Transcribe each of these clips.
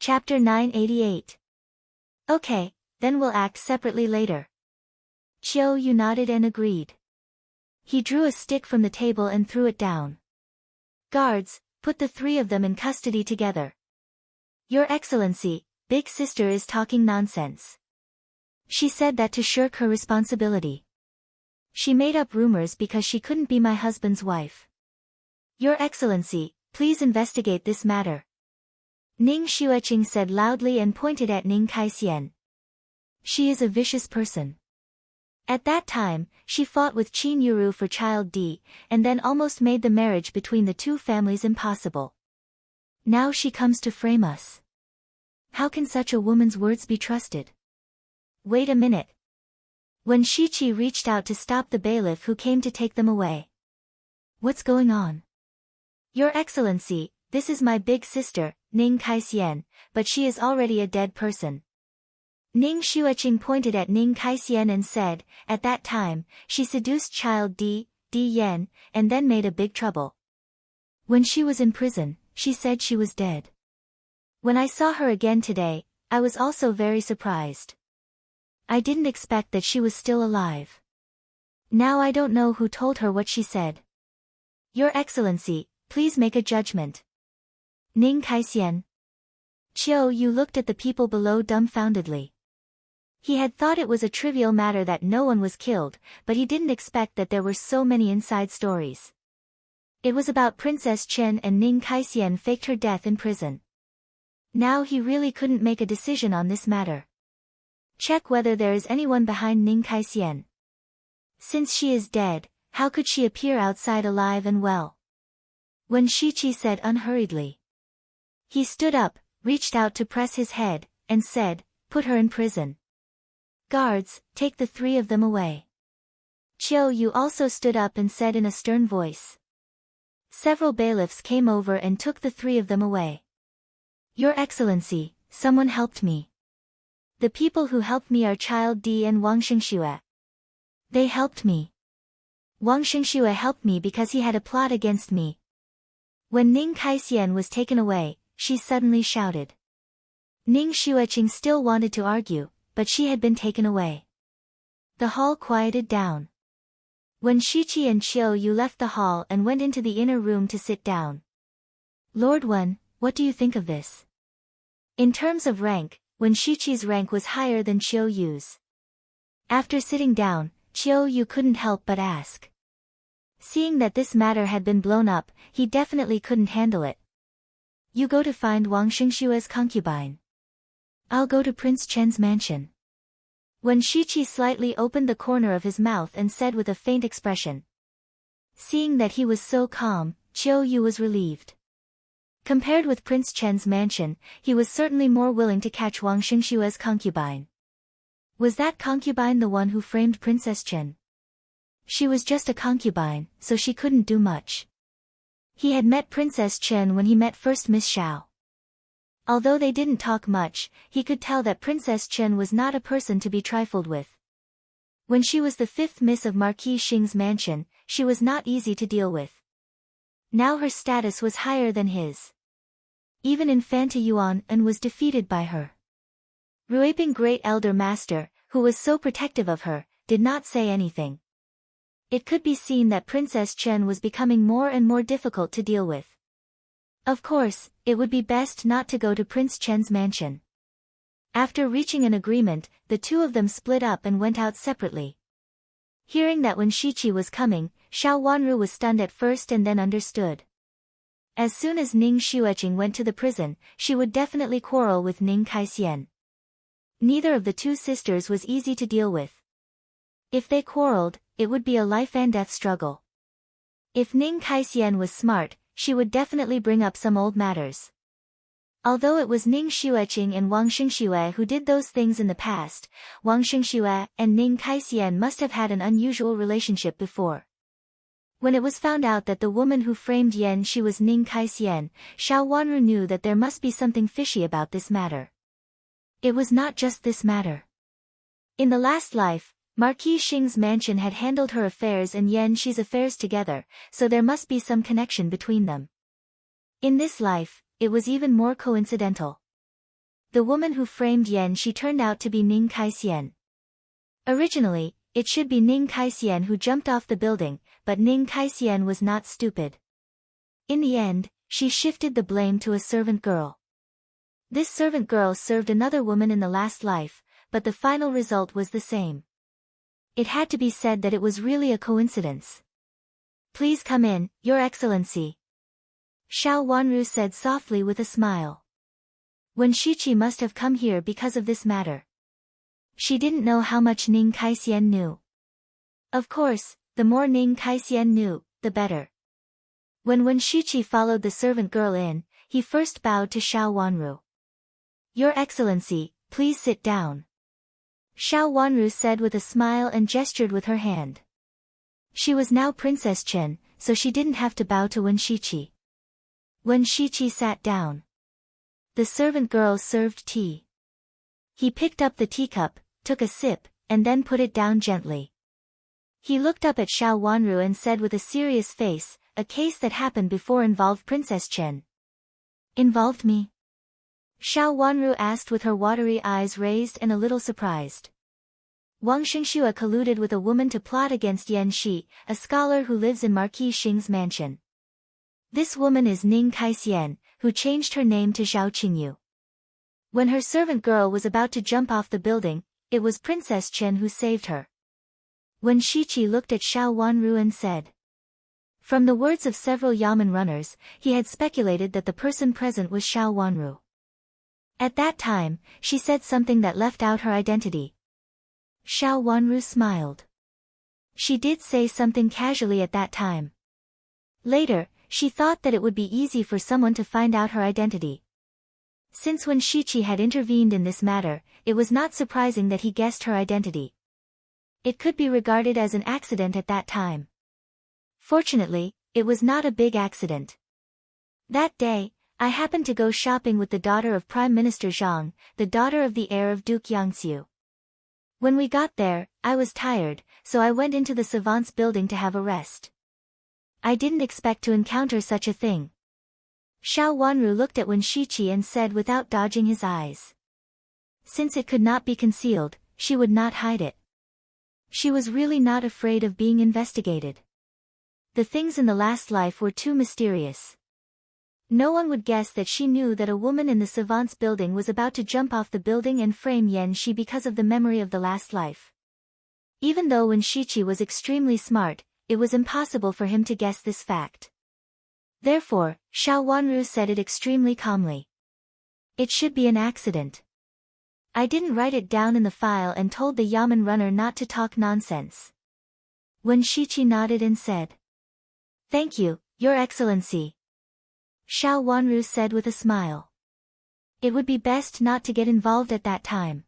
Chapter 988. Okay, then we'll act separately later. Chiu Yu nodded and agreed. He drew a stick from the table and threw it down. Guards, put the three of them in custody together. Your Excellency, Big Sister is talking nonsense. She said that to shirk her responsibility. She made up rumors because she couldn't be my husband's wife. Your Excellency, please investigate this matter. Ning Xueqing said loudly and pointed at Ning Kaixian. She is a vicious person. At that time, she fought with Qin Yuru for child D, and then almost made the marriage between the two families impossible. Now she comes to frame us. How can such a woman's words be trusted? Wait a minute. When Shiqi reached out to stop the bailiff who came to take them away. What's going on? Your Excellency, this is my big sister, Ning Kaixian, but she is already a dead person. Ning Xueqing pointed at Ning Kaixian and said, at that time, she seduced child D Yan, and then made a big trouble. When she was in prison, she said she was dead. When I saw her again today, I was also very surprised. I didn't expect that she was still alive. Now I don't know who told her what she said. Your Excellency, please make a judgment. Ning Kaixian. Chiu Yu looked at the people below dumbfoundedly. He had thought it was a trivial matter that no one was killed, but he didn't expect that there were so many inside stories. It was about Princess Chen, and Ning Kaixian faked her death in prison. Now he really couldn't make a decision on this matter. Check whether there is anyone behind Ning Kaixian. Since she is dead, how could she appear outside alive and well? When Shiqi said unhurriedly. He stood up, reached out to press his head, and said, put her in prison. Guards, take the three of them away. Chiu Yu also stood up and said in a stern voice. Several bailiffs came over and took the three of them away. Your Excellency, someone helped me. The people who helped me are Child D and Wang Xingxue. They helped me. Wang Xingxue helped me because he had a plot against me. When Ning Kaixian was taken away, she suddenly shouted. Ning Xueqing still wanted to argue, but she had been taken away. The hall quieted down. When Shiqi and Chiu Yu left the hall and went into the inner room to sit down. Lord Wen, what do you think of this? In terms of rank, when Shiqi's rank was higher than Chiu Yu's. After sitting down, Chiu Yu couldn't help but ask. Seeing that this matter had been blown up, he definitely couldn't handle it. You go to find Wang Xingxue's concubine. I'll go to Prince Chen's mansion. When Shiqi slightly opened the corner of his mouth and said with a faint expression. Seeing that he was so calm, Chiu Yu was relieved. Compared with Prince Chen's mansion, he was certainly more willing to catch Wang Xingxue's concubine. Was that concubine the one who framed Princess Chen? She was just a concubine, so she couldn't do much. He had met Princess Chen when he met first Miss Xiao. Although they didn't talk much, he could tell that Princess Chen was not a person to be trifled with. When she was the fifth miss of Marquis Xing's mansion, she was not easy to deal with. Now her status was higher than his. Even Infanta Yuan and was defeated by her. Ruiping Great Elder Master, who was so protective of her, did not say anything. It could be seen that Princess Chen was becoming more and more difficult to deal with. Of course, it would be best not to go to Prince Chen's mansion. After reaching an agreement, the two of them split up and went out separately. Hearing that when Shiqi was coming, Xiao Wanru was stunned at first and then understood. As soon as Ning Xueqing went to the prison, she would definitely quarrel with Ning Kaixian. Neither of the two sisters was easy to deal with. If they quarreled, it would be a life-and-death struggle. If Ning Kaixian was smart, she would definitely bring up some old matters. Although it was Ning Xueqing and Wang Xingxue who did those things in the past, Wang Xingxue and Ning Kaixian must have had an unusual relationship before. When it was found out that the woman who framed Yan Shi was Ning Kaixian, Xiao Wanru knew that there must be something fishy about this matter. It was not just this matter. In the last life, Marquis Xing's mansion had handled her affairs and Yan Shi's affairs together, so there must be some connection between them. In this life, it was even more coincidental. The woman who framed Yan Shi turned out to be Ning Kaixian. Originally, it should be Ning Kaixian who jumped off the building, but Ning Kaixian was not stupid. In the end, she shifted the blame to a servant girl. This servant girl served another woman in the last life, but the final result was the same. It had to be said that it was really a coincidence. "Please come in, Your Excellency," Xiao Wanru said softly with a smile. Wen Shiqi must have come here because of this matter. She didn't know how much Ning Kaixian knew. Of course, the more Ning Kaixian knew, the better. When Wen Shiqi followed the servant girl in, he first bowed to Xiao Wanru. "Your Excellency, please sit down," Xiao Wanru said with a smile and gestured with her hand. She was now Princess Chen, so she didn't have to bow to Wen Shiqi. Wen Shiqi sat down. The servant girl served tea. He picked up the teacup, took a sip, and then put it down gently. He looked up at Xiao Wanru and said with a serious face, "A case that happened before involved Princess Chen." "Involved me?" Xiao Wanru asked with her watery eyes raised and a little surprised. Wang Xingxue colluded with a woman to plot against Yan Shi, a scholar who lives in Marquis Xing's mansion. This woman is Ning Kaixian, who changed her name to Zhao Qingyu. When her servant girl was about to jump off the building, it was Princess Chen who saved her. Wen Shiqi looked at Xiao Wanru and said. From the words of several Yamen runners, he had speculated that the person present was Xiao Wanru. At that time, she said something that left out her identity. Xiao Wanru smiled. She did say something casually at that time. Later, she thought that it would be easy for someone to find out her identity. Since Wen Shiqi had intervened in this matter, it was not surprising that he guessed her identity. It could be regarded as an accident at that time. Fortunately, it was not a big accident. That day, I happened to go shopping with the daughter of Prime Minister Zhang, the daughter of the heir of Duke Yangxiu. When we got there, I was tired, so I went into the savant's building to have a rest. I didn't expect to encounter such a thing. Xiao Wanru looked at Wen Shiqi and said without dodging his eyes. Since it could not be concealed, she would not hide it. She was really not afraid of being investigated. The things in the last life were too mysterious. No one would guess that she knew that a woman in the savant's building was about to jump off the building and frame Yan Shi because of the memory of the last life. Even though Wen Shiqi was extremely smart, it was impossible for him to guess this fact. Therefore, Xiao Wanru said it extremely calmly. It should be an accident. I didn't write it down in the file and told the Yamen runner not to talk nonsense. Wen Shiqi nodded and said. Thank you, Your Excellency. Xiao Wanru said with a smile. It would be best not to get involved at that time.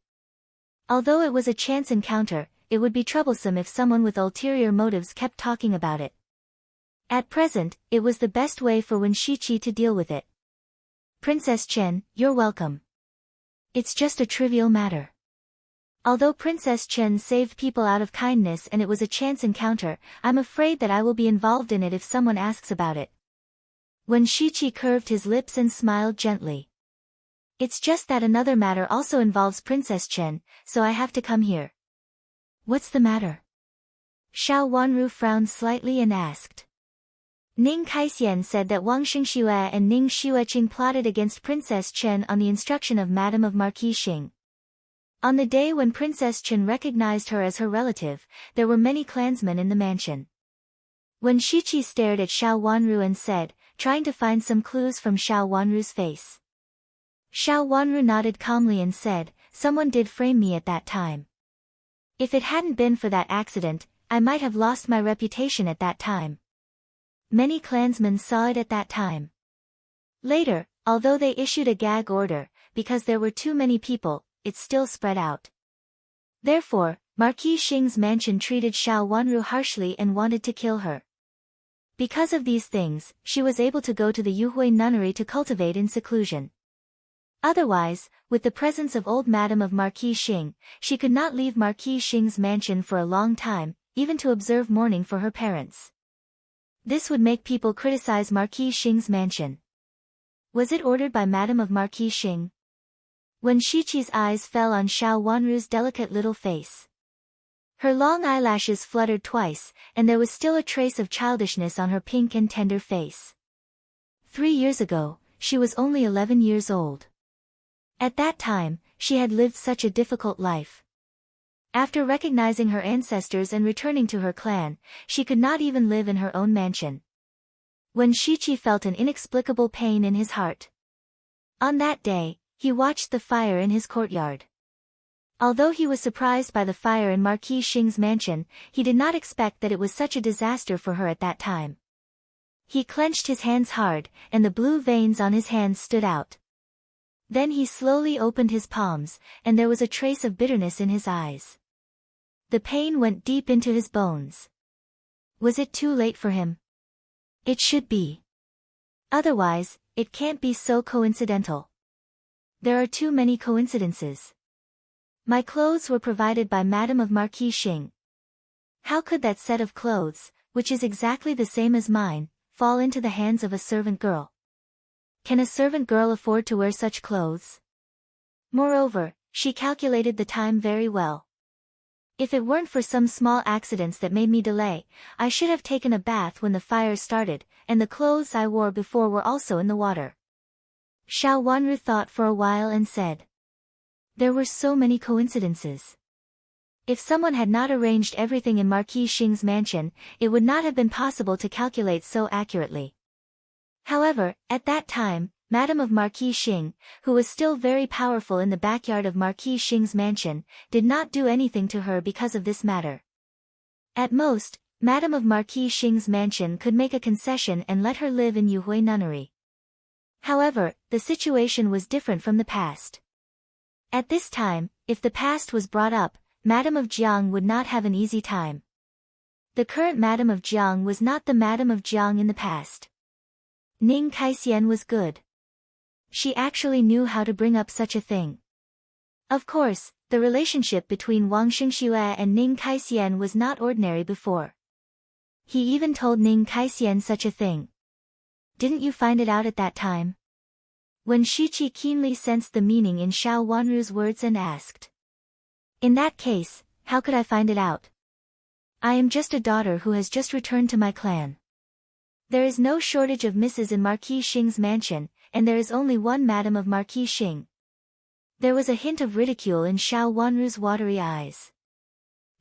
Although it was a chance encounter, it would be troublesome if someone with ulterior motives kept talking about it. At present, it was the best way for Wen Shiqi to deal with it. Princess Chen, you're welcome. It's just a trivial matter. Although Princess Chen saved people out of kindness and it was a chance encounter, I'm afraid that I will be involved in it if someone asks about it. Wen Shiqi curved his lips and smiled gently. It's just that another matter also involves Princess Chen, so I have to come here. What's the matter? Xiao Wanru frowned slightly and asked. Ning Kaixian said that Wang Xingxue and Ning Xueqing plotted against Princess Chen on the instruction of Madame of Marquis Xing. On the day when Princess Chen recognized her as her relative, there were many clansmen in the mansion. Wen Shiqi stared at Xiao Wanru and said, trying to find some clues from Xiao Wanru's face. Xiao Wanru nodded calmly and said, someone did frame me at that time. If it hadn't been for that accident, I might have lost my reputation at that time. Many clansmen saw it at that time. Later, although they issued a gag order, because there were too many people, it still spread out. Therefore, Marquis Xing's mansion treated Xiao Wanru harshly and wanted to kill her. Because of these things, she was able to go to the Yuhui nunnery to cultivate in seclusion. Otherwise, with the presence of old Madame of Marquis Xing, she could not leave Marquis Xing's mansion for a long time, even to observe mourning for her parents. This would make people criticize Marquis Xing's mansion. Was it ordered by Madame of Marquis Xing? When Shiqi's eyes fell on Xiao Wanru's delicate little face. Her long eyelashes fluttered twice, and there was still a trace of childishness on her pink and tender face. 3 years ago, she was only 11 years old. At that time, she had lived such a difficult life. After recognizing her ancestors and returning to her clan, she could not even live in her own mansion. When Shiqi felt an inexplicable pain in his heart. On that day, he watched the fire in his courtyard. Although he was surprised by the fire in Marquis Xing's mansion, he did not expect that it was such a disaster for her at that time. He clenched his hands hard, and the blue veins on his hands stood out. Then he slowly opened his palms, and there was a trace of bitterness in his eyes. The pain went deep into his bones. Was it too late for him? It should be. Otherwise, it can't be so coincidental. There are too many coincidences. My clothes were provided by Madame of Marquis Xing. How could that set of clothes, which is exactly the same as mine, fall into the hands of a servant girl? Can a servant girl afford to wear such clothes? Moreover, she calculated the time very well. If it weren't for some small accidents that made me delay, I should have taken a bath when the fire started, and the clothes I wore before were also in the water. Xiao Wanru thought for a while and said. There were so many coincidences. If someone had not arranged everything in Marquis Xing's mansion, it would not have been possible to calculate so accurately. However, at that time, Madame of Marquis Xing, who was still very powerful in the backyard of Marquis Xing's mansion, did not do anything to her because of this matter. At most, Madame of Marquis Xing's mansion could make a concession and let her live in Yuhui Nunnery. However, the situation was different from the past. At this time, if the past was brought up, Madame of Jiang would not have an easy time. The current Madame of Jiang was not the Madame of Jiang in the past. Ning Kaixian was good. She actually knew how to bring up such a thing. Of course, the relationship between Wang Xingxue and Ning Kaixian was not ordinary before. He even told Ning Kaixian such a thing. Didn't you find it out at that time? When Shiqi keenly sensed the meaning in Xiao Wanru's words and asked. In that case, how could I find it out? I am just a daughter who has just returned to my clan. There is no shortage of misses in Marquis Xing's mansion, and there is only one Madame of Marquis Xing. There was a hint of ridicule in Xiao Wanru's watery eyes.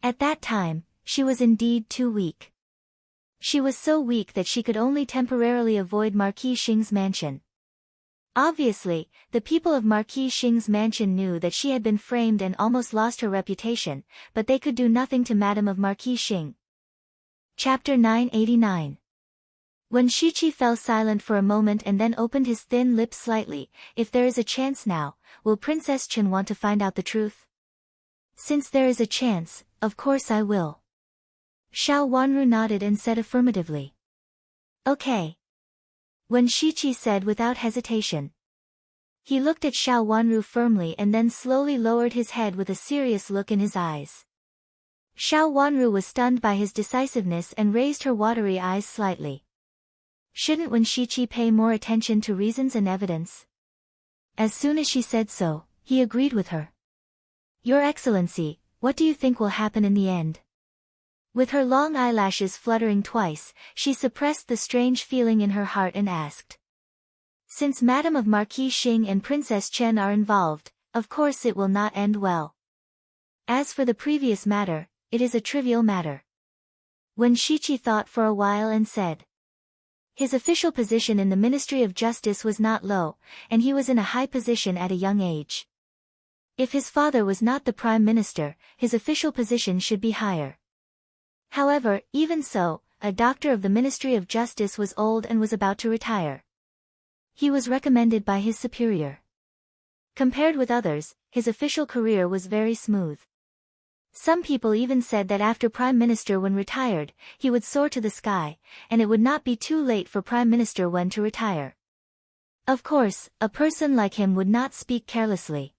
At that time, she was indeed too weak. She was so weak that she could only temporarily avoid Marquis Xing's mansion. Obviously, the people of Marquis Xing's mansion knew that she had been framed and almost lost her reputation, but they could do nothing to Madame of Marquis Xing. Chapter 989. When Shiqi fell silent for a moment and then opened his thin lips slightly, if there is a chance now, will Princess Chen want to find out the truth? Since there is a chance, of course I will. Xiao Wanru nodded and said affirmatively. Okay. When Shiqi said without hesitation. He looked at Xiao Wanru firmly and then slowly lowered his head with a serious look in his eyes. Xiao Wanru was stunned by his decisiveness and raised her watery eyes slightly. Shouldn't Wen Shiqi pay more attention to reasons and evidence? As soon as she said so, he agreed with her. Your Excellency, what do you think will happen in the end? With her long eyelashes fluttering twice, she suppressed the strange feeling in her heart and asked. Since Madame of Marquis Xing and Princess Chen are involved, of course it will not end well. As for the previous matter, it is a trivial matter. When Shiqi thought for a while and said. His official position in the Ministry of Justice was not low, and he was in a high position at a young age. If his father was not the Prime Minister, his official position should be higher. However, even so, a doctor of the Ministry of Justice was old and was about to retire. He was recommended by his superior. Compared with others, his official career was very smooth. Some people even said that after Prime Minister Wen retired, he would soar to the sky, and it would not be too late for Prime Minister Wen to retire. Of course, a person like him would not speak carelessly.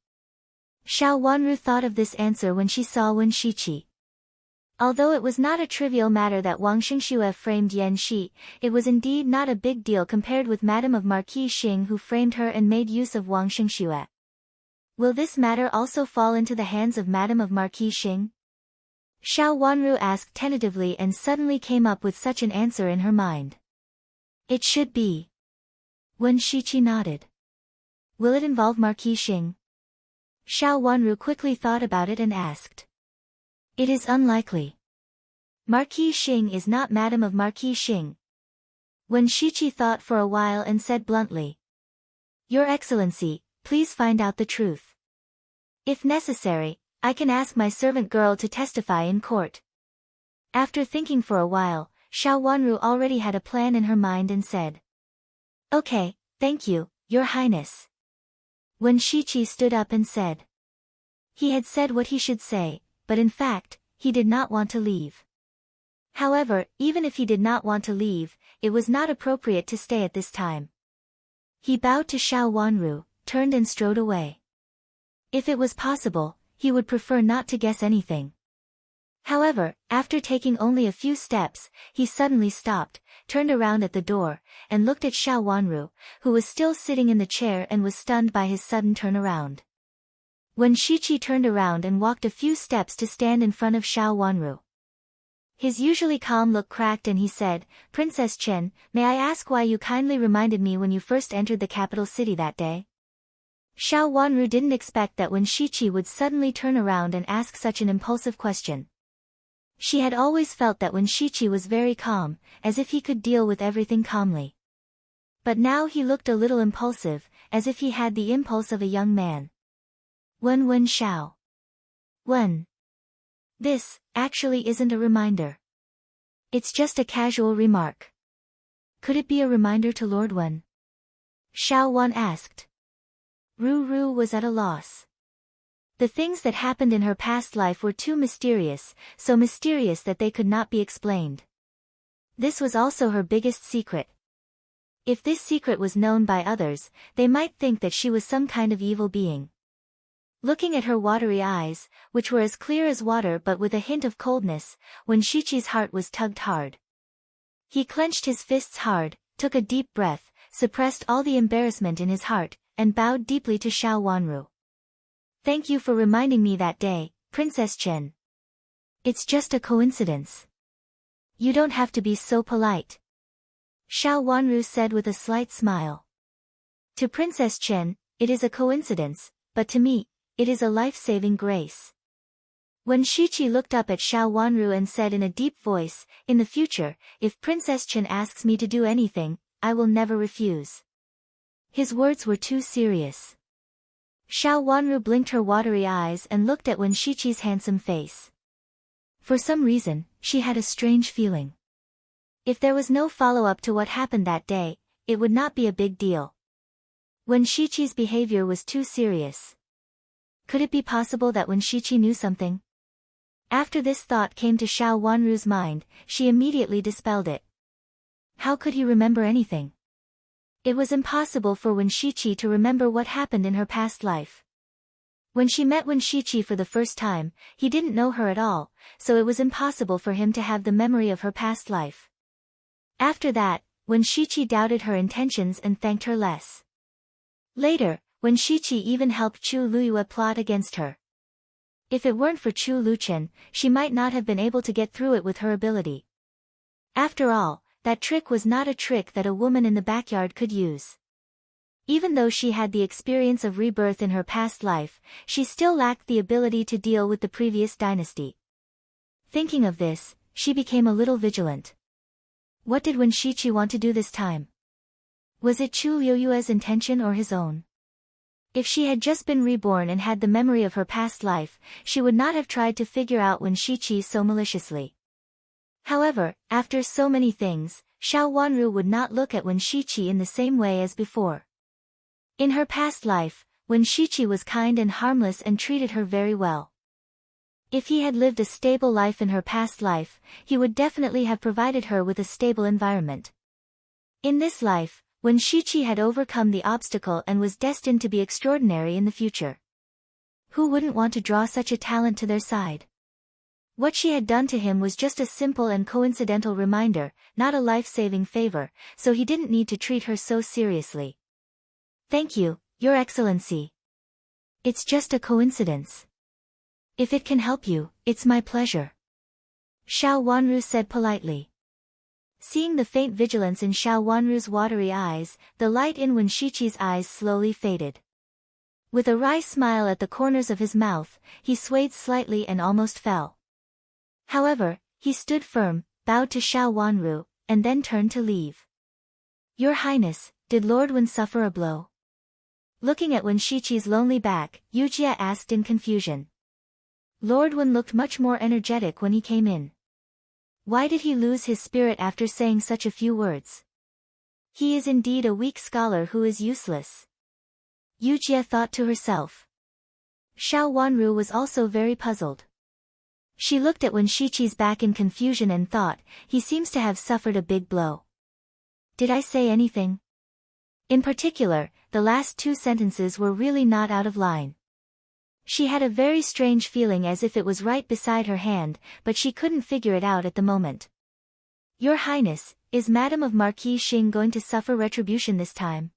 Xiao Wanru thought of this answer when she saw Wen Shiqi. Although it was not a trivial matter that Wang Xingxue framed Yan Shi, it was indeed not a big deal compared with Madame of Marquis Xing who framed her and made use of Wang Xingxue. Will this matter also fall into the hands of Madame of Marquis Xing? Xiao Wanru asked tentatively and suddenly came up with such an answer in her mind. It should be. Wen Shiqi nodded. Will it involve Marquis Xing? Xiao Wanru quickly thought about it and asked. It is unlikely. Marquis Xing is not Madame of Marquis Xing. Wen Shiqi thought for a while and said bluntly. Your Excellency, please find out the truth. If necessary, I can ask my servant girl to testify in court. After thinking for a while, Xiao Wanru already had a plan in her mind and said. Okay, thank you, Your Highness. Wen Shiqi stood up and said. He had said what he should say, but in fact, he did not want to leave. However, even if he did not want to leave, it was not appropriate to stay at this time. He bowed to Xiao Wanru, turned and strode away. If it was possible, he would prefer not to guess anything. However, after taking only a few steps, he suddenly stopped, turned around at the door, and looked at Xiao Wanru, who was still sitting in the chair and was stunned by his sudden turnaround. Wen Shiqi turned around and walked a few steps to stand in front of Xiao Wanru. His usually calm look cracked and he said, Princess Chen, may I ask why you kindly reminded me when you first entered the capital city that day? Xiao Wanru didn't expect that Wen Shiqi would suddenly turn around and ask such an impulsive question. She had always felt that Wen Shiqi was very calm, as if he could deal with everything calmly. But now he looked a little impulsive, as if he had the impulse of a young man. Wen Xiao. Wen. This, actually isn't a reminder. It's just a casual remark. Could it be a reminder to Lord Wen? Xiao Wan asked. Ru was at a loss. The things that happened in her past life were too mysterious, so mysterious that they could not be explained. This was also her biggest secret. If this secret was known by others, they might think that she was some kind of evil being. Looking at her watery eyes, which were as clear as water but with a hint of coldness, Wen Shiqi's heart was tugged hard. He clenched his fists hard, took a deep breath, suppressed all the embarrassment in his heart, and bowed deeply to Xiao Wanru. Thank you for reminding me that day, Princess Chen. It's just a coincidence. You don't have to be so polite. Xiao Wanru said with a slight smile. To Princess Chen, it is a coincidence, but to me, it is a life-saving grace. Wen Shiqi looked up at Xiao Wanru and said in a deep voice, in the future, if Princess Chen asks me to do anything, I will never refuse. His words were too serious. Xiao Wanru blinked her watery eyes and looked at Wen Shiqi's handsome face. For some reason, she had a strange feeling. If there was no follow-up to what happened that day, it would not be a big deal. Wen Shiqi's behavior was too serious. Could it be possible that Wen Shiqi knew something? After this thought came to Xiao Wanru's mind, she immediately dispelled it. How could he remember anything? It was impossible for Wen Shiqi to remember what happened in her past life. When she met Wen Shiqi for the first time, he didn't know her at all, so it was impossible for him to have the memory of her past life. After that, Wen Shiqi doubted her intentions and thanked her less. Later, Wen Shiqi even helped Chu Luyue plot against her. If it weren't for Chu Luchen, she might not have been able to get through it with her ability. After all, that trick was not a trick that a woman in the backyard could use. Even though she had the experience of rebirth in her past life, she still lacked the ability to deal with the previous dynasty. Thinking of this, she became a little vigilant. What did Wen Shiqi want to do this time? Was it Chu Liyue's intention or his own? If she had just been reborn and had the memory of her past life, she would not have tried to figure out Wen Shiqi so maliciously. However, after so many things, Xiao Wanru would not look at Wen Shiqi in the same way as before. In her past life, Wen Shiqi was kind and harmless and treated her very well. If he had lived a stable life in her past life, he would definitely have provided her with a stable environment. In this life, Wen Shiqi had overcome the obstacle and was destined to be extraordinary in the future. Who wouldn't want to draw such a talent to their side? What she had done to him was just a simple and coincidental reminder, not a life-saving favor, so he didn't need to treat her so seriously. Thank you, Your Excellency. It's just a coincidence. If it can help you, it's my pleasure. Xiao Wanru said politely. Seeing the faint vigilance in Xiao Wanru's watery eyes, the light in Wen Shiqi's eyes slowly faded. With a wry smile at the corners of his mouth, he swayed slightly and almost fell. However, he stood firm, bowed to Xiao Wanru, and then turned to leave. Your Highness, did Lord Wen suffer a blow? Looking at Wen Shiqi's lonely back, Yujia asked in confusion. Lord Wen looked much more energetic when he came in. Why did he lose his spirit after saying such a few words? He is indeed a weak scholar who is useless. Yujia thought to herself. Xiao Wanru was also very puzzled. She looked at Wen Shiqi's back in confusion and thought, he seems to have suffered a big blow. Did I say anything? In particular, the last two sentences were really not out of line. She had a very strange feeling as if it was right beside her hand, but she couldn't figure it out at the moment. Your Highness, is Madame of Marquis Xing going to suffer retribution this time?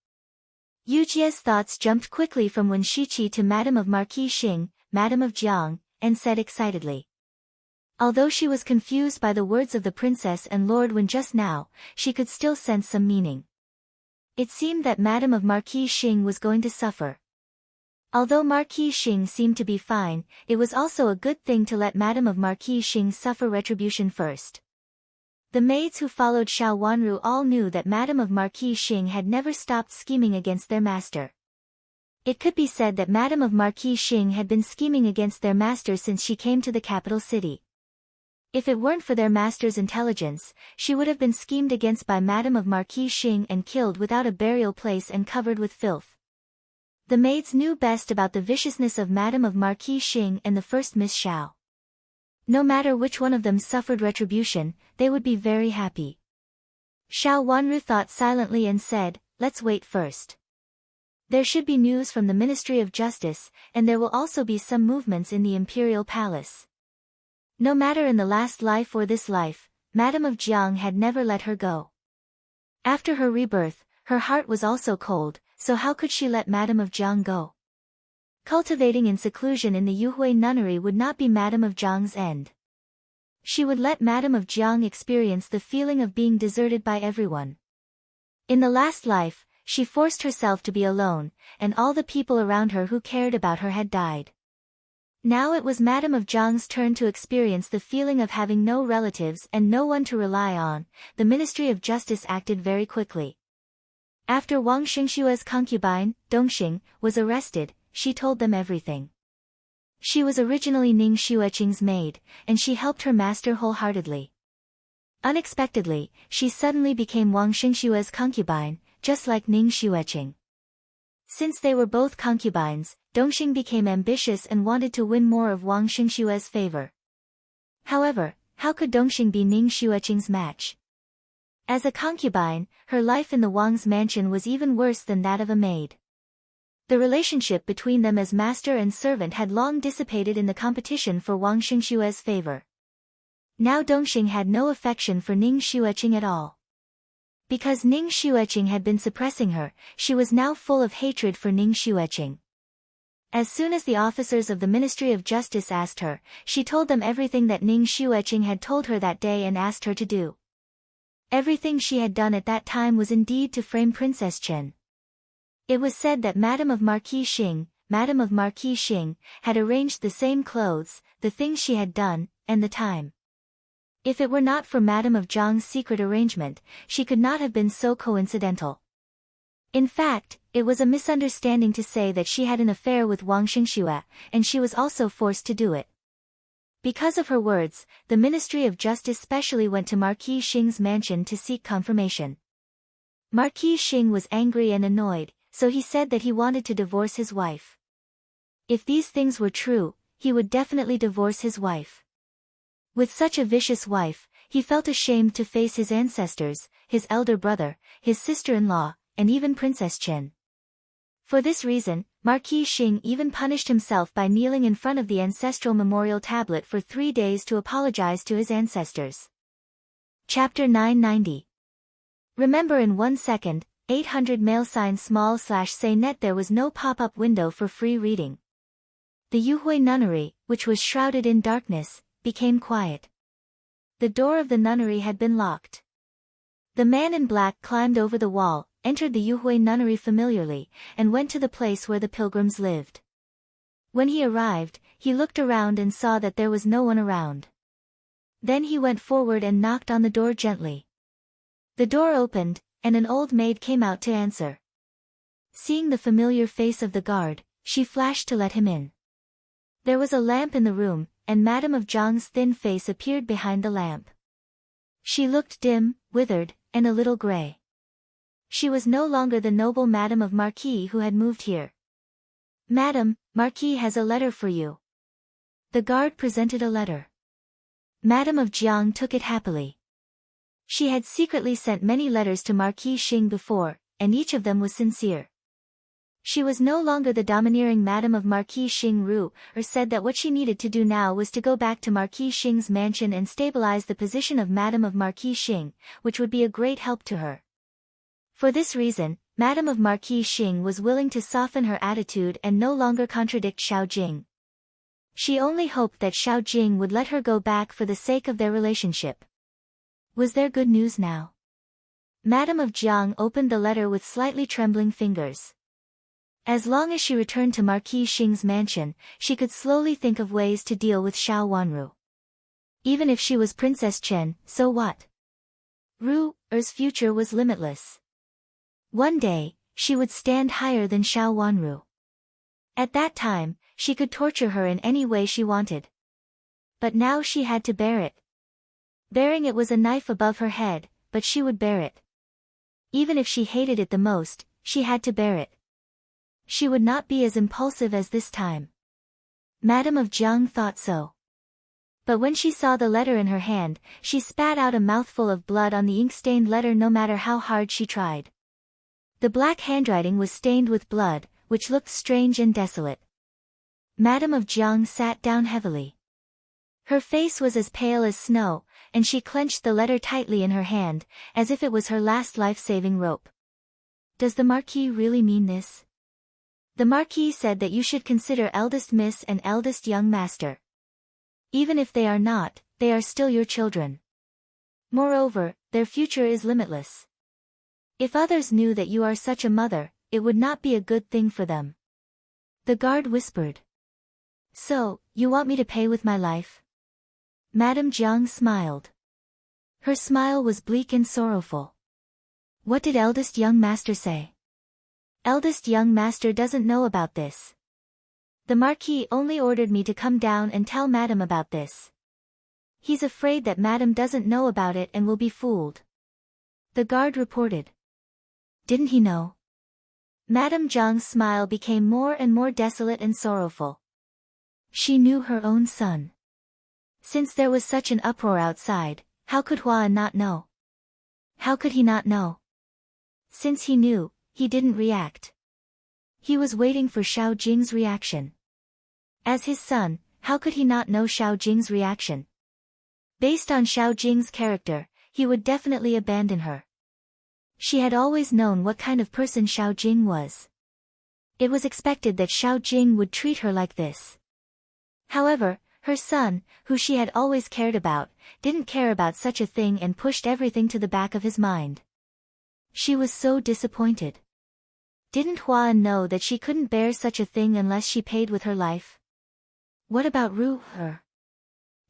Yujia's thoughts jumped quickly from Wen Shiqi to Madame of Marquis Xing, Madame of Jiang, and said excitedly. Although she was confused by the words of the princess and Lord Wen just now, she could still sense some meaning. It seemed that Madame of Marquis Xing was going to suffer. Although Marquis Xing seemed to be fine, it was also a good thing to let Madame of Marquis Xing suffer retribution first. The maids who followed Xiao Wanru all knew that Madame of Marquis Xing had never stopped scheming against their master. It could be said that Madame of Marquis Xing had been scheming against their master since she came to the capital city. If it weren't for their master's intelligence, she would have been schemed against by Madame of Marquis Xing and killed without a burial place and covered with filth. The maids knew best about the viciousness of Madame of Marquis Xing and the first Miss Xiao. No matter which one of them suffered retribution, they would be very happy. Xiao Wanru thought silently and said, let's wait first. There should be news from the Ministry of Justice, and there will also be some movements in the Imperial Palace. No matter in the last life or this life, Madame of Jiang had never let her go. After her rebirth, her heart was also cold, so how could she let Madame of Jiang go? Cultivating in seclusion in the Yuhui nunnery would not be Madame of Jiang's end. She would let Madame of Jiang experience the feeling of being deserted by everyone. In the last life, she forced herself to be alone, and all the people around her who cared about her had died. Now it was Madame of Jiang's turn to experience the feeling of having no relatives and no one to rely on. The Ministry of Justice acted very quickly. After Wang Xingshua's concubine, Dongxing, was arrested, she told them everything. She was originally Ning Xueqing's maid, and she helped her master wholeheartedly. Unexpectedly, she suddenly became Wang Xingshua's concubine, just like Ning Xueqing. Since they were both concubines, Dongxing became ambitious and wanted to win more of Wang Xingshua's favor. However, how could Dongxing be Ning Xueqing's match? As a concubine, her life in the Wang's mansion was even worse than that of a maid. The relationship between them as master and servant had long dissipated in the competition for Wang Xingshua's favor. Now Dongxing had no affection for Ning Xueqing at all. Because Ning Xueqing had been suppressing her, she was now full of hatred for Ning Xueqing. As soon as the officers of the Ministry of Justice asked her, she told them everything that Ning Xueqing had told her that day and asked her to do. Everything she had done at that time was indeed to frame Princess Chen. It was said that Madame of Marquis Xing, had arranged the same clothes, the things she had done, and the time. If it were not for Madame of Jiang's secret arrangement, she could not have been so coincidental. In fact, it was a misunderstanding to say that she had an affair with Wang Xingxue, and she was also forced to do it. Because of her words, the Ministry of Justice specially went to Marquis Xing's mansion to seek confirmation. Marquis Xing was angry and annoyed, so he said that he wanted to divorce his wife. If these things were true, he would definitely divorce his wife. With such a vicious wife, he felt ashamed to face his ancestors, his elder brother, his sister-in-law, and even Princess Chen. For this reason, Marquis Xing even punished himself by kneeling in front of the ancestral memorial tablet for 3 days to apologize to his ancestors. Chapter 990. Remember in 1 second, 800 mail sign small/say net there was no pop-up window for free reading. The Yuhui nunnery, which was shrouded in darkness, became quiet. The door of the nunnery had been locked. The man in black climbed over the wall, entered the Yuhui nunnery familiarly, and went to the place where the pilgrims lived. When he arrived, he looked around and saw that there was no one around. Then he went forward and knocked on the door gently. The door opened, and an old maid came out to answer. Seeing the familiar face of the guard, she flashed to let him in. There was a lamp in the room, and Madame of Zhang's thin face appeared behind the lamp. She looked dim, withered, and a little gray. She was no longer the noble Madame of Marquis who had moved here. "Madam, Marquis has a letter for you." The guard presented a letter. Madame of Jiang took it happily. She had secretly sent many letters to Marquis Xing before, and each of them was sincere. She was no longer the domineering Madame of Marquis Xing Ru, or said that what she needed to do now was to go back to Marquis Xing's mansion and stabilize the position of Madame of Marquis Xing, which would be a great help to her. For this reason, Madame of Marquis Xing was willing to soften her attitude and no longer contradict Xiao Jing. She only hoped that Xiao Jing would let her go back for the sake of their relationship. Was there good news now? Madame of Jiang opened the letter with slightly trembling fingers. As long as she returned to Marquis Xing's mansion, she could slowly think of ways to deal with Xiao Wanru. Even if she was Princess Chen, so what? Ru's future was limitless. One day, she would stand higher than Xiao Wanru. At that time, she could torture her in any way she wanted. But now she had to bear it. Bearing it was a knife above her head, but she would bear it. Even if she hated it the most, she had to bear it. She would not be as impulsive as this time. Madame of Jiang thought so. But when she saw the letter in her hand, she spat out a mouthful of blood on the ink-stained letter no matter how hard she tried. The black handwriting was stained with blood, which looked strange and desolate. Madame of Jiang sat down heavily. Her face was as pale as snow, and she clenched the letter tightly in her hand, as if it was her last life-saving rope. Does the Marquis really mean this? The Marquis said that you should consider eldest Miss and eldest young master. Even if they are not, they are still your children. Moreover, their future is limitless. If others knew that you are such a mother, it would not be a good thing for them. The guard whispered. So, you want me to pay with my life? Madame Jiang smiled. Her smile was bleak and sorrowful. What did eldest young master say? Eldest young master doesn't know about this. The Marquis only ordered me to come down and tell Madame about this. He's afraid that Madame doesn't know about it and will be fooled. The guard reported. Didn't he know? Madame Jiang's smile became more and more desolate and sorrowful. She knew her own son. Since there was such an uproar outside, how could Hua not know? How could he not know? Since he knew, he didn't react. He was waiting for Xiao Jing's reaction. As his son, how could he not know Xiao Jing's reaction? Based on Xiao Jing's character, he would definitely abandon her. She had always known what kind of person Xiao Jing was. It was expected that Xiao Jing would treat her like this. However, her son, who she had always cared about, didn't care about such a thing and pushed everything to the back of his mind. She was so disappointed. Didn't Huan know that she couldn't bear such a thing unless she paid with her life? What about her?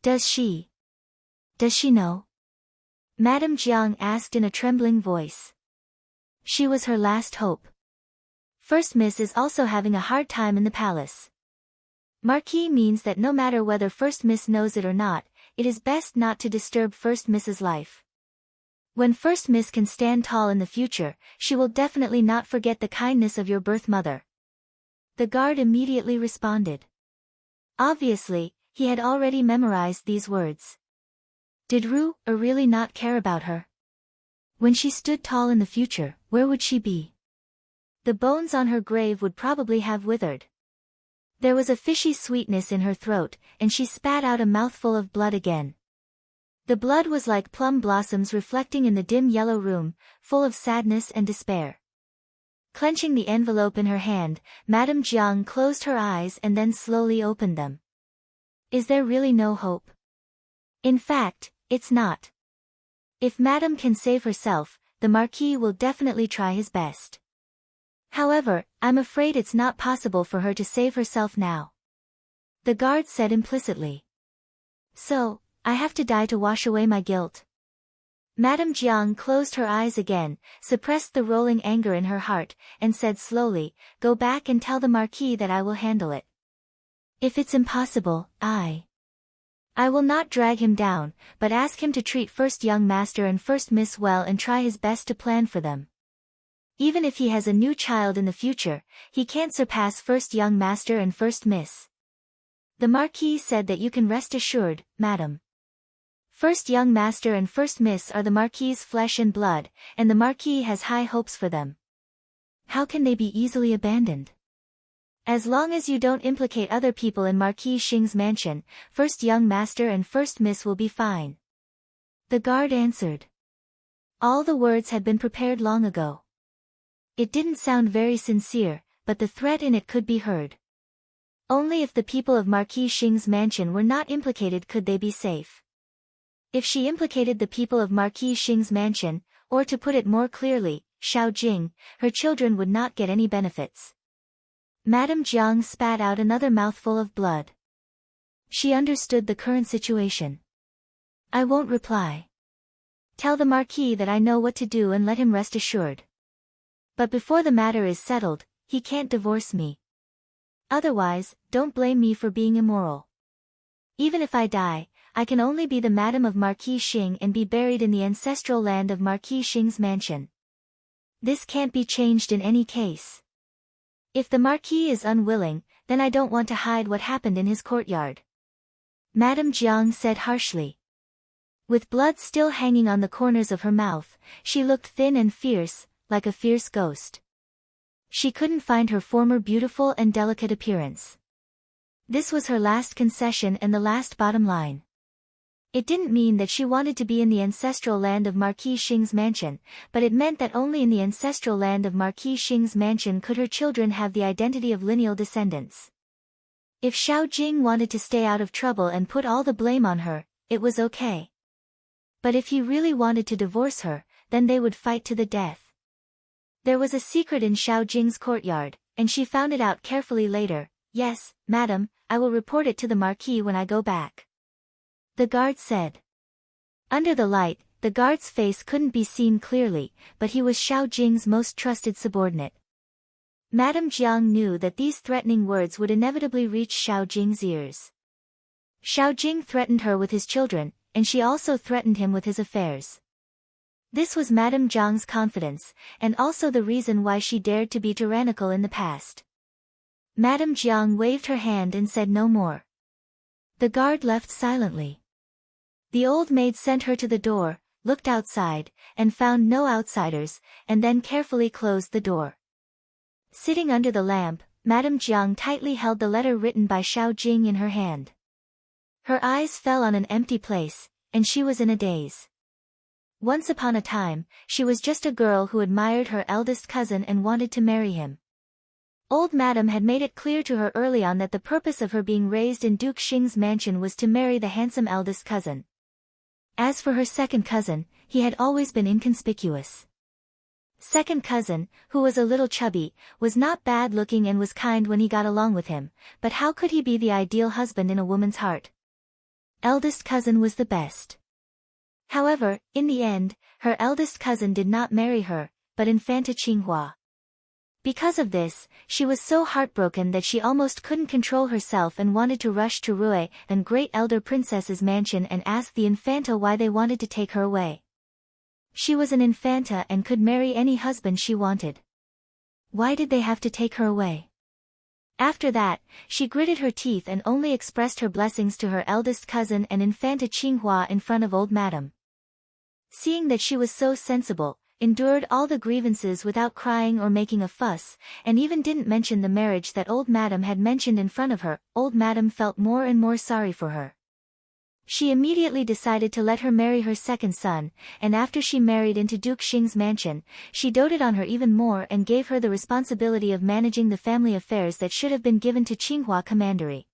Does she know? Madame Jiang asked in a trembling voice. She was her last hope. First Miss is also having a hard time in the palace. Marquis means that no matter whether First Miss knows it or not, it is best not to disturb First Miss's life. When First Miss can stand tall in the future, she will definitely not forget the kindness of your birth mother. The guard immediately responded. Obviously, he had already memorized these words. Did really not care about her? When she stood tall in the future, where would she be? The bones on her grave would probably have withered. There was a fishy sweetness in her throat, and she spat out a mouthful of blood again. The blood was like plum blossoms reflecting in the dim yellow room, full of sadness and despair. Clenching the envelope in her hand, Madame Jiang closed her eyes and then slowly opened them. Is there really no hope? In fact, it's not. If Madame can save herself, the Marquis will definitely try his best. However, I'm afraid it's not possible for her to save herself now. The guard said implicitly. So, I have to die to wash away my guilt. Madame Jiang closed her eyes again, suppressed the rolling anger in her heart, and said slowly, Go back and tell the Marquis that I will handle it. If it's impossible, I will not drag him down, but ask him to treat first young master and first miss well and try his best to plan for them. Even if he has a new child in the future, he can't surpass first young master and first miss. The Marquis said that you can rest assured, madam. First young master and first miss are the Marquis's flesh and blood, and the Marquis has high hopes for them. How can they be easily abandoned? As long as you don't implicate other people in Marquis Xing's mansion, first young master and first miss will be fine. The guard answered. All the words had been prepared long ago. It didn't sound very sincere, but the threat in it could be heard. Only if the people of Marquis Xing's mansion were not implicated could they be safe. If she implicated the people of Marquis Xing's mansion, or to put it more clearly, Xiao Jing, her children would not get any benefits. Madame Jiang spat out another mouthful of blood. She understood the current situation. I won't reply. Tell the Marquis that I know what to do and let him rest assured. But before the matter is settled, he can't divorce me. Otherwise, don't blame me for being immoral. Even if I die, I can only be the madam of Marquis Xing and be buried in the ancestral land of Marquis Xing's mansion. This can't be changed in any case. If the Marquis is unwilling, then I don't want to hide what happened in his courtyard. Madame Jiang said harshly. With blood still hanging on the corners of her mouth, she looked thin and fierce, like a fierce ghost. She couldn't find her former beautiful and delicate appearance. This was her last concession and the last bottom line. It didn't mean that she wanted to be in the ancestral land of Marquis Xing's mansion, but it meant that only in the ancestral land of Marquis Xing's mansion could her children have the identity of lineal descendants. If Xiao Jing wanted to stay out of trouble and put all the blame on her, it was okay. But if he really wanted to divorce her, then they would fight to the death. There was a secret in Xiao Jing's courtyard, and she found it out carefully later. Yes, madam, I will report it to the Marquis when I go back. The guard said. Under the light, the guard's face couldn't be seen clearly, but he was Xiao Jing's most trusted subordinate. Madame Jiang knew that these threatening words would inevitably reach Xiao Jing's ears. Xiao Jing threatened her with his children, and she also threatened him with his affairs. This was Madame Jiang's confidence, and also the reason why she dared to be tyrannical in the past. Madame Jiang waved her hand and said no more. The guard left silently. The old maid sent her to the door, looked outside, and found no outsiders, and then carefully closed the door. Sitting under the lamp, Madame Jiang tightly held the letter written by Xiao Jing in her hand. Her eyes fell on an empty place, and she was in a daze. Once upon a time, she was just a girl who admired her eldest cousin and wanted to marry him. Old Madame had made it clear to her early on that the purpose of her being raised in Duke Xing's mansion was to marry the handsome eldest cousin. As for her second cousin, he had always been inconspicuous. Second cousin, who was a little chubby, was not bad-looking and was kind when he got along with him, but how could he be the ideal husband in a woman's heart? Eldest cousin was the best. However, in the end, her eldest cousin did not marry her, but Infanta Qinghua. Because of this, she was so heartbroken that she almost couldn't control herself and wanted to rush to Rui and great elder princess's mansion and ask the Infanta why they wanted to take her away. She was an Infanta and could marry any husband she wanted. Why did they have to take her away? After that, she gritted her teeth and only expressed her blessings to her eldest cousin and Infanta Qinghua in front of old Madame. Seeing that she was so sensible, endured all the grievances without crying or making a fuss, and even didn't mention the marriage that old Madame had mentioned in front of her, old Madame felt more and more sorry for her. She immediately decided to let her marry her second son, and after she married into Duke Xing's mansion, she doted on her even more and gave her the responsibility of managing the family affairs that should have been given to Qinghua Commandery.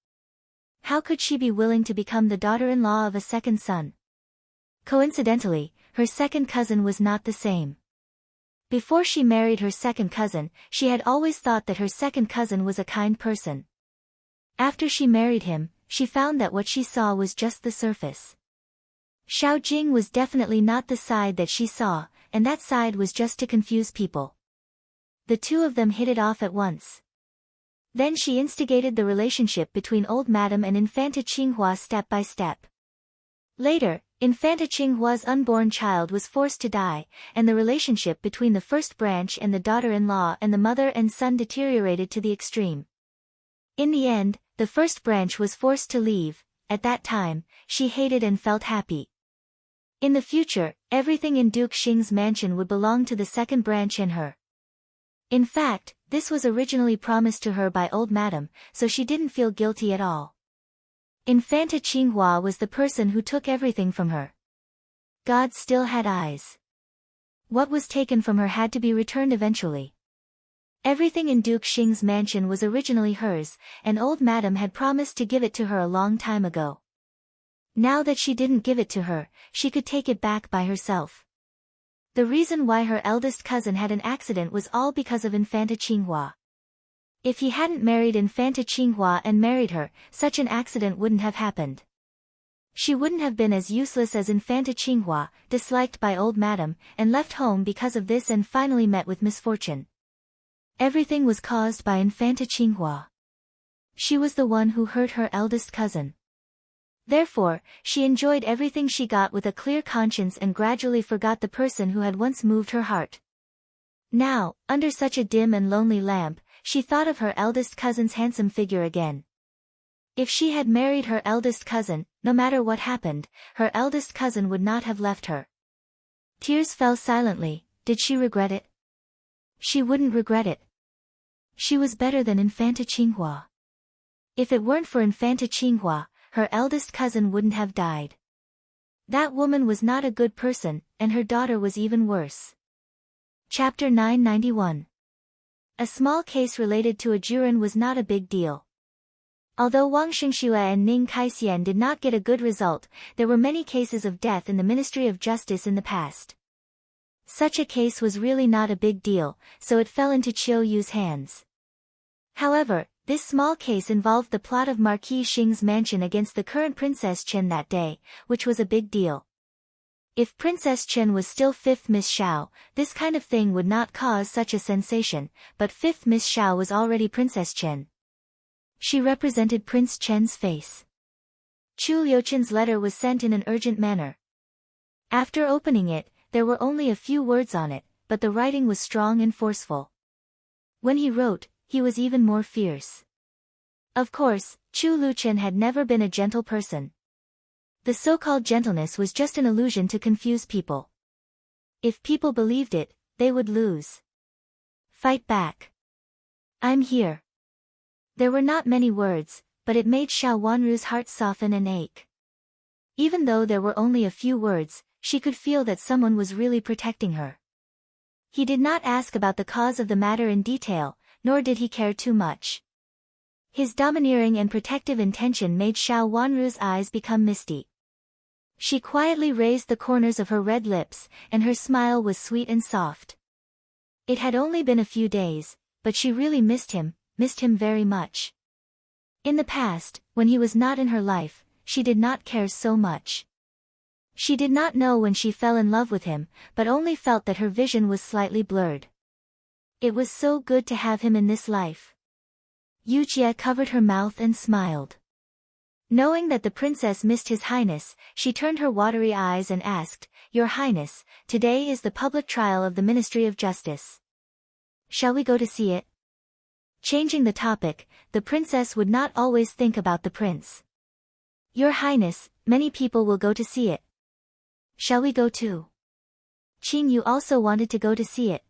How could she be willing to become the daughter-in-law of a second son? Coincidentally, her second cousin was not the same. Before she married her second cousin, she had always thought that her second cousin was a kind person. After she married him, she found that what she saw was just the surface. Xiao Jing was definitely not the side that she saw, and that side was just to confuse people. The two of them hit it off at once. Then she instigated the relationship between old madam and Infanta Qinghua step by step. Later, Infanta Qinghua's unborn child was forced to die, and the relationship between the first branch and the daughter-in-law and the mother and son deteriorated to the extreme. In the end, the first branch was forced to leave. At that time, she hated and felt happy. In the future, everything in Duke Xing's mansion would belong to the second branch and her. In fact, this was originally promised to her by old madam, so she didn't feel guilty at all. Infanta Qinghua was the person who took everything from her. God still had eyes. What was taken from her had to be returned eventually. Everything in Duke Xing's mansion was originally hers, and old madam had promised to give it to her a long time ago. Now that she didn't give it to her, she could take it back by herself. The reason why her eldest cousin had an accident was all because of Infanta Qinghua. If he hadn't married Infanta Qinghua and married her, such an accident wouldn't have happened. She wouldn't have been as useless as Infanta Qinghua, disliked by old madam, and left home because of this and finally met with misfortune. Everything was caused by Infanta Qinghua. She was the one who hurt her eldest cousin. Therefore, she enjoyed everything she got with a clear conscience and gradually forgot the person who had once moved her heart. Now, under such a dim and lonely lamp, she thought of her eldest cousin's handsome figure again. If she had married her eldest cousin, no matter what happened, her eldest cousin would not have left her. Tears fell silently. Did she regret it? She wouldn't regret it. She was better than Infanta Qinghua. If it weren't for Infanta Qinghua, her eldest cousin wouldn't have died. That woman was not a good person, and her daughter was even worse. Chapter 991. A small case related to a Juren was not a big deal. Although Wang Xingxue and Ning Kaixian did not get a good result, there were many cases of death in the Ministry of Justice in the past. Such a case was really not a big deal, so it fell into Qiu Yu's hands. However, this small case involved the plot of Marquis Xing's mansion against the current Princess Chen that day, which was a big deal. If Princess Chen was still 5th Miss Xiao, this kind of thing would not cause such a sensation, but 5th Miss Xiao was already Princess Chen. She represented Prince Chen's face. Chu Liuchen's letter was sent in an urgent manner. After opening it, there were only a few words on it, but the writing was strong and forceful. When he wrote, he was even more fierce. Of course, Chu Liuchen had never been a gentle person. The so-called gentleness was just an illusion to confuse people. If people believed it, they would lose. Fight back. I'm here. There were not many words, but it made Xiao Wanru's heart soften and ache. Even though there were only a few words, she could feel that someone was really protecting her. He did not ask about the cause of the matter in detail, nor did he care too much. His domineering and protective intention made Xiao Wanru's eyes become misty. She quietly raised the corners of her red lips, and her smile was sweet and soft. It had only been a few days, but she really missed him very much. In the past, when he was not in her life, she did not care so much. She did not know when she fell in love with him, but only felt that her vision was slightly blurred. It was so good to have him in this life. Yu Jie covered her mouth and smiled. Knowing that the princess missed His Highness, she turned her watery eyes and asked, "Your Highness, today is the public trial of the Ministry of Justice. Shall we go to see it?" Changing the topic, the princess would not always think about the prince. "Your Highness, many people will go to see it. Shall we go too?" Qing Yu also wanted to go to see it.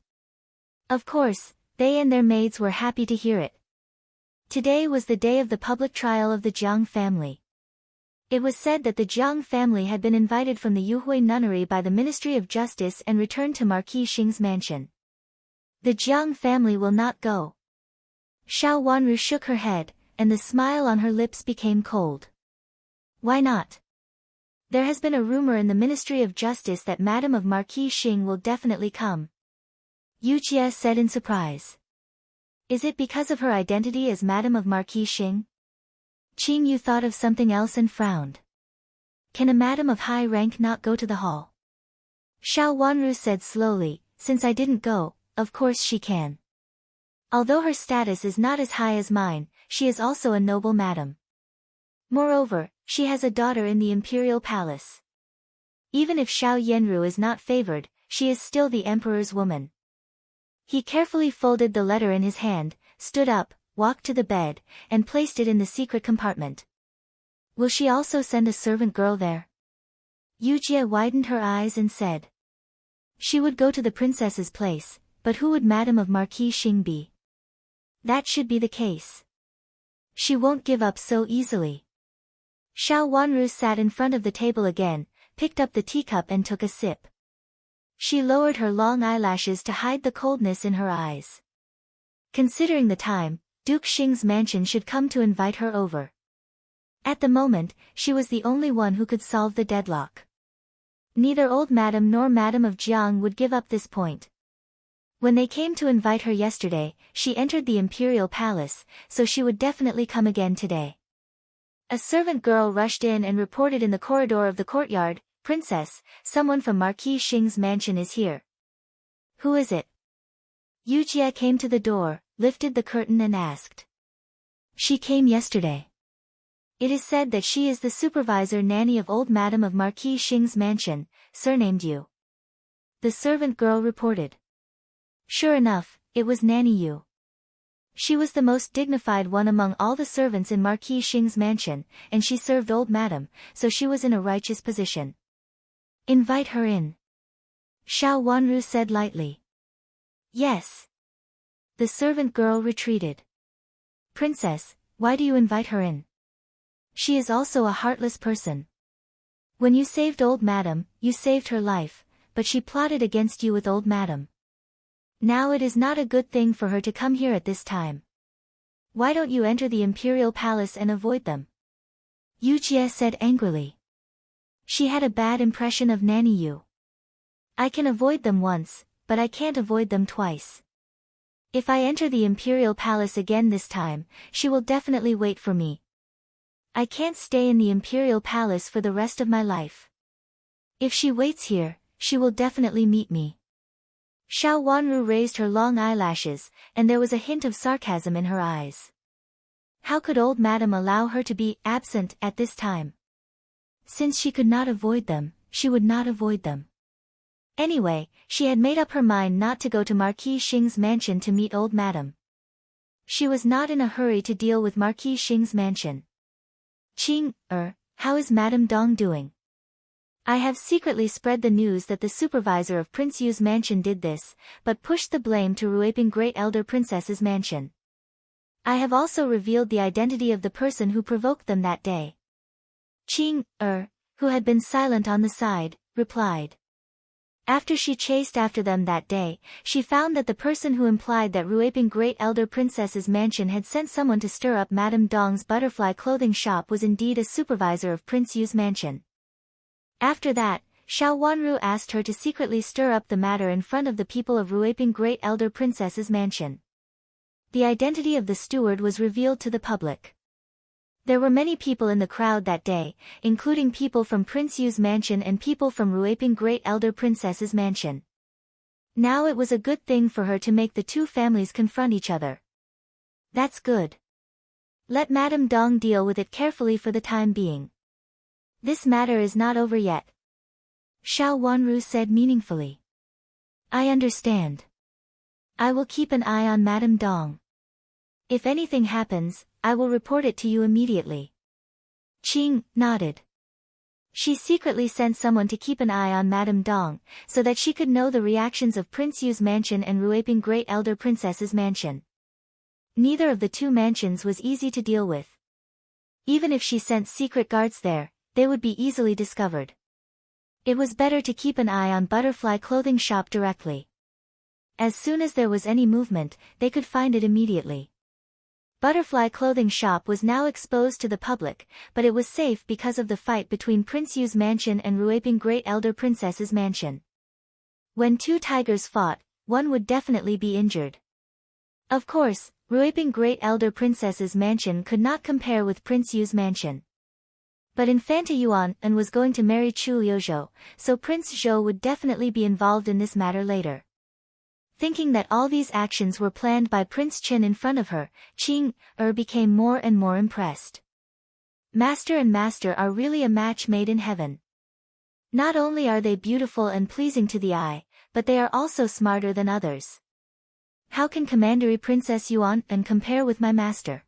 Of course, they and their maids were happy to hear it. Today was the day of the public trial of the Jiang family. It was said that the Jiang family had been invited from the Yuhui nunnery by the Ministry of Justice and returned to Marquis Xing's mansion. The Jiang family will not go. Xiao Wanru shook her head, and the smile on her lips became cold. Why not? There has been a rumor in the Ministry of Justice that Madam of Marquis Xing will definitely come. Yu Jie said in surprise. Is it because of her identity as Madam of Marquis Xing? Qing Yu thought of something else and frowned. Can a madam of high rank not go to the hall? Xiao Wanru said slowly, since I didn't go, of course she can. Although her status is not as high as mine, she is also a noble madam. Moreover, she has a daughter in the imperial palace. Even if Xiao Yenru is not favored, she is still the emperor's woman. He carefully folded the letter in his hand, stood up, walked to the bed, and placed it in the secret compartment. Will she also send a servant girl there? Yu Jie widened her eyes and said. She would go to the princess's place, but who would Madam of Marquis Xing be? That should be the case. She won't give up so easily. Xiao Wanru sat in front of the table again, picked up the teacup and took a sip. She lowered her long eyelashes to hide the coldness in her eyes. Considering the time, Duke Xing's mansion should come to invite her over. At the moment, she was the only one who could solve the deadlock. Neither old madam nor Madam of Jiang would give up this point. When they came to invite her yesterday, she entered the imperial palace, so she would definitely come again today. A servant girl rushed in and reported in the corridor of the courtyard, Princess, someone from Marquis Xing's mansion is here. Who is it? Yu Jie came to the door, lifted the curtain and asked. She came yesterday. It is said that she is the supervisor nanny of old Madam of Marquis Xing's mansion, surnamed Yu. The servant girl reported. Sure enough, it was Nanny Yu. She was the most dignified one among all the servants in Marquis Xing's mansion, and she served old Madam, so she was in a righteous position. Invite her in. Xiao Wanru said lightly. Yes. The servant girl retreated. Princess, why do you invite her in? She is also a heartless person. When you saved old Madam, you saved her life, but she plotted against you with old Madam. Now it is not a good thing for her to come here at this time. Why don't you enter the imperial palace and avoid them? Yu Jie said angrily. She had a bad impression of Nanny Yu. I can avoid them once, but I can't avoid them twice. If I enter the imperial palace again this time, she will definitely wait for me. I can't stay in the imperial palace for the rest of my life. If she waits here, she will definitely meet me. Xiao Wanru raised her long eyelashes, and there was a hint of sarcasm in her eyes. How could old Madam allow her to be absent at this time? Since she could not avoid them, she would not avoid them. Anyway, she had made up her mind not to go to Marquis Xing's mansion to meet old Madam. She was not in a hurry to deal with Marquis Xing's mansion. Qing, how is Madame Dong doing? I have secretly spread the news that the supervisor of Prince Yu's mansion did this, but pushed the blame to Ruiping Great Elder Princess's mansion. I have also revealed the identity of the person who provoked them that day. Qing, who had been silent on the side, replied. After she chased after them that day, she found that the person who implied that Ruiping Great Elder Princess's mansion had sent someone to stir up Madame Dong's butterfly clothing shop was indeed a supervisor of Prince Yu's mansion. After that, Xiao Wanru asked her to secretly stir up the matter in front of the people of Ruiping Great Elder Princess's mansion. The identity of the steward was revealed to the public. There were many people in the crowd that day, including people from Prince Yu's mansion and people from Ruiping Great Elder Princess's mansion. Now it was a good thing for her to make the two families confront each other. That's good. Let Madame Dong deal with it carefully for the time being. This matter is not over yet. Xiao Wanru said meaningfully. I understand. I will keep an eye on Madame Dong. If anything happens, I will report it to you immediately. Qing nodded. She secretly sent someone to keep an eye on Madame Dong, so that she could know the reactions of Prince Yu's mansion and Ruiping Great Elder Princess's mansion. Neither of the two mansions was easy to deal with. Even if she sent secret guards there, they would be easily discovered. It was better to keep an eye on Butterfly Clothing Shop directly. As soon as there was any movement, they could find it immediately. Butterfly Clothing Shop was now exposed to the public, but it was safe because of the fight between Prince Yu's mansion and Ruiping Great Elder Princess's mansion. When two tigers fought, one would definitely be injured. Of course, Ruiping Great Elder Princess's mansion could not compare with Prince Yu's mansion. But Infanta Yuan was going to marry Chu Liuzhou, so Prince Zhou would definitely be involved in this matter later. Thinking that all these actions were planned by Prince Chen in front of her, Qing became more and more impressed. Master and master are really a match made in heaven. Not only are they beautiful and pleasing to the eye, but they are also smarter than others. How can Commandery Princess Yuan compare with my master?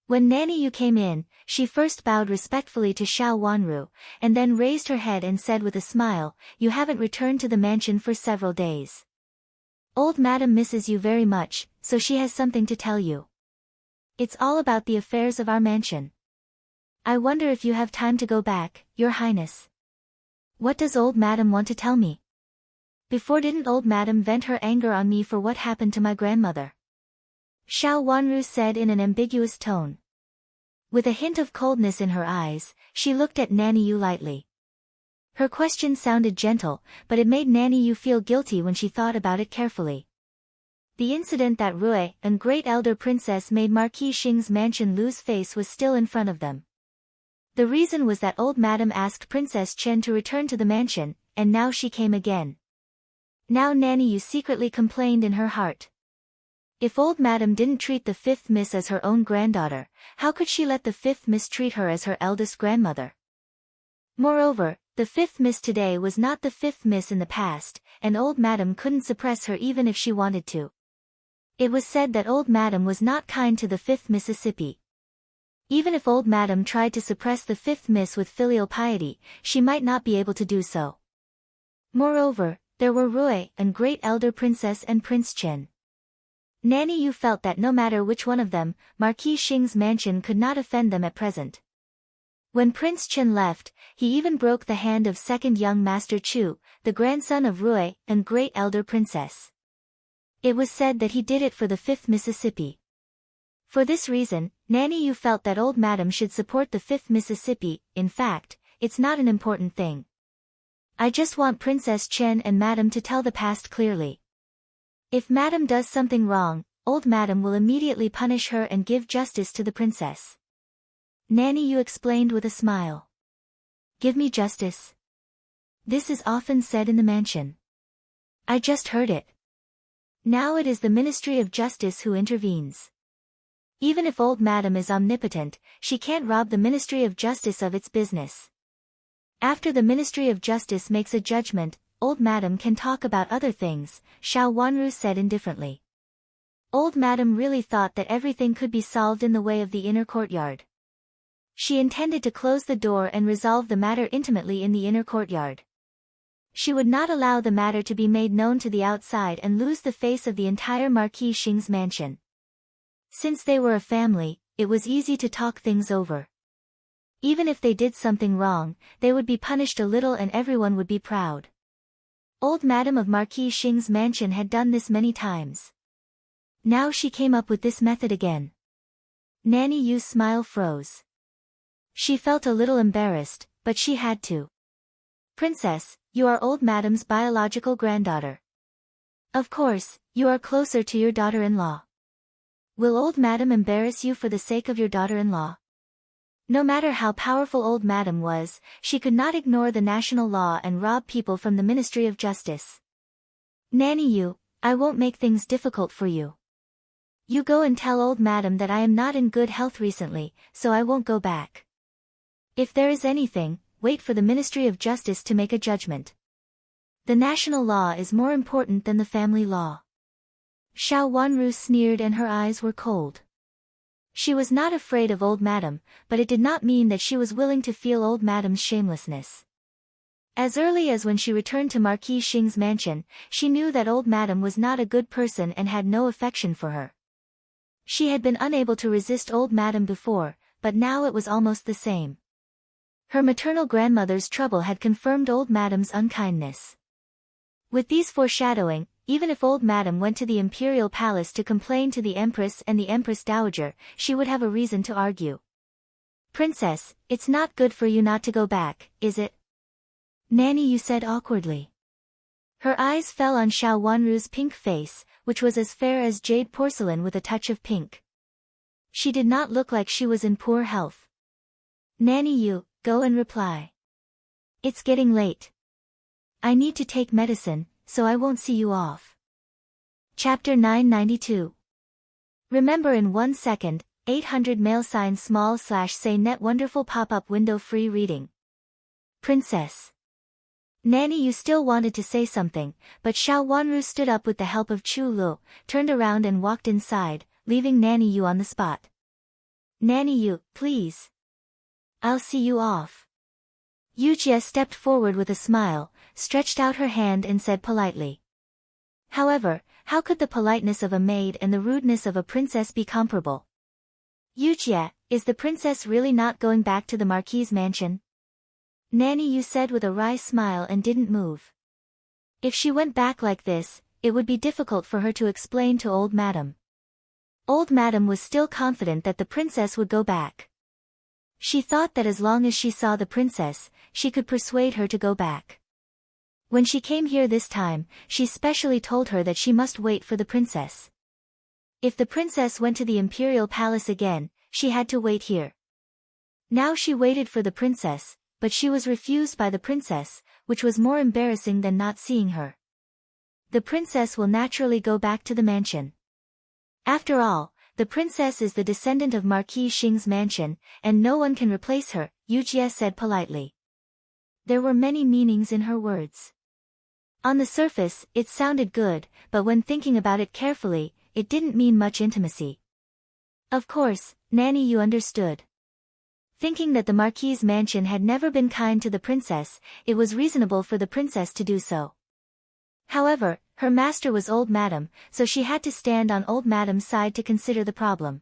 When Nanny Yu came in, she first bowed respectfully to Xiao Wanru, and then raised her head and said with a smile, "You haven't returned to the mansion for several days. Old Madam misses you very much, so she has something to tell you. It's all about the affairs of our mansion. I wonder if you have time to go back, Your Highness." "What does Old Madam want to tell me? Before didn't Old Madam vent her anger on me for what happened to my grandmother?" Xiao Wanru said in an ambiguous tone. With a hint of coldness in her eyes, she looked at Nanny Yu lightly. Her question sounded gentle, but it made Nanny Yu feel guilty when she thought about it carefully. The incident that Rui Great Elder Princess made Marquis Xing's mansion lose face was still in front of them. The reason was that Old Madam asked Princess Chen to return to the mansion, and now she came again. Now Nanny Yu secretly complained in her heart. If Old Madam didn't treat the fifth miss as her own granddaughter, how could she let the fifth miss treat her as her eldest grandmother? Moreover, the fifth miss today was not the fifth miss in the past, and Old Madam couldn't suppress her even if she wanted to. It was said that Old Madam was not kind to the fifth Mississippi. Even if Old Madam tried to suppress the fifth miss with filial piety, she might not be able to do so. Moreover, there were Rui Great Elder Princess and Prince Chen. Nanny Yu felt that no matter which one of them, Marquis Xing's mansion could not offend them at present. When Prince Chen left, he even broke the hand of second young Master Chu, the grandson of Rui Great Elder Princess. It was said that he did it for the fifth Mississippi. For this reason, Nanny Yu felt that Old Madam should support the fifth Mississippi. In fact, it's not an important thing. I just want Princess Chen and Madam to tell the past clearly. If Madam does something wrong, Old Madam will immediately punish her and give justice to the princess. Nanny Yu explained with a smile. Give me justice. This is often said in the mansion. I just heard it. Now it is the Ministry of Justice who intervenes. Even if Old Madam is omnipotent, she can't rob the Ministry of Justice of its business. After the Ministry of Justice makes a judgment, Old Madam can talk about other things, Xiao Wanru said indifferently. Old Madam really thought that everything could be solved in the way of the inner courtyard. She intended to close the door and resolve the matter intimately in the inner courtyard. She would not allow the matter to be made known to the outside and lose the face of the entire Marquis Xing's mansion. Since they were a family, it was easy to talk things over. Even if they did something wrong, they would be punished a little and everyone would be proud. Old Madam of Marquis Xing's mansion had done this many times. Now she came up with this method again. Nanny Yu's smile froze. She felt a little embarrassed, but she had to. Princess, you are Old Madam's biological granddaughter. Of course, you are closer to your daughter-in-law. Will Old Madam embarrass you for the sake of your daughter-in-law? No matter how powerful Old Madam was, she could not ignore the national law and rob people from the Ministry of Justice. Nanny Yu, I won't make things difficult for you. You go and tell Old Madam that I am not in good health recently, so I won't go back. If there is anything, wait for the Ministry of Justice to make a judgment. The national law is more important than the family law. Xiao Wanru sneered and her eyes were cold. She was not afraid of Old Madam, but it did not mean that she was willing to feel Old Madam's shamelessness. As early as when she returned to Marquis Xing's mansion, she knew that Old Madam was not a good person and had no affection for her. She had been unable to resist Old Madam before, but now it was almost the same. Her maternal grandmother's trouble had confirmed old Madame's unkindness. With these foreshadowing, even if old Madame went to the imperial palace to complain to the Empress and the Empress Dowager, she would have a reason to argue. "Princess, it's not good for you not to go back, is it?" Nanny Yu said awkwardly. Her eyes fell on Xiao Wanru's pink face, which was as fair as jade porcelain with a touch of pink. She did not look like she was in poor health. "Nanny Yu, go and reply. It's getting late. I need to take medicine, so I won't see you off." Chapter 992. Remember in 1 second, 800 mail sign small/say net wonderful pop-up window free reading. Princess. Nanny Yu still wanted to say something, but Xiao Wanru stood up with the help of Chu Lu, turned around and walked inside, leaving Nanny Yu on the spot. "Nanny Yu, please. I'll see you off." Yu Jie stepped forward with a smile, stretched out her hand and said politely. However, how could the politeness of a maid and the rudeness of a princess be comparable? "Yu Jie, is the princess really not going back to the Marquis's mansion?" Nanny Yu said with a wry smile and didn't move. If she went back like this, it would be difficult for her to explain to old Madame. Old Madame was still confident that the princess would go back. She thought that as long as she saw the princess, she could persuade her to go back. When she came here this time, she specially told her that she must wait for the princess. If the princess went to the imperial palace again, she had to wait here. Now she waited for the princess, but she was refused by the princess, which was more embarrassing than not seeing her. The princess will naturally go back to the mansion. After all, the princess is the descendant of Marquis Xing's mansion, and no one can replace her, Yu Jie said politely. There were many meanings in her words. On the surface, it sounded good, but when thinking about it carefully, it didn't mean much intimacy. Of course, Nanny Yu understood. Thinking that the Marquis's mansion had never been kind to the princess, it was reasonable for the princess to do so. However, her master was old Madame, so she had to stand on old Madame's side to consider the problem.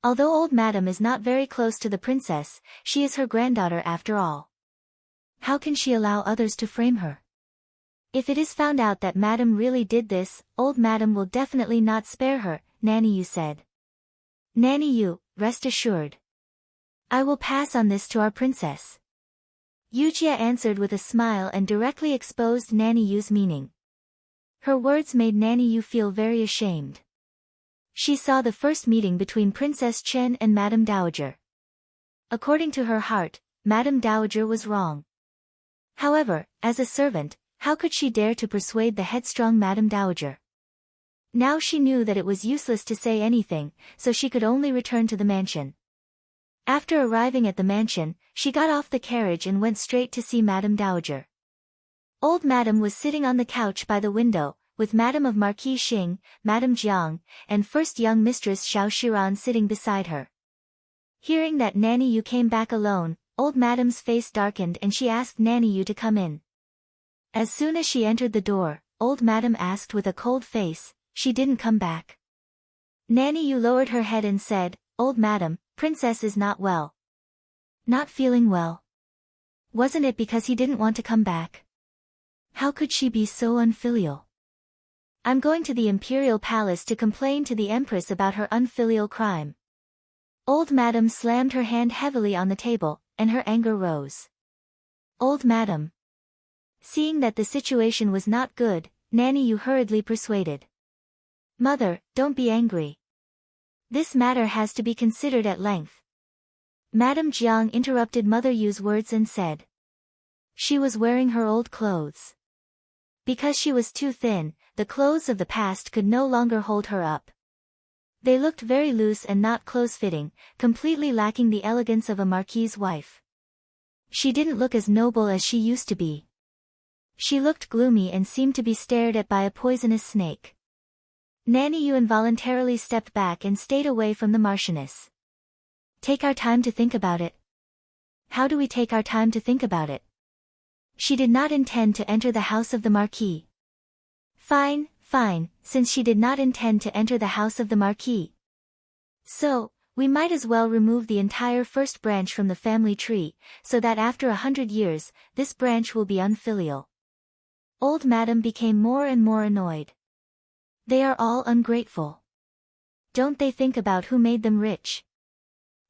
Although old Madame is not very close to the princess, she is her granddaughter after all. How can she allow others to frame her? If it is found out that Madame really did this, old Madame will definitely not spare her, Nanny Yu said. Nanny Yu, rest assured. I will pass on this to our princess. Yu Jie answered with a smile and directly exposed Nanny Yu's meaning. Her words made Nanny Yu feel very ashamed. She saw the first meeting between Princess Chen and Madame Dowager. According to her heart, Madame Dowager was wrong. However, as a servant, how could she dare to persuade the headstrong Madame Dowager? Now she knew that it was useless to say anything, so she could only return to the mansion. After arriving at the mansion, she got off the carriage and went straight to see Madame Dowager. Old Madame was sitting on the couch by the window, with Madame of Marquis Xing, Madame Jiang, and first young mistress Xiao Shiran sitting beside her. Hearing that Nanny Yu came back alone, old Madame's face darkened and she asked Nanny Yu to come in. As soon as she entered the door, old Madame asked with a cold face, "She didn't come back?" Nanny Yu lowered her head and said, "Old Madame, Princess is not well." Not feeling well? Wasn't it because he didn't want to come back? How could she be so unfilial? I'm going to the imperial palace to complain to the Empress about her unfilial crime. Old Madame slammed her hand heavily on the table, and her anger rose. Old Madame. Seeing that the situation was not good, Nanny Yu hurriedly persuaded. Mother, don't be angry. This matter has to be considered at length. Madame Jiang interrupted Mother Yu's words and said. She was wearing her old clothes. Because she was too thin, the clothes of the past could no longer hold her up. They looked very loose and not close-fitting, completely lacking the elegance of a marquis's wife. She didn't look as noble as she used to be. She looked gloomy and seemed to be stared at by a poisonous snake. Nanny Yu involuntarily stepped back and stayed away from the Marchioness. Take our time to think about it. How do we take our time to think about it? She did not intend to enter the house of the Marquis. Fine, since she did not intend to enter the house of the Marquis. So, we might as well remove the entire first branch from the family tree, so that after 100 years, this branch will be unfilial. Old Madam became more and more annoyed. They are all ungrateful. Don't they think about who made them rich?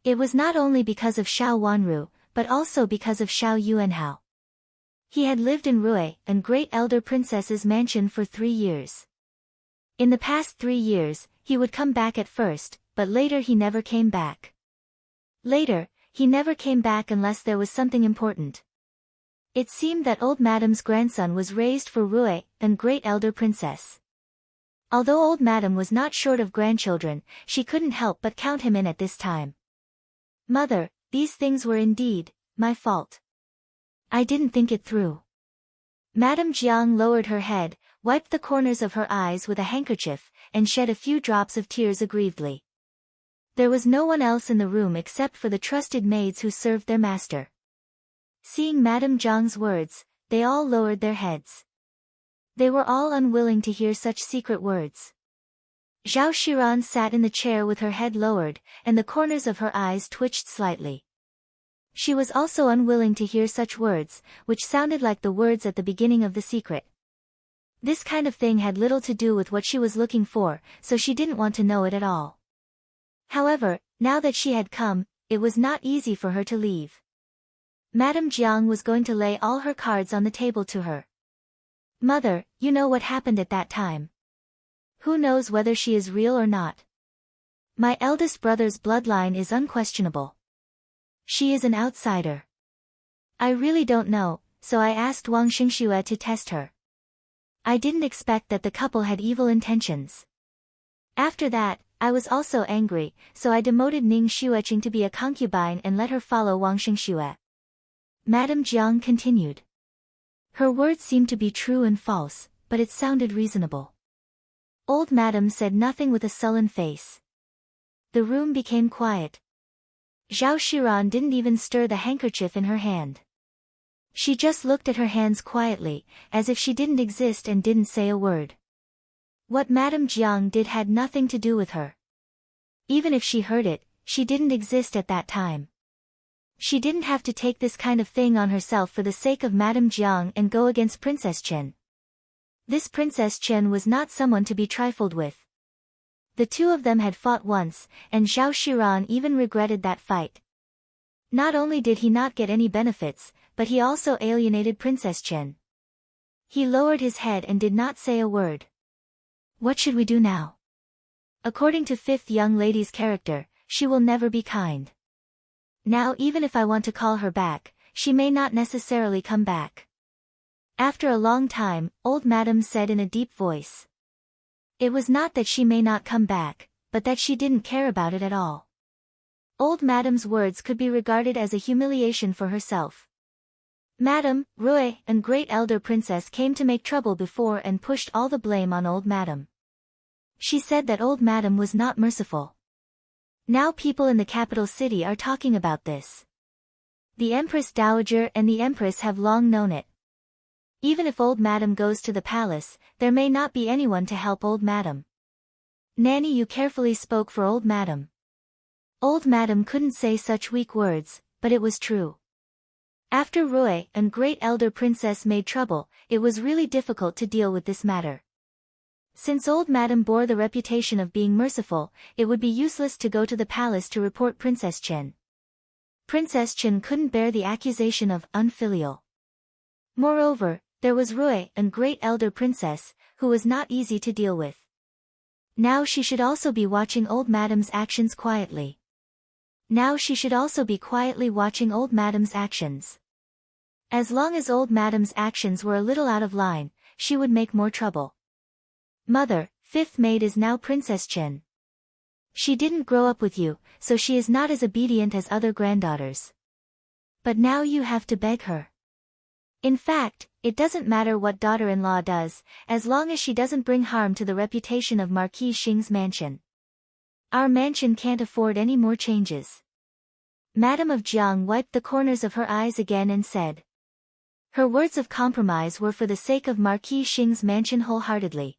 It was not only because of Xiao Wanru, but also because of Xiao Yuanhao. He had lived in Rui and Great Elder Princess's mansion for 3 years. In the past 3 years, he would come back at first, but later he never came back. Later, he never came back unless there was something important. It seemed that Old Madam's grandson was raised for Rui and Great Elder Princess. Although Old Madam was not short of grandchildren, she couldn't help but count him in at this time. Mother, these things were indeed my fault. I didn't think it through. Madame Jiang lowered her head, wiped the corners of her eyes with a handkerchief, and shed a few drops of tears aggrievedly. There was no one else in the room except for the trusted maids who served their master. Seeing Madame Jiang's words, they all lowered their heads. They were all unwilling to hear such secret words. Zhao Shiran sat in the chair with her head lowered, and the corners of her eyes twitched slightly. She was also unwilling to hear such words, which sounded like the words at the beginning of the secret. This kind of thing had little to do with what she was looking for, so she didn't want to know it at all. However, now that she had come, it was not easy for her to leave. Madame Jiang was going to lay all her cards on the table to her. Mother, you know what happened at that time. Who knows whether she is real or not? My eldest brother's bloodline is unquestionable. She is an outsider. I really don't know, so I asked Wang Xingxue to test her. I didn't expect that the couple had evil intentions. After that, I was also angry, so I demoted Ning Xueqing to be a concubine and let her follow Wang Xingxue. Madame Jiang continued. Her words seemed to be true and false, but it sounded reasonable. Old Madam said nothing with a sullen face. The room became quiet. Zhao Shiran didn't even stir the handkerchief in her hand. She just looked at her hands quietly, as if she didn't exist and didn't say a word. What Madame Jiang did had nothing to do with her. Even if she heard it, she didn't exist at that time. She didn't have to take this kind of thing on herself for the sake of Madame Jiang and go against Princess Chen. This Princess Chen was not someone to be trifled with. The two of them had fought once, and Zhao Shiran even regretted that fight. Not only did he not get any benefits, but he also alienated Princess Chen. He lowered his head and did not say a word. What should we do now? According to fifth young lady's character, she will never be kind. Now even if I want to call her back, she may not necessarily come back. After a long time, Old Madam said in a deep voice. It was not that she may not come back, but that she didn't care about it at all. Old Madam's words could be regarded as a humiliation for herself. Madam, Rui, and Great Elder Princess came to make trouble before and pushed all the blame on Old Madam. She said that Old Madam was not merciful. Now people in the capital city are talking about this. The Empress Dowager and the Empress have long known it. Even if Old Madam goes to the palace, there may not be anyone to help Old Madam. Nanny, you carefully spoke for Old Madam. Old Madam couldn't say such weak words, but it was true. After Rui and Great Elder Princess made trouble, it was really difficult to deal with this matter. Since Old Madam bore the reputation of being merciful, it would be useless to go to the palace to report Princess Chen. Princess Chen couldn't bear the accusation of unfilial. Moreover, there was Rui and Great Elder Princess, who was not easy to deal with. Now she should also be watching Old Madam's actions quietly. Now she should also be quietly watching Old Madam's actions. As long as Old Madam's actions were a little out of line, she would make more trouble. Mother, fifth maid is now Princess Chen. She didn't grow up with you, so she is not as obedient as other granddaughters. But now you have to beg her. In fact, it doesn't matter what daughter-in-law does, as long as she doesn't bring harm to the reputation of Marquis Xing's mansion. Our mansion can't afford any more changes. Madame of Jiang wiped the corners of her eyes again and said. Her words of compromise were for the sake of Marquis Xing's mansion wholeheartedly.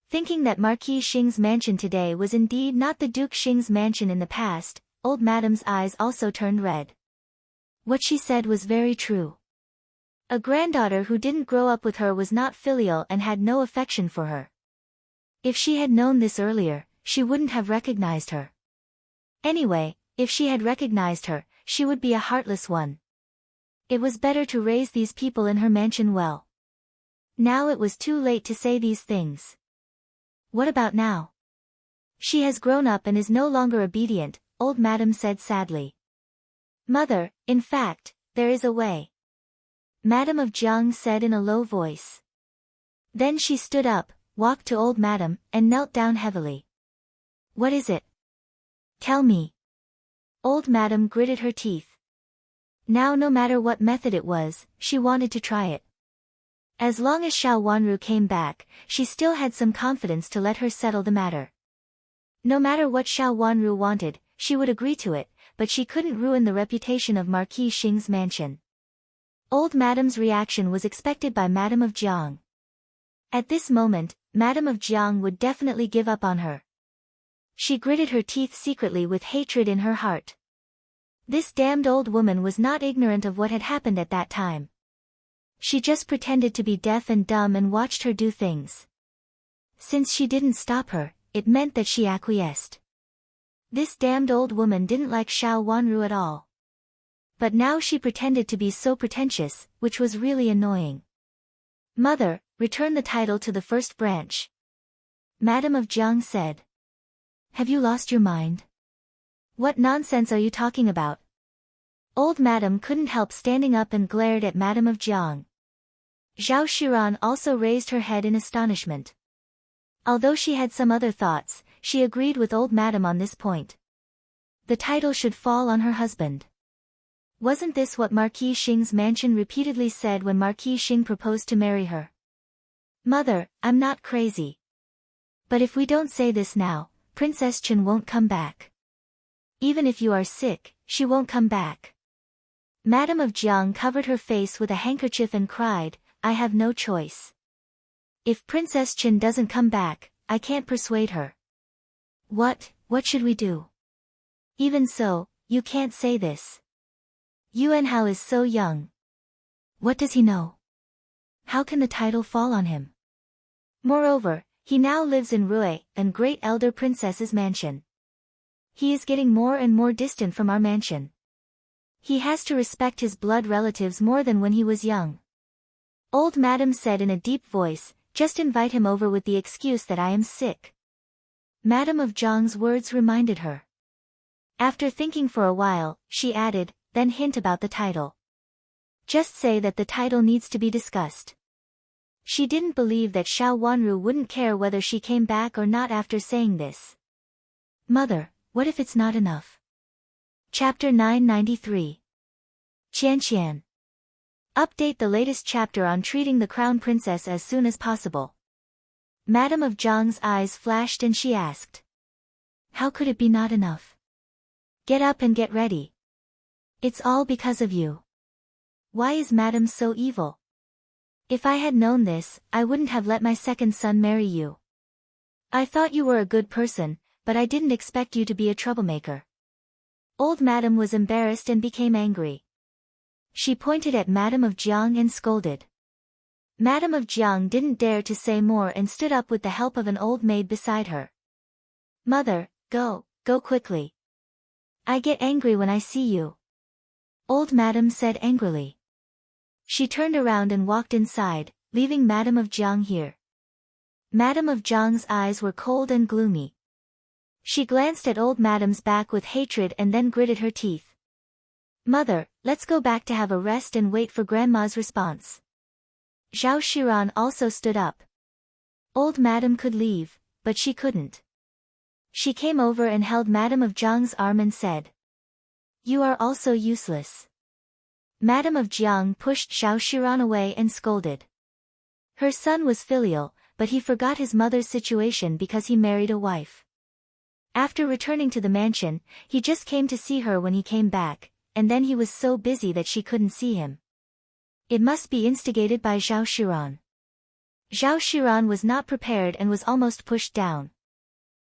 Thinking that Marquis Xing's mansion today was indeed not the Duke Xing's mansion in the past, old Madame's eyes also turned red. What she said was very true. A granddaughter who didn't grow up with her was not filial and had no affection for her. If she had known this earlier, she wouldn't have recognized her. Anyway, if she had recognized her, she would be a heartless one. It was better to raise these people in her mansion well. Now it was too late to say these things. What about now? She has grown up and is no longer obedient, old Madame said sadly. Mother, in fact, there is a way. Madame of Jiang said in a low voice. Then she stood up, walked to old Madame, and knelt down heavily. What is it? Tell me. Old Madame gritted her teeth. Now no matter what method it was, she wanted to try it. As long as Xiao Wanru came back, she still had some confidence to let her settle the matter. No matter what Xiao Wanru wanted, she would agree to it, but she couldn't ruin the reputation of Marquis Xing's mansion. Old Madame's reaction was expected by Madame of Jiang. At this moment, Madame of Jiang would definitely give up on her. She gritted her teeth secretly with hatred in her heart. This damned old woman was not ignorant of what had happened at that time. She just pretended to be deaf and dumb and watched her do things. Since she didn't stop her, it meant that she acquiesced. This damned old woman didn't like Xiao Wanru at all. But now she pretended to be so pretentious, which was really annoying. Mother, return the title to the first branch. Madame of Jiang said. Have you lost your mind? What nonsense are you talking about? Old Madame couldn't help standing up and glared at Madame of Jiang. Zhao Shiran also raised her head in astonishment. Although she had some other thoughts, she agreed with old Madame on this point. The title should fall on her husband. Wasn't this what Marquis Xing's mansion repeatedly said when Marquis Xing proposed to marry her? Mother, I'm not crazy. But if we don't say this now, Princess Chen won't come back. Even if you are sick, she won't come back. Madame of Jiang covered her face with a handkerchief and cried, I have no choice. If Princess Chen doesn't come back, I can't persuade her. What should we do? Even so, you can't say this. Yuan Hao is so young. What does he know? How can the title fall on him? Moreover, he now lives in Rui, an great elder princess's mansion. He is getting more and more distant from our mansion. He has to respect his blood relatives more than when he was young. Old Madame said in a deep voice, just invite him over with the excuse that I am sick. Madame of Jiang's words reminded her. After thinking for a while, she added, then hint about the title. Just say that the title needs to be discussed. She didn't believe that Xiao Wanru wouldn't care whether she came back or not after saying this. Mother, what if it's not enough? Chapter 993. Qianqian. Update the latest chapter on treating the crown princess as soon as possible. Madame of Jiang's eyes flashed and she asked. How could it be not enough? Get up and get ready. It's all because of you. Why is Madame so evil? If I had known this, I wouldn't have let my second son marry you. I thought you were a good person, but I didn't expect you to be a troublemaker. Old Madame was embarrassed and became angry. She pointed at Madame of Jiang and scolded. Madame of Jiang didn't dare to say more and stood up with the help of an old maid beside her. Mother, go quickly. I get angry when I see you. Old Madame said angrily. She turned around and walked inside, leaving Madame of Jiang here. Madame of Jiang's eyes were cold and gloomy. She glanced at old Madame's back with hatred and then gritted her teeth. Mother, let's go back to have a rest and wait for Grandma's response. Zhao Shiran also stood up. Old Madame could leave, but she couldn't. She came over and held Madame of Jiang's arm and said. You are also useless. Madame of Jiang pushed Zhao Shiran away and scolded. Her son was filial, but he forgot his mother's situation because he married a wife. After returning to the mansion, he just came to see her when he came back, and then he was so busy that she couldn't see him. It must be instigated by Zhao Shiran. Zhao Shiran was not prepared and was almost pushed down.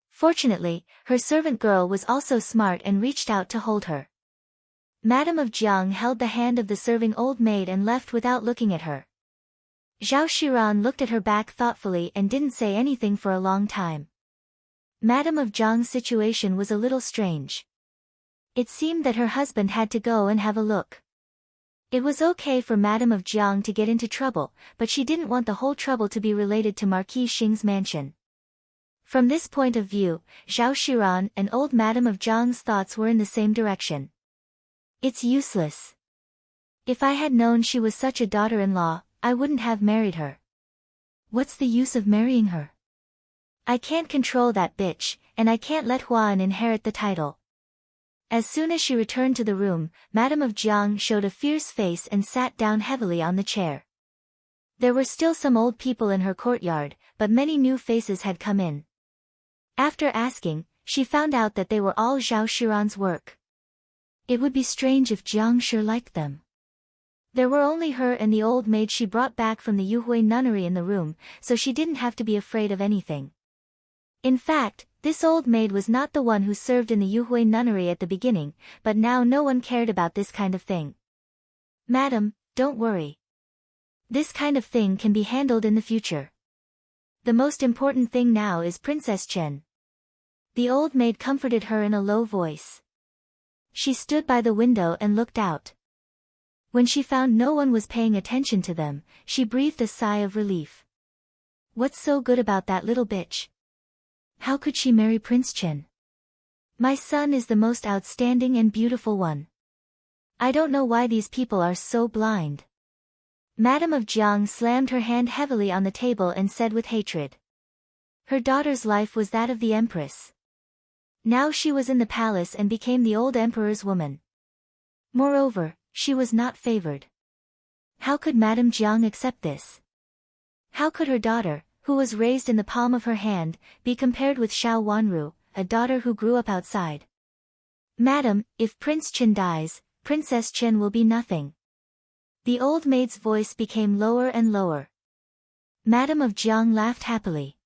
Fortunately, her servant girl was also smart and reached out to hold her. Madame of Jiang held the hand of the serving old maid and left without looking at her. Zhao Shiran looked at her back thoughtfully and didn't say anything for a long time. Madame of Jiang's situation was a little strange. It seemed that her husband had to go and have a look. It was okay for Madame of Jiang to get into trouble, but she didn't want the whole trouble to be related to Marquis Xing's mansion. From this point of view, Zhao Shiran and old Madame of Jiang's thoughts were in the same direction. It's useless. If I had known she was such a daughter-in-law, I wouldn't have married her. What's the use of marrying her? I can't control that bitch, and I can't let Huan inherit the title. As soon as she returned to the room, Madame of Jiang showed a fierce face and sat down heavily on the chair. There were still some old people in her courtyard, but many new faces had come in. After asking, she found out that they were all Zhao Shiran's work. It would be strange if Jiang sure liked them. There were only her and the old maid she brought back from the Yuhui nunnery in the room, so she didn't have to be afraid of anything. In fact, this old maid was not the one who served in the Yuhui nunnery at the beginning, but now no one cared about this kind of thing. Madam, don't worry. This kind of thing can be handled in the future. The most important thing now is Princess Chen. The old maid comforted her in a low voice. She stood by the window and looked out. When she found no one was paying attention to them, she breathed a sigh of relief. What's so good about that little bitch? How could she marry Prince Chen? My son is the most outstanding and beautiful one. I don't know why these people are so blind. Madame of Jiang slammed her hand heavily on the table and said with hatred. Her daughter's life was that of the empress. Now she was in the palace and became the old emperor's woman. Moreover, she was not favored. How could Madame Jiang accept this? How could her daughter, who was raised in the palm of her hand, be compared with Xiao Wanru, a daughter who grew up outside? Madam, if Prince Chen dies, Princess Chen will be nothing. The old maid's voice became lower and lower. Madame of Jiang laughed happily.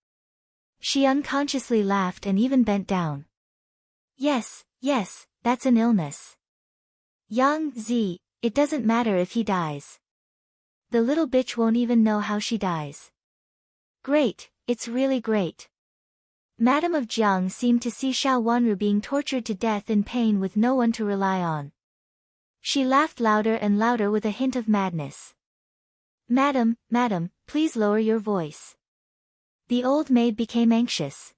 She unconsciously laughed and even bent down. Yes, that's an illness. Yang Zi, it doesn't matter if he dies. The little bitch won't even know how she dies. Great, it's really great. Madame of Jiang seemed to see Xiao Wanru being tortured to death in pain with no one to rely on. She laughed louder and louder with a hint of madness. Madam, please lower your voice. The old maid became anxious.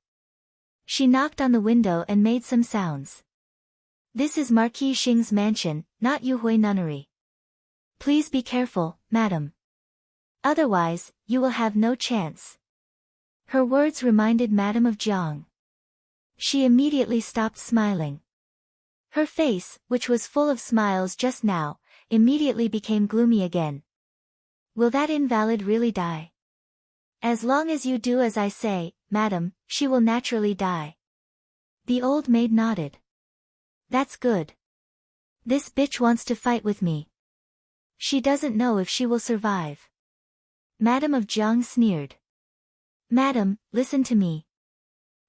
She knocked on the window and made some sounds. This is Marquis Xing's mansion, not Yuhui nunnery. Please be careful, madam. Otherwise, you will have no chance. Her words reminded Madame of Jiang. She immediately stopped smiling. Her face, which was full of smiles just now, immediately became gloomy again. Will that invalid really die? As long as you do as I say, madam, she will naturally die. The old maid nodded. That's good. This bitch wants to fight with me. She doesn't know if she will survive. Madame of Jiang sneered. Madam, listen to me.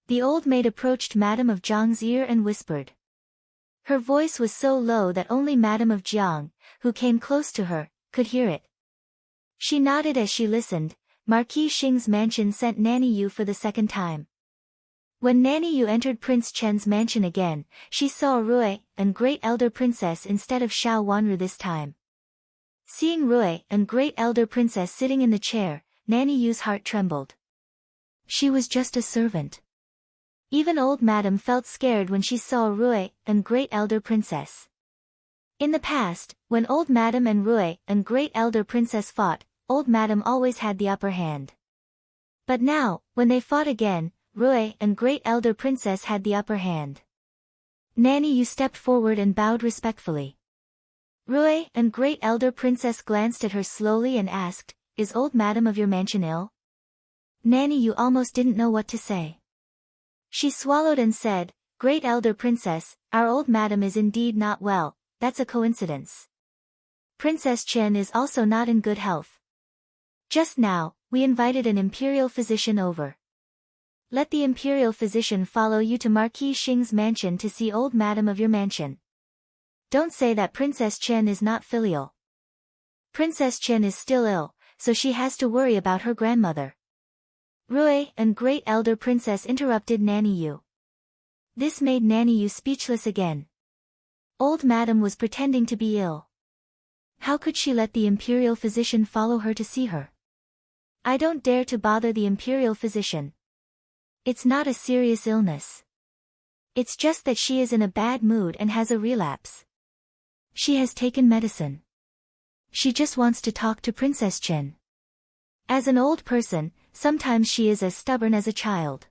The old maid approached Madame of Jiang's ear and whispered. Her voice was so low that only Madame of Jiang, who came close to her, could hear it. She nodded as she listened. Marquis Xing's mansion sent Nanny Yu for the second time. When Nanny Yu entered Prince Chen's mansion again, she saw Rui, and great elder princess instead of Xiao Wanru this time. Seeing Rui, and great elder princess sitting in the chair, Nanny Yu's heart trembled. She was just a servant. Even old Madame felt scared when she saw Rui, and great elder princess. In the past, when old Madame and Rui, and great elder princess fought, old Madame always had the upper hand. But now, when they fought again, Rui and great elder princess had the upper hand. Nanny Yu stepped forward and bowed respectfully. Rui and great elder princess glanced at her slowly and asked, Is old Madame of your mansion ill? Nanny Yu almost didn't know what to say. She swallowed and said, Great elder princess, our old Madame is indeed not well, that's a coincidence. Princess Chen is also not in good health. Just now, we invited an imperial physician over. Let the imperial physician follow you to Marquis Xing's mansion to see old madam of your mansion. Don't say that Princess Chen is not filial. Princess Chen is still ill, so she has to worry about her grandmother. Rui and great elder princess interrupted Nanny Yu. This made Nanny Yu speechless again. Old madam was pretending to be ill. How could she let the imperial physician follow her to see her? I don't dare to bother the imperial physician. It's not a serious illness. It's just that she is in a bad mood and has a relapse. She has taken medicine. She just wants to talk to Princess Chen. As an old person, sometimes she is as stubborn as a child.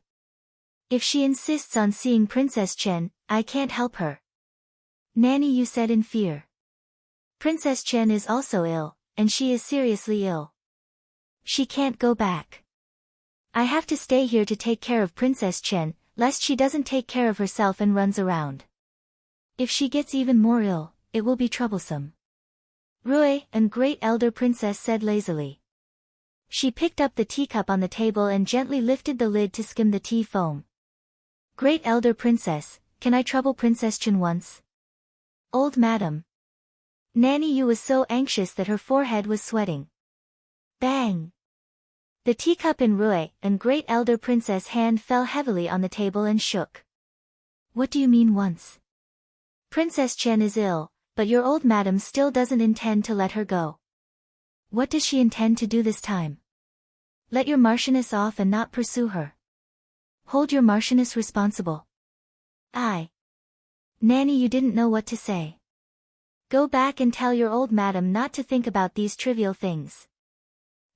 If she insists on seeing Princess Chen, I can't help her. Nanny Yu said in fear. Princess Chen is also ill, and she is seriously ill. She can't go back. I have to stay here to take care of Princess Chen, lest she doesn't take care of herself and runs around. If she gets even more ill, it will be troublesome. Rui and great elder princess said lazily. She picked up the teacup on the table and gently lifted the lid to skim the tea foam. Great elder princess, can I trouble Princess Chen once? Old madam. Nanny Yu was so anxious that her forehead was sweating. Bang! The teacup in Rui and great elder princess' hand fell heavily on the table and shook. What do you mean once? Princess Chen is ill, but your old madam still doesn't intend to let her go. What does she intend to do this time? Let your Marchioness off and not pursue her. Hold your Marchioness responsible. Nanny, you didn't know what to say. Go back and tell your old madam not to think about these trivial things.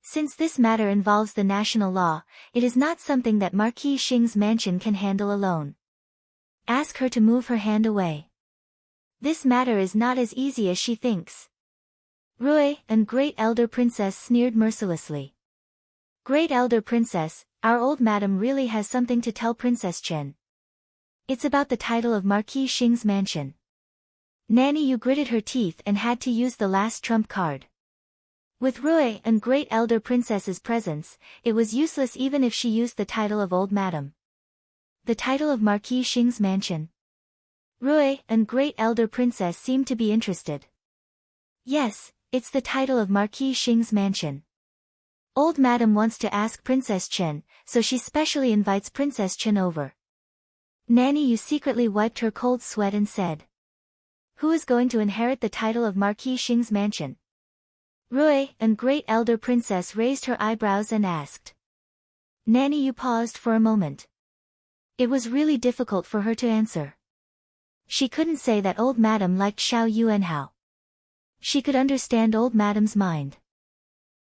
Since this matter involves the national law, it is not something that Marquis Xing's mansion can handle alone. Ask her to move her hand away. This matter is not as easy as she thinks. Rui and great elder princess sneered mercilessly. Great elder princess, our old madam really has something to tell Princess Chen. It's about the title of Marquis Xing's mansion. Nanny Yu gritted her teeth and had to use the last trump card. With Rui and great elder princess's presence, it was useless even if she used the title of old madam. The title of Marquis Xing's mansion. Rui and great elder princess seemed to be interested. Yes, it's the title of Marquis Xing's mansion. Old madam wants to ask Princess Chen, so she specially invites Princess Chen over. Nanny Yu secretly wiped her cold sweat and said. Who is going to inherit the title of Marquis Xing's mansion? Rui and great elder princess raised her eyebrows and asked. Nanny Yu paused for a moment. It was really difficult for her to answer. She couldn't say that old madam liked Xiao Yuanhao. She could understand old madam's mind.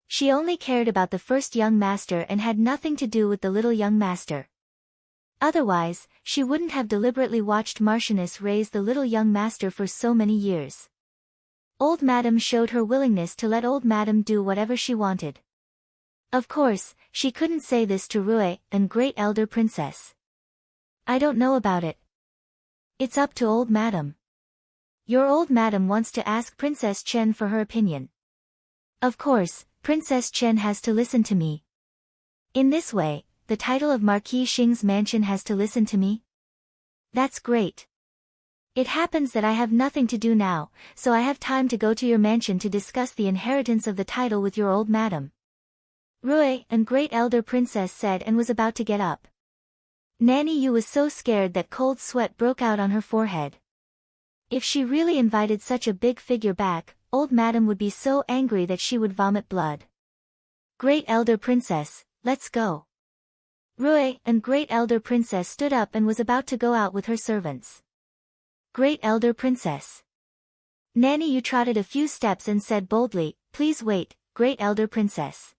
She only cared about the first young master and had nothing to do with the little young master. Otherwise, she wouldn't have deliberately watched Marchioness raise the little young master for so many years. Old madam showed her willingness to let old madam do whatever she wanted. Of course, she couldn't say this to Rui and great elder princess. I don't know about it. It's up to old madam. Your old madam wants to ask Princess Chen for her opinion. Of course, Princess Chen has to listen to me. In this way, the title of Marquis Xing's mansion has to listen to me? That's great. It happens that I have nothing to do now, so I have time to go to your mansion to discuss the inheritance of the title with your old madam. Rui and great elder princess said and was about to get up. Nanny Yu was so scared that cold sweat broke out on her forehead. If she really invited such a big figure back, old madam would be so angry that she would vomit blood. Great elder princess, let's go. Rui and great elder princess stood up and was about to go out with her servants. Great elder princess. Nanny Yu trotted a few steps and said boldly, please wait, great elder princess.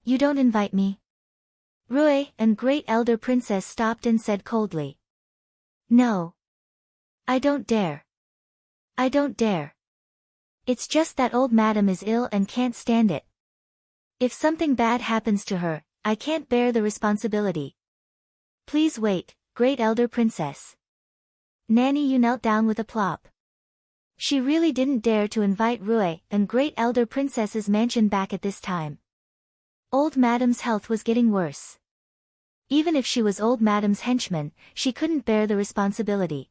You don't invite me? Rui and great elder princess stopped and said coldly. No. I don't dare. I don't dare. It's just that old madam is ill and can't stand it. If something bad happens to her, I can't bear the responsibility. Please wait, great elder princess. Nanny Yu knelt down with a plop. She really didn't dare to invite Rui and great elder princess's mansion back at this time. Old Madam's health was getting worse. Even if she was Old Madam's henchman, she couldn't bear the responsibility.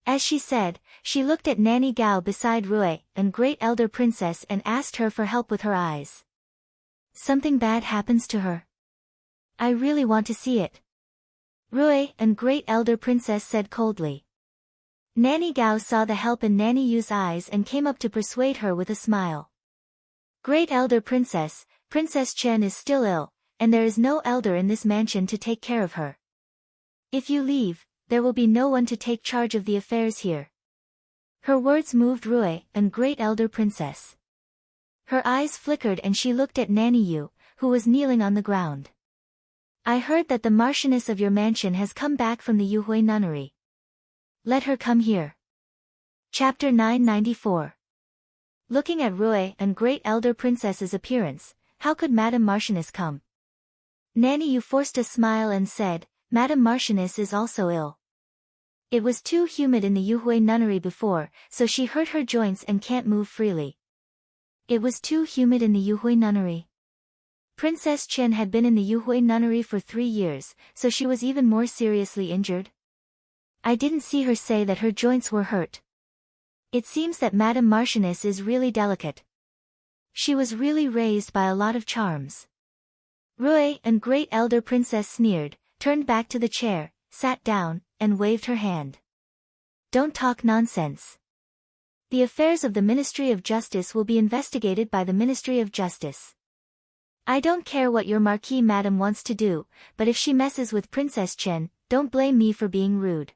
As she said, she looked at Nanny Gao beside Rui, and Great Elder Princess, and asked her for help with her eyes. Something bad happens to her. I really want to see it. Rui and Great Elder Princess said coldly. Nanny Gao saw the help in Nanny Yu's eyes and came up to persuade her with a smile. Great Elder Princess, Princess Chen is still ill, and there is no elder in this mansion to take care of her. If you leave, there will be no one to take charge of the affairs here. Her words moved Rui and Great Elder Princess. Her eyes flickered and she looked at Nanny Yu, who was kneeling on the ground. I heard that the Marchioness of your mansion has come back from the Yuhui nunnery. Let her come here. Chapter 994. Looking at Rui and Great Elder Princess's appearance, how could Madame Marchioness come? Nanny Yu forced a smile and said, Madame Marchioness is also ill. It was too humid in the Yuhui nunnery before, so she hurt her joints and can't move freely. It was too humid in the Yuhui nunnery. Princess Chen had been in the Yuhui nunnery for 3 years, so she was even more seriously injured. I didn't see her say that her joints were hurt. It seems that Madame Marchioness is really delicate. She was really raised by a lot of charms. Rui and Great Elder Princess sneered, turned back to the chair, sat down, and waved her hand. Don't talk nonsense. The affairs of the Ministry of Justice will be investigated by the Ministry of Justice. I don't care what your Marquis Madam wants to do, but if she messes with Princess Chen, don't blame me for being rude.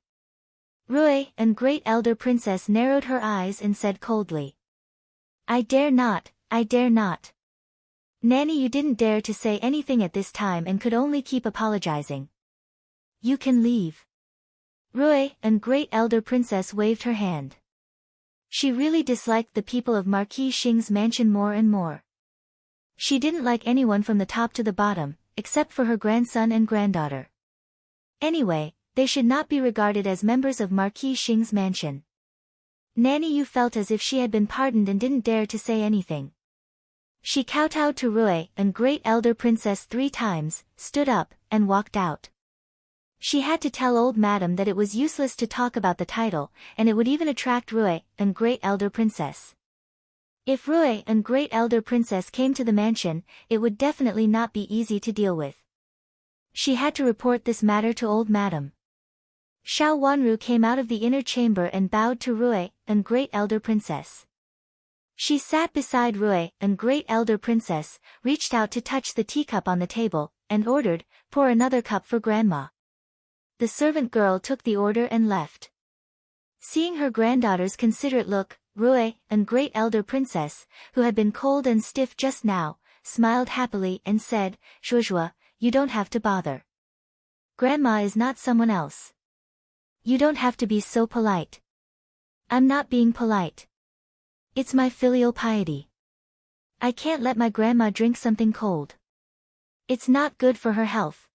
Rui and Great Elder Princess narrowed her eyes and said coldly. I dare not, I dare not. Nanny, you didn't dare to say anything at this time and could only keep apologizing. You can leave. Rui and Great Elder Princess waved her hand. She really disliked the people of Marquis Xing's mansion more and more. She didn't like anyone from the top to the bottom, except for her grandson and granddaughter. Anyway, they should not be regarded as members of Marquis Xing's mansion. Nanny Yu felt as if she had been pardoned and didn't dare to say anything. She kowtowed to Rui and Great Elder Princess 3 times, stood up, and walked out. She had to tell Old Madam that it was useless to talk about the title, and it would even attract Rui and Great Elder Princess. If Rui and Great Elder Princess came to the mansion, it would definitely not be easy to deal with. She had to report this matter to Old Madam. Xiao Wanru came out of the inner chamber and bowed to Rui and Great Elder Princess. She sat beside Rui and Great Elder Princess, reached out to touch the teacup on the table, and ordered, pour another cup for Grandma. The servant girl took the order and left. Seeing her granddaughter's considerate look, Rui and Great Elder Princess, who had been cold and stiff just now, smiled happily and said, Zhuozhuo, you don't have to bother. Grandma is not someone else. You don't have to be so polite. I'm not being polite. It's my filial piety. I can't let my grandma drink something cold. It's not good for her health.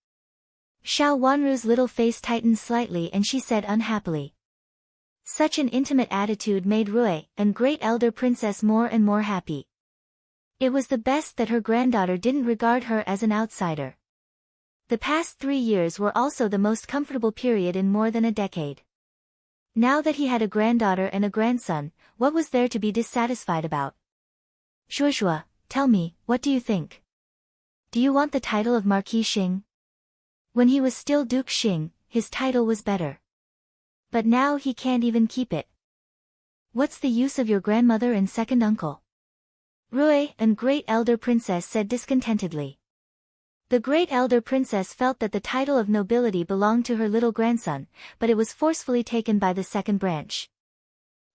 Xiao Wanru's little face tightened slightly and she said unhappily. Such an intimate attitude made Rui and Great Elder Princess more and more happy. It was the best that her granddaughter didn't regard her as an outsider. The past 3 years were also the most comfortable period in more than a decade. Now that he had a granddaughter and a grandson, what was there to be dissatisfied about? Zhuozhuo, tell me, what do you think? Do you want the title of Marquis Xing? When he was still Duke Xing, his title was better. But now he can't even keep it. What's the use of your grandmother and second uncle? Rui and Great Elder Princess said discontentedly. The Great Elder Princess felt that the title of nobility belonged to her little grandson, but it was forcefully taken by the second branch.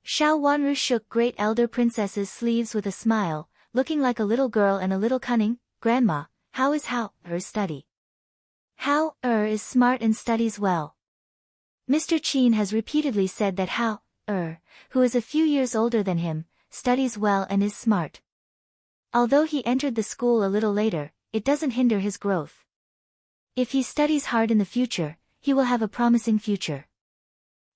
Xiao Wanru shook Great Elder Princess's sleeves with a smile, looking like a little girl and a little cunning. Grandma, how is Hao-er's study? Hao-er is smart and studies well. Mr. Qin has repeatedly said that Hao-er, who is a few years older than him, studies well and is smart. Although he entered the school a little later, it doesn't hinder his growth. If he studies hard in the future, he will have a promising future.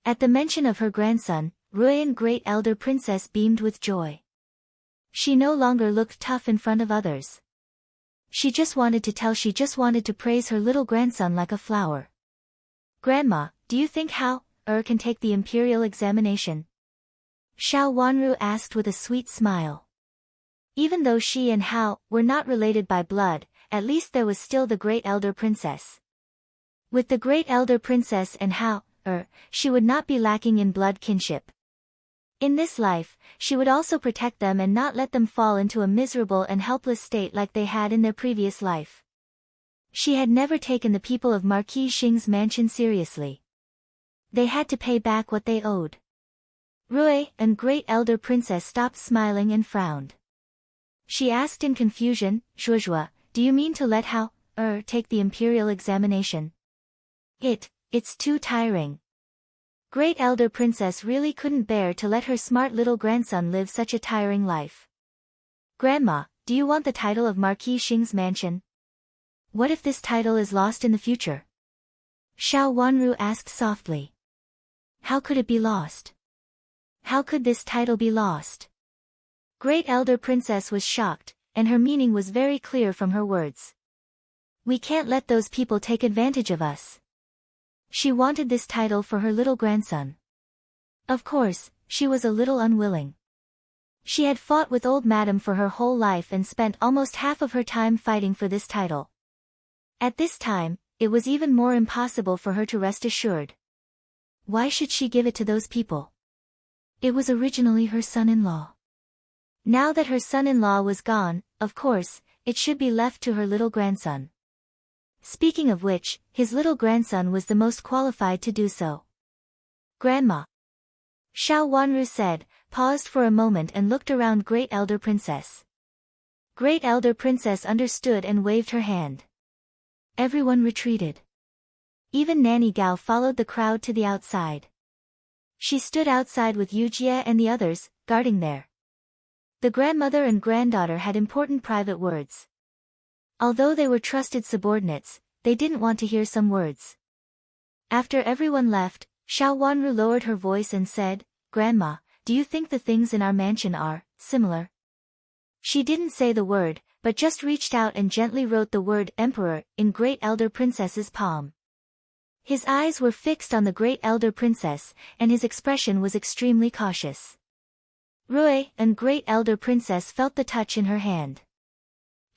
At the mention of her grandson, Rui and Great Elder Princess beamed with joy. She no longer looked tough in front of others. She just wanted to praise her little grandson like a flower. Grandma, do you think Hao can take the imperial examination? Xiao Wanru asked with a sweet smile. Even though she and Hao were not related by blood, at least there was still the great elder princess. With the great elder princess and Hao, she would not be lacking in blood kinship. In this life, she would also protect them and not let them fall into a miserable and helpless state like they had in their previous life. She had never taken the people of Marquis Xing's mansion seriously. They had to pay back what they owed. Rui and great elder princess stopped smiling and frowned. She asked in confusion, Zhuozhuo, do you mean to let Hao take the imperial examination? It's too tiring. Great elder princess really couldn't bear to let her smart little grandson live such a tiring life. Grandma, do you want the title of Marquis Xing's mansion? What if this title is lost in the future? Xiao Wanru asked softly. How could it be lost? How could this title be lost? Great elder princess was shocked, and her meaning was very clear from her words. We can't let those people take advantage of us. She wanted this title for her little grandson. Of course, she was a little unwilling. She had fought with old madam for her whole life and spent almost half of her time fighting for this title. At this time, it was even more impossible for her to rest assured. Why should she give it to those people? It was originally her son-in-law. Now that her son-in-law was gone, of course, it should be left to her little grandson. Speaking of which, his little grandson was the most qualified to do so. Grandma. Xiao Wanru said, paused for a moment and looked around Great Elder Princess. Great Elder Princess understood and waved her hand. Everyone retreated. Even Nanny Gao followed the crowd to the outside. She stood outside with Yujie and the others, guarding there. The grandmother and granddaughter had important private words. Although they were trusted subordinates, they didn't want to hear some words. After everyone left, Xiao Wanru lowered her voice and said, Grandma, do you think the things in our mansion are similar? She didn't say the word, but just reached out and gently wrote the word Emperor in Great Elder Princess's palm. His eyes were fixed on the Great Elder Princess, and his expression was extremely cautious. Rui and Great Elder Princess felt the touch in her hand.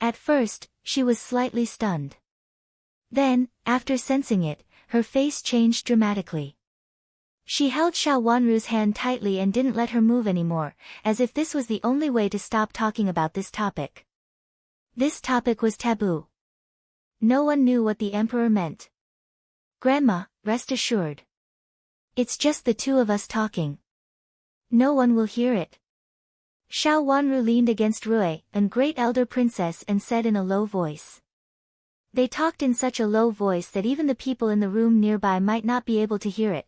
At first, she was slightly stunned. Then, after sensing it, her face changed dramatically. She held Xiao Wanru's hand tightly and didn't let her move anymore, as if this was the only way to stop talking about this topic. This topic was taboo. No one knew what the emperor meant. Grandma, rest assured. It's just the two of us talking. No one will hear it. Xiao Wanru leaned against Rui and Great Elder Princess and said in a low voice. They talked in such a low voice that even the people in the room nearby might not be able to hear it.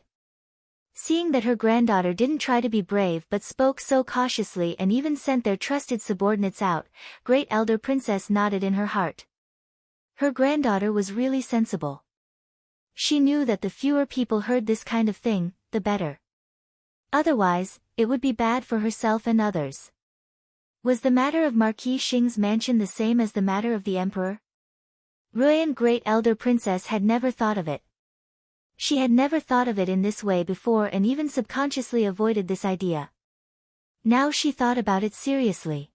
Seeing that her granddaughter didn't try to be brave but spoke so cautiously and even sent their trusted subordinates out, Great Elder Princess nodded in her heart. Her granddaughter was really sensible. She knew that the fewer people heard this kind of thing, the better. Otherwise, it would be bad for herself and others. Was the matter of Marquis Xing's mansion the same as the matter of the emperor? Rui and Great Elder Princess had never thought of it. She had never thought of it in this way before and even subconsciously avoided this idea. Now she thought about it seriously.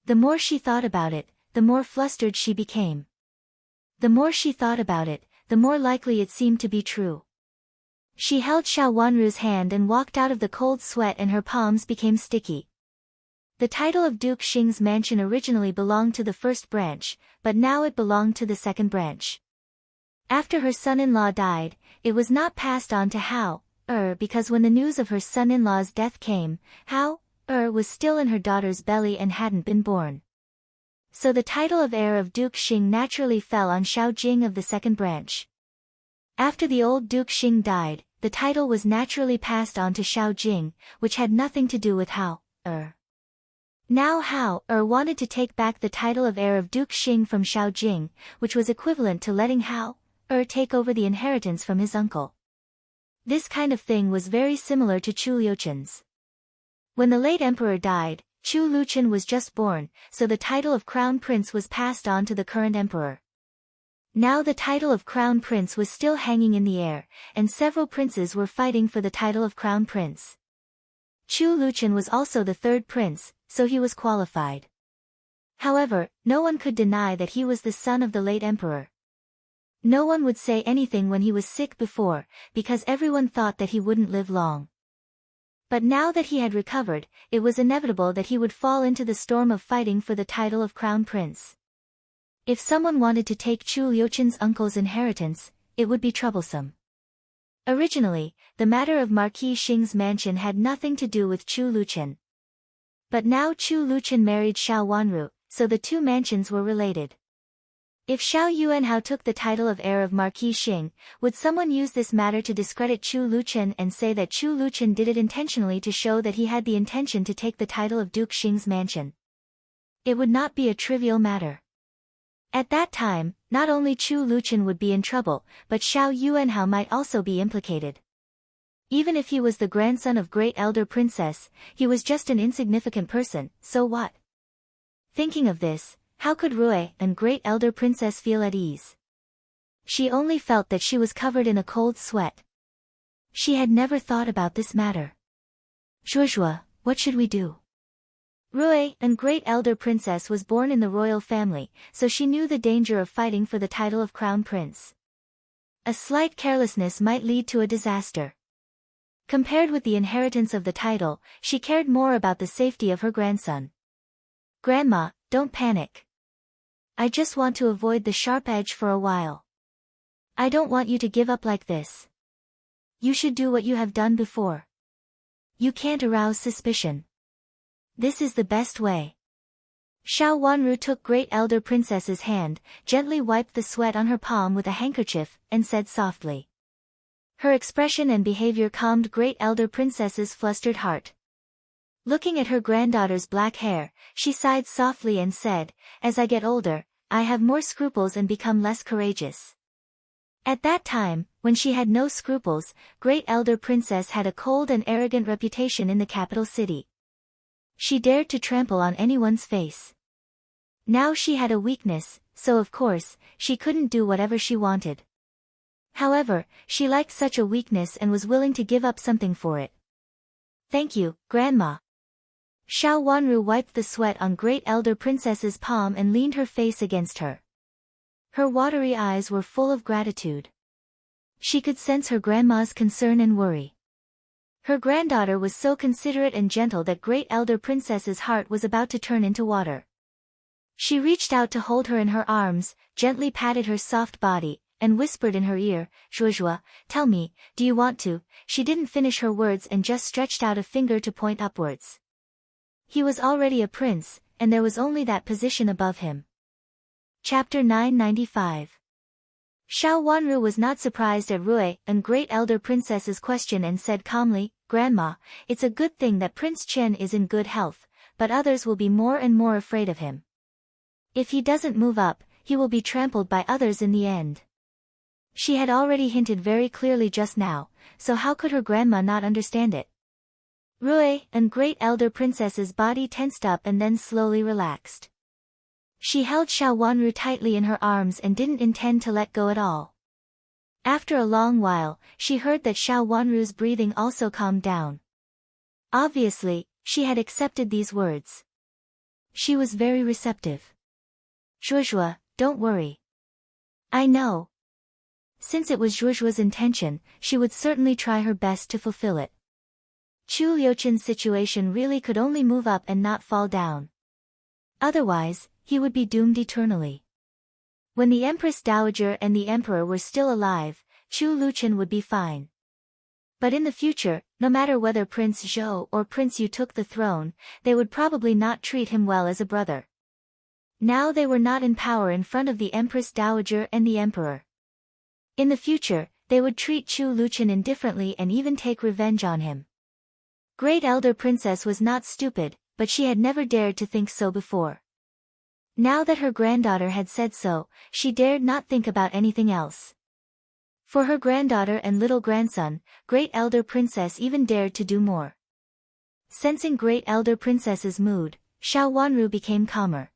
The more she thought about it, the more flustered she became. The more she thought about it, the more likely it seemed to be true. She held Xiao Wanru's hand and walked out of the cold sweat and her palms became sticky. The title of Duke Xing's mansion originally belonged to the first branch, but now it belonged to the second branch. After her son-in-law died, it was not passed on to Hao, because when the news of her son-in-law's death came, Hao, was still in her daughter's belly and hadn't been born. So the title of heir of Duke Xing naturally fell on Xiao Jing of the second branch. After the old Duke Xing died, the title was naturally passed on to Xiao Jing, which had nothing to do with Hao, Now Hao, wanted to take back the title of heir of Duke Xing from Xiao Jing, which was equivalent to letting Hao, take over the inheritance from his uncle. This kind of thing was very similar to Chu Liuchen's. When the late emperor died, Chu Luchun was just born, so the title of Crown Prince was passed on to the current emperor. Now the title of Crown Prince was still hanging in the air, and several princes were fighting for the title of Crown Prince. Chu Luchun was also the third prince, so he was qualified. However, no one could deny that he was the son of the late emperor. No one would say anything when he was sick before, because everyone thought that he wouldn't live long. But now that he had recovered, it was inevitable that he would fall into the storm of fighting for the title of Crown Prince. If someone wanted to take Chu Luchun's uncle's inheritance, it would be troublesome. Originally, the matter of Marquis Xing's mansion had nothing to do with Chu Luchun. But now Chu Luchun married Xiao Wanru, so the two mansions were related. If Xiao Yuanhao took the title of heir of Marquis Xing, would someone use this matter to discredit Chu Luchun and say that Chu Luchun did it intentionally to show that he had the intention to take the title of Duke Xing's mansion? It would not be a trivial matter. At that time, not only Chu Luchun would be in trouble, but Xiao Yuanhao might also be implicated. Even if he was the grandson of Great Elder Princess, he was just an insignificant person, so what? Thinking of this, how could Rui and Great Elder Princess feel at ease? She only felt that she was covered in a cold sweat. She had never thought about this matter. Zhuozhuo, what should we do? Rui and Great Elder Princess was born in the royal family, so she knew the danger of fighting for the title of Crown Prince. A slight carelessness might lead to a disaster. Compared with the inheritance of the title, she cared more about the safety of her grandson. Grandma, don't panic. I just want to avoid the sharp edge for a while. I don't want you to give up like this. You should do what you have done before. You can't arouse suspicion. This is the best way. Xiao Wanru took Great Elder Princess's hand, gently wiped the sweat on her palm with a handkerchief, and said softly. Her expression and behavior calmed Great Elder Princess's flustered heart. Looking at her granddaughter's black hair, she sighed softly and said, "As I get older, I have more scruples and become less courageous." At that time, when she had no scruples, Great Elder Princess had a cold and arrogant reputation in the capital city. She dared to trample on anyone's face. Now she had a weakness, so of course, she couldn't do whatever she wanted. However, she liked such a weakness and was willing to give up something for it. Thank you, Grandma. Xiao Wanru wiped the sweat on Great Elder Princess's palm and leaned her face against her. Her watery eyes were full of gratitude. She could sense her grandma's concern and worry. Her granddaughter was so considerate and gentle that Great Elder Princess's heart was about to turn into water. She reached out to hold her in her arms, gently patted her soft body, and whispered in her ear, "Zhuozhuo, tell me, do you want to?" She didn't finish her words and just stretched out a finger to point upwards. He was already a prince, and there was only that position above him. Chapter 995. Xiao Wanru was not surprised at Rui and Great Elder Princess's question and said calmly, "Grandma, it's a good thing that Prince Chen is in good health, but others will be more and more afraid of him. If he doesn't move up, he will be trampled by others in the end." She had already hinted very clearly just now, so how could her grandma not understand it? Rui and Great Elder Princess's body tensed up and then slowly relaxed. She held Xiao Wanru tightly in her arms and didn't intend to let go at all. After a long while, she heard that Xiao Wanru's breathing also calmed down. Obviously, she had accepted these words. She was very receptive. "Zhuozhuo, don't worry. I know." Since it was Zhuozhuo's intention, she would certainly try her best to fulfill it. Chu Luchun's situation really could only move up and not fall down. Otherwise, he would be doomed eternally. When the Empress Dowager and the Emperor were still alive, Chu Luchun would be fine. But in the future, no matter whether Prince Zhou or Prince Yu took the throne, they would probably not treat him well as a brother. Now they were not in power in front of the Empress Dowager and the Emperor. In the future, they would treat Chu Luchun indifferently and even take revenge on him. Great Elder Princess was not stupid, but she had never dared to think so before. Now that her granddaughter had said so, she dared not think about anything else. For her granddaughter and little grandson, Great Elder Princess even dared to do more. Sensing Great Elder Princess's mood, Xiao Wanru became calmer.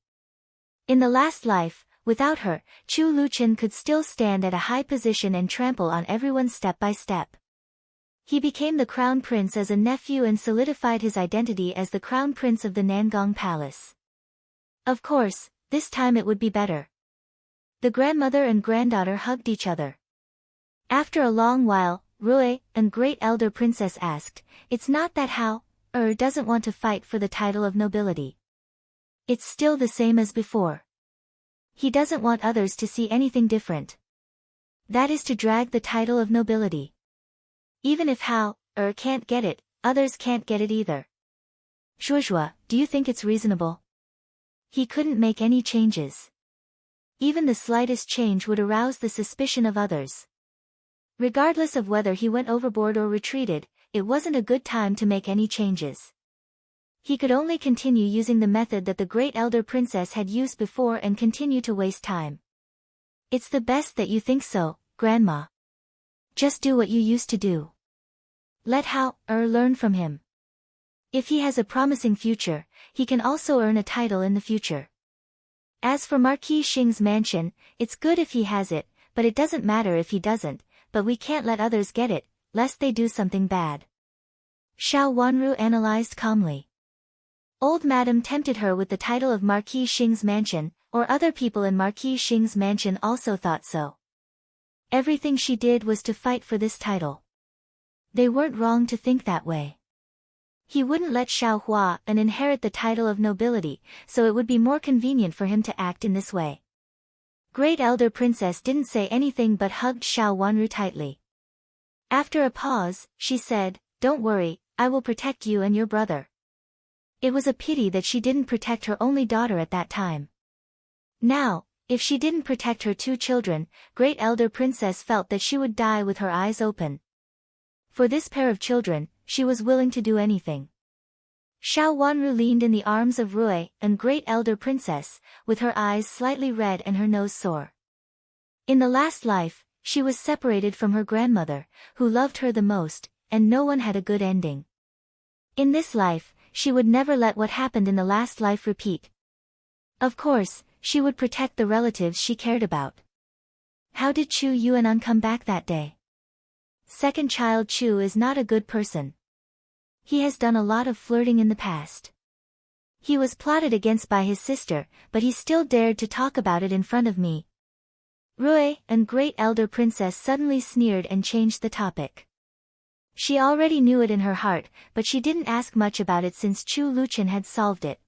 In the last life, without her, Chu Luqian could still stand at a high position and trample on everyone step by step. He became the crown prince as a nephew and solidified his identity as the crown prince of the Nangong Palace. Of course, this time it would be better. The grandmother and granddaughter hugged each other. After a long while, Rui and Great Elder Princess asked, "It's not that Hao doesn't want to fight for the title of nobility. It's still the same as before. He doesn't want others to see anything different. That is to drag the title of nobility. Even if Hao can't get it, others can't get it either. Zhuozhua, do you think it's reasonable?" He couldn't make any changes. Even the slightest change would arouse the suspicion of others. Regardless of whether he went overboard or retreated, it wasn't a good time to make any changes. He could only continue using the method that the Great Elder Princess had used before and continue to waste time. "It's the best that you think so, Grandma. Just do what you used to do. Let Hao learn from him. If he has a promising future, he can also earn a title in the future. As for Marquis Xing's mansion, it's good if he has it, but it doesn't matter if he doesn't, but we can't let others get it, lest they do something bad." Xiao Wanru analyzed calmly. Old Madam tempted her with the title of Marquis Xing's mansion, or other people in Marquis Xing's mansion also thought so. Everything she did was to fight for this title. They weren't wrong to think that way. He wouldn't let Xiao Hua inherit the title of nobility, so it would be more convenient for him to act in this way. Great Elder Princess didn't say anything but hugged Xiao Wanru tightly. After a pause, she said, "Don't worry, I will protect you and your brother." It was a pity that she didn't protect her only daughter at that time. Now, if she didn't protect her two children, Great Elder Princess felt that she would die with her eyes open. For this pair of children, she was willing to do anything. Xiao Wanru leaned in the arms of Rui and Great Elder Princess, with her eyes slightly red and her nose sore. In the last life, she was separated from her grandmother, who loved her the most, and no one had a good ending. In this life, she would never let what happened in the last life repeat. Of course, she would protect the relatives she cared about. How did Chu Yuanan come back that day? Second child Chu is not a good person. He has done a lot of flirting in the past. He was plotted against by his sister, but he still dared to talk about it in front of me. Rui and Great Elder Princess suddenly sneered and changed the topic. She already knew it in her heart, but she didn't ask much about it since Chu Luqian had solved it.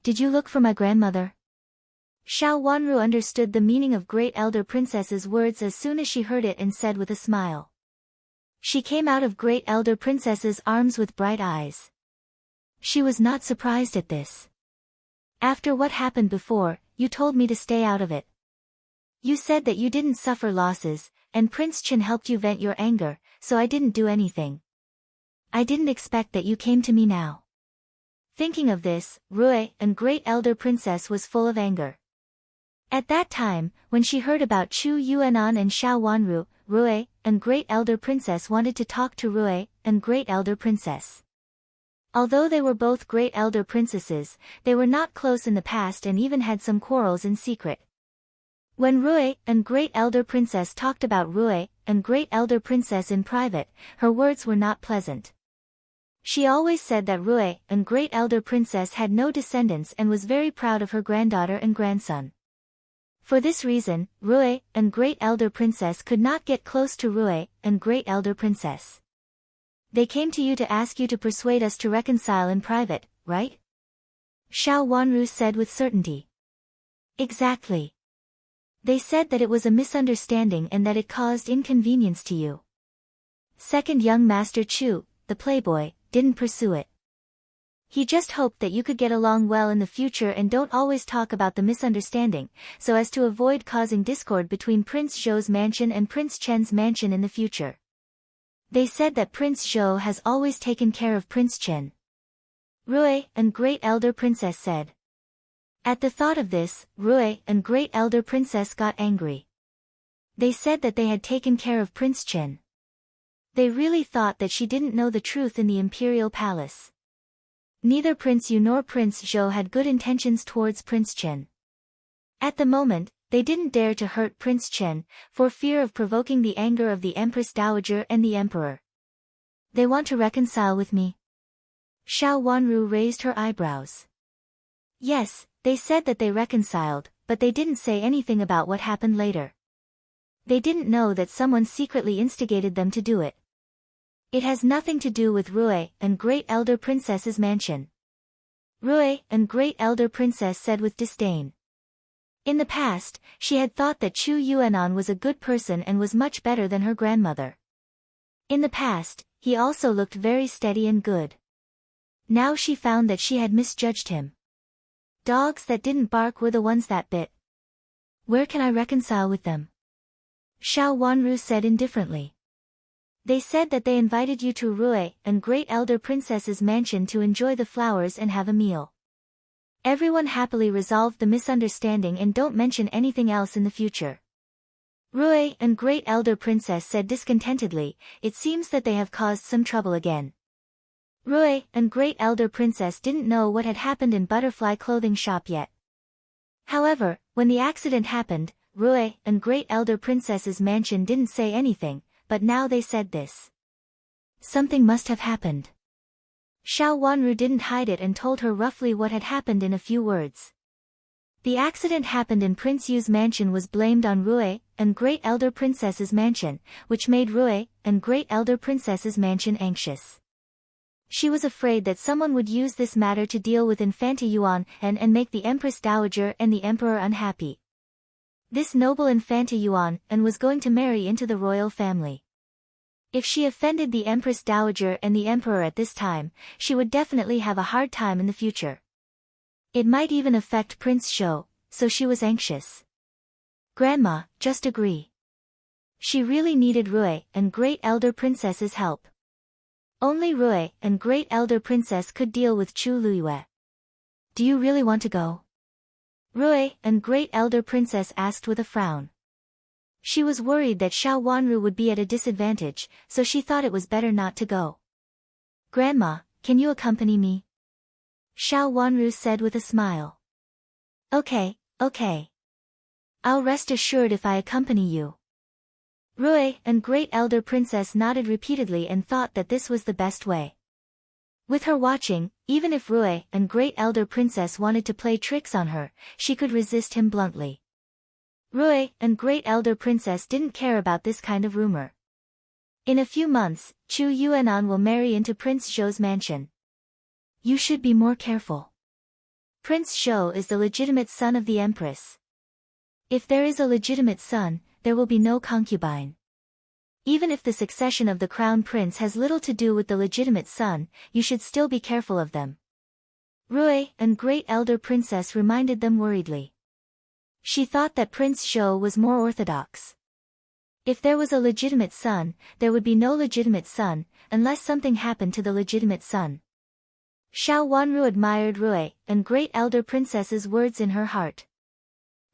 "Did you look for my grandmother?" Xiao Wanru understood the meaning of Great Elder Princess's words as soon as she heard it and said with a smile. She came out of Great Elder Princess's arms with bright eyes. She was not surprised at this. "After what happened before, you told me to stay out of it. You said that you didn't suffer losses, and Prince Chen helped you vent your anger, so I didn't do anything. I didn't expect that you came to me now." Thinking of this, Rui and Great Elder Princess was full of anger. At that time, when she heard about Chu Yuanan and Xiao Wanru, Rui and Great Elder Princess wanted to talk to Rui and Great Elder Princess. Although they were both Great Elder Princesses, they were not close in the past and even had some quarrels in secret. When Rui and Great Elder Princess talked about Rui and Great Elder Princess in private, her words were not pleasant. She always said that Rui and Great Elder Princess had no descendants and was very proud of her granddaughter and grandson. For this reason, Rui and Great Elder Princess could not get close to Rui and Great Elder Princess. "They came to you to ask you to persuade us to reconcile in private, right?" Xiao Wanru said with certainty. "Exactly. They said that it was a misunderstanding and that it caused inconvenience to you. Second young Master Chu, the playboy, didn't pursue it. He just hoped that you could get along well in the future and don't always talk about the misunderstanding, so as to avoid causing discord between Prince Zhou's mansion and Prince Chen's mansion in the future. They said that Prince Zhou has always taken care of Prince Chen." Rui and Great Elder Princess said. At the thought of this, Rui and Great Elder Princess got angry. They said that they had taken care of Prince Chen. They really thought that she didn't know the truth in the imperial palace. Neither Prince Yu nor Prince Zhou had good intentions towards Prince Chen. At the moment, they didn't dare to hurt Prince Chen, for fear of provoking the anger of the Empress Dowager and the Emperor. They want to reconcile with me? Xiao Wanru raised her eyebrows. Yes, they said that they reconciled, but they didn't say anything about what happened later. They didn't know that someone secretly instigated them to do it. It has nothing to do with Rui and Great Elder Princess's mansion. Rui and Great Elder Princess said with disdain. In the past, she had thought that Chu Yuanan was a good person and was much better than her grandmother. In the past, he also looked very steady and good. Now she found that she had misjudged him. Dogs that didn't bark were the ones that bit. Where can I reconcile with them? Xiao Wanru said indifferently. They said that they invited you to Rui and Great Elder Princess's mansion to enjoy the flowers and have a meal. Everyone happily resolved the misunderstanding and don't mention anything else in the future. Rui and Great Elder Princess said discontentedly, it seems that they have caused some trouble again. Rui and Great Elder Princess didn't know what had happened in Butterfly Clothing Shop yet. However, when the accident happened, Rui and Great Elder Princess's mansion didn't say anything, but now they said this. Something must have happened. Xiao Wanru didn't hide it and told her roughly what had happened in a few words. The accident happened in Prince Yu's mansion was blamed on Rui and Great Elder Princess's mansion, which made Rui and Great Elder Princess's mansion anxious. She was afraid that someone would use this matter to deal with Infanta Yuan and make the Empress Dowager and the Emperor unhappy. This noble Infanta Yuan was going to marry into the royal family. If she offended the Empress Dowager and the Emperor at this time, she would definitely have a hard time in the future. It might even affect Prince Zhou, so she was anxious. Grandma, just agree. She really needed Rui and Great Elder Princess's help. Only Rui and Great Elder Princess could deal with Chu Luiyue. Do you really want to go? Rui and Great Elder Princess asked with a frown. She was worried that Xiao Wanru would be at a disadvantage, so she thought it was better not to go. Grandma, can you accompany me? Xiao Wanru said with a smile. Okay. I'll rest assured if I accompany you. Rui and Great Elder Princess nodded repeatedly and thought that this was the best way. With her watching, even if Rui and Great Elder Princess wanted to play tricks on her, she could resist him bluntly. Rui and Great Elder Princess didn't care about this kind of rumor. In a few months, Chu Yuanan will marry into Prince Zhou's mansion. You should be more careful. Prince Zhou is the legitimate son of the Empress. If there is a legitimate son, there will be no concubine. Even if the succession of the crown prince has little to do with the legitimate son, you should still be careful of them. Rui and Great Elder Princess reminded them worriedly. She thought that Prince Zhou was more orthodox. If there was a legitimate son, there would be no legitimate son, unless something happened to the legitimate son. Xiao Wanru admired Rui and Great Elder Princess's words in her heart.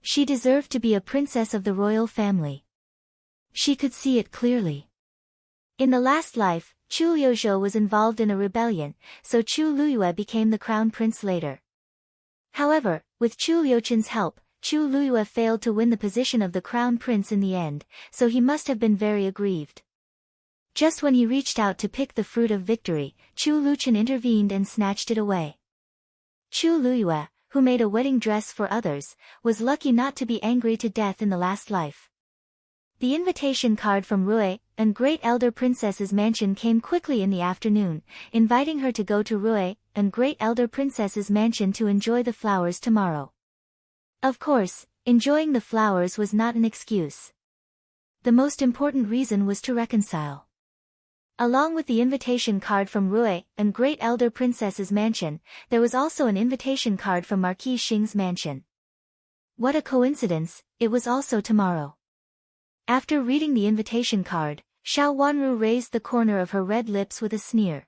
She deserved to be a princess of the royal family. She could see it clearly. In the last life, Chu Liuzhou was involved in a rebellion, so Chu Luiyue became the crown prince later. However, with Chu Liuchen's help, Chu Luiyue failed to win the position of the crown prince in the end, so he must have been very aggrieved. Just when he reached out to pick the fruit of victory, Chu Luchen intervened and snatched it away. Chu Luiyue, who made a wedding dress for others, was lucky not to be angry to death in the last life. The invitation card from Rui and Great Elder Princess's mansion came quickly in the afternoon, inviting her to go to Rui and Great Elder Princess's mansion to enjoy the flowers tomorrow. Of course, enjoying the flowers was not an excuse. The most important reason was to reconcile. Along with the invitation card from Rui and Great Elder Princess's mansion, there was also an invitation card from Marquis Xing's mansion. What a coincidence, it was also tomorrow. After reading the invitation card, Xiao Wanru raised the corner of her red lips with a sneer.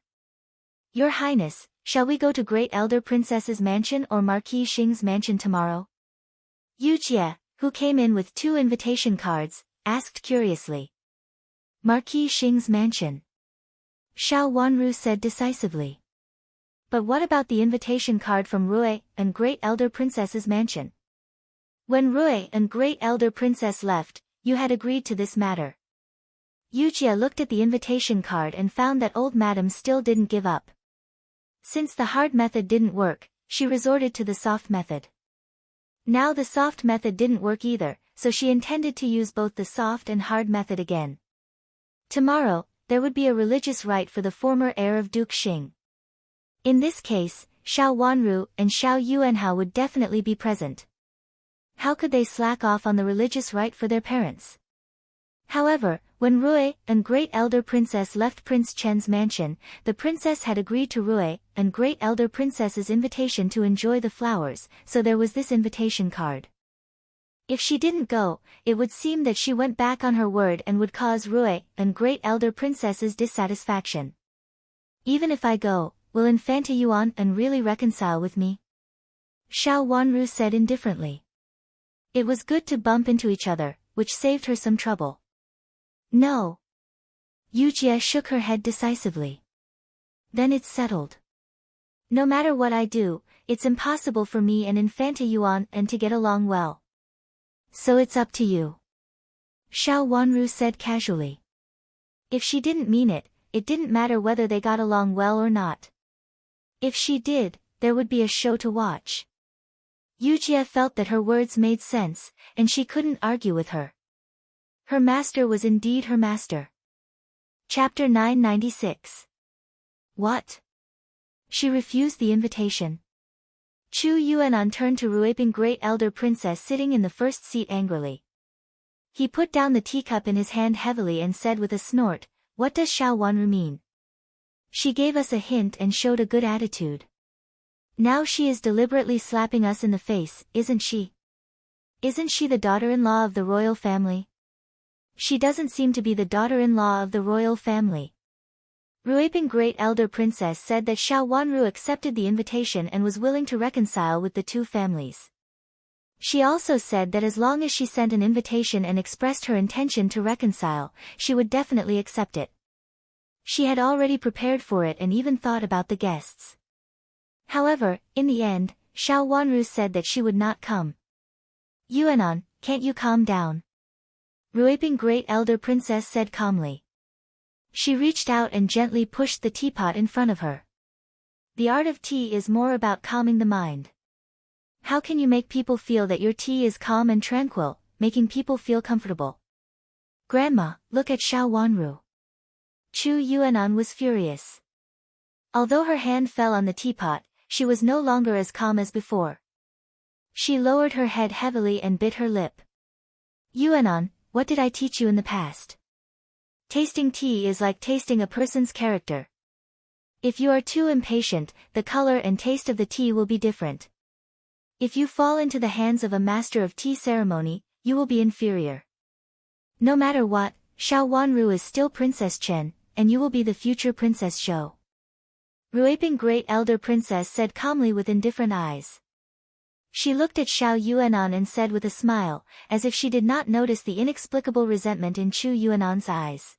Your Highness, shall we go to Great Elder Princess's mansion or Marquis Xing's mansion tomorrow? Yu Jie, who came in with 2 invitation cards, asked curiously. Marquis Xing's mansion. Xiao Wanru said decisively. But what about the invitation card from Rui and Great Elder Princess's mansion? When Rui and Great Elder Princess left, you had agreed to this matter. Yujia looked at the invitation card and found that old madam still didn't give up. Since the hard method didn't work, she resorted to the soft method. Now the soft method didn't work either, so she intended to use both the soft and hard method again. Tomorrow, there would be a religious rite for the former heir of Duke Xing. In this case, Xiao Wanru and Xiao Yuanhao would definitely be present. How could they slack off on the religious rite for their parents? However, when Rui and Great Elder Princess left Prince Chen's mansion, the princess had agreed to Rui and Great Elder Princess's invitation to enjoy the flowers, so there was this invitation card. If she didn't go, it would seem that she went back on her word and would cause Rui and Great Elder Princess's dissatisfaction. Even if I go, will Infanta Yuan and really reconcile with me? Xiao Wanru said indifferently. It was good to bump into each other, which saved her some trouble. No. Yujia shook her head decisively. Then it's settled. No matter what I do, it's impossible for me and Infanta Yuan and to get along well. So it's up to you. Xiao Wanru said casually. If she didn't mean it, it didn't matter whether they got along well or not. If she did, there would be a show to watch. Yujia felt that her words made sense, and she couldn't argue with her. Her master was indeed her master. Chapter 996. What? She refused the invitation. Chu Yuanan turned to Ruiping Great Elder Princess sitting in the first seat angrily. He put down the teacup in his hand heavily and said with a snort, "What does Xiao Wanru mean? She gave us a hint and showed a good attitude. Now she is deliberately slapping us in the face, isn't she? Isn't she the daughter-in-law of the royal family? She doesn't seem to be the daughter-in-law of the royal family." Ruiping Great Elder Princess said that Xiao Wanru accepted the invitation and was willing to reconcile with the two families. She also said that as long as she sent an invitation and expressed her intention to reconcile, she would definitely accept it. She had already prepared for it and even thought about the guests. However, in the end, Xiao Wanru said that she would not come. "Yuanan, can't you calm down?" Ruiping Great Elder Princess said calmly. She reached out and gently pushed the teapot in front of her. The art of tea is more about calming the mind. How can you make people feel that your tea is calm and tranquil, making people feel comfortable? Grandma, look at Xiao Wanru. Chu Yuanan was furious. Although her hand fell on the teapot, she was no longer as calm as before. She lowered her head heavily and bit her lip. "Yuanan, what did I teach you in the past? Tasting tea is like tasting a person's character. If you are too impatient, the color and taste of the tea will be different. If you fall into the hands of a master of tea ceremony, you will be inferior. No matter what, Xiao Wanru is still Princess Chen, and you will be the future Princess Zhou." Ruiping Great Elder Princess said calmly with indifferent eyes. She looked at Xiao Yuanan and said with a smile, as if she did not notice the inexplicable resentment in Chu Yuanan's eyes.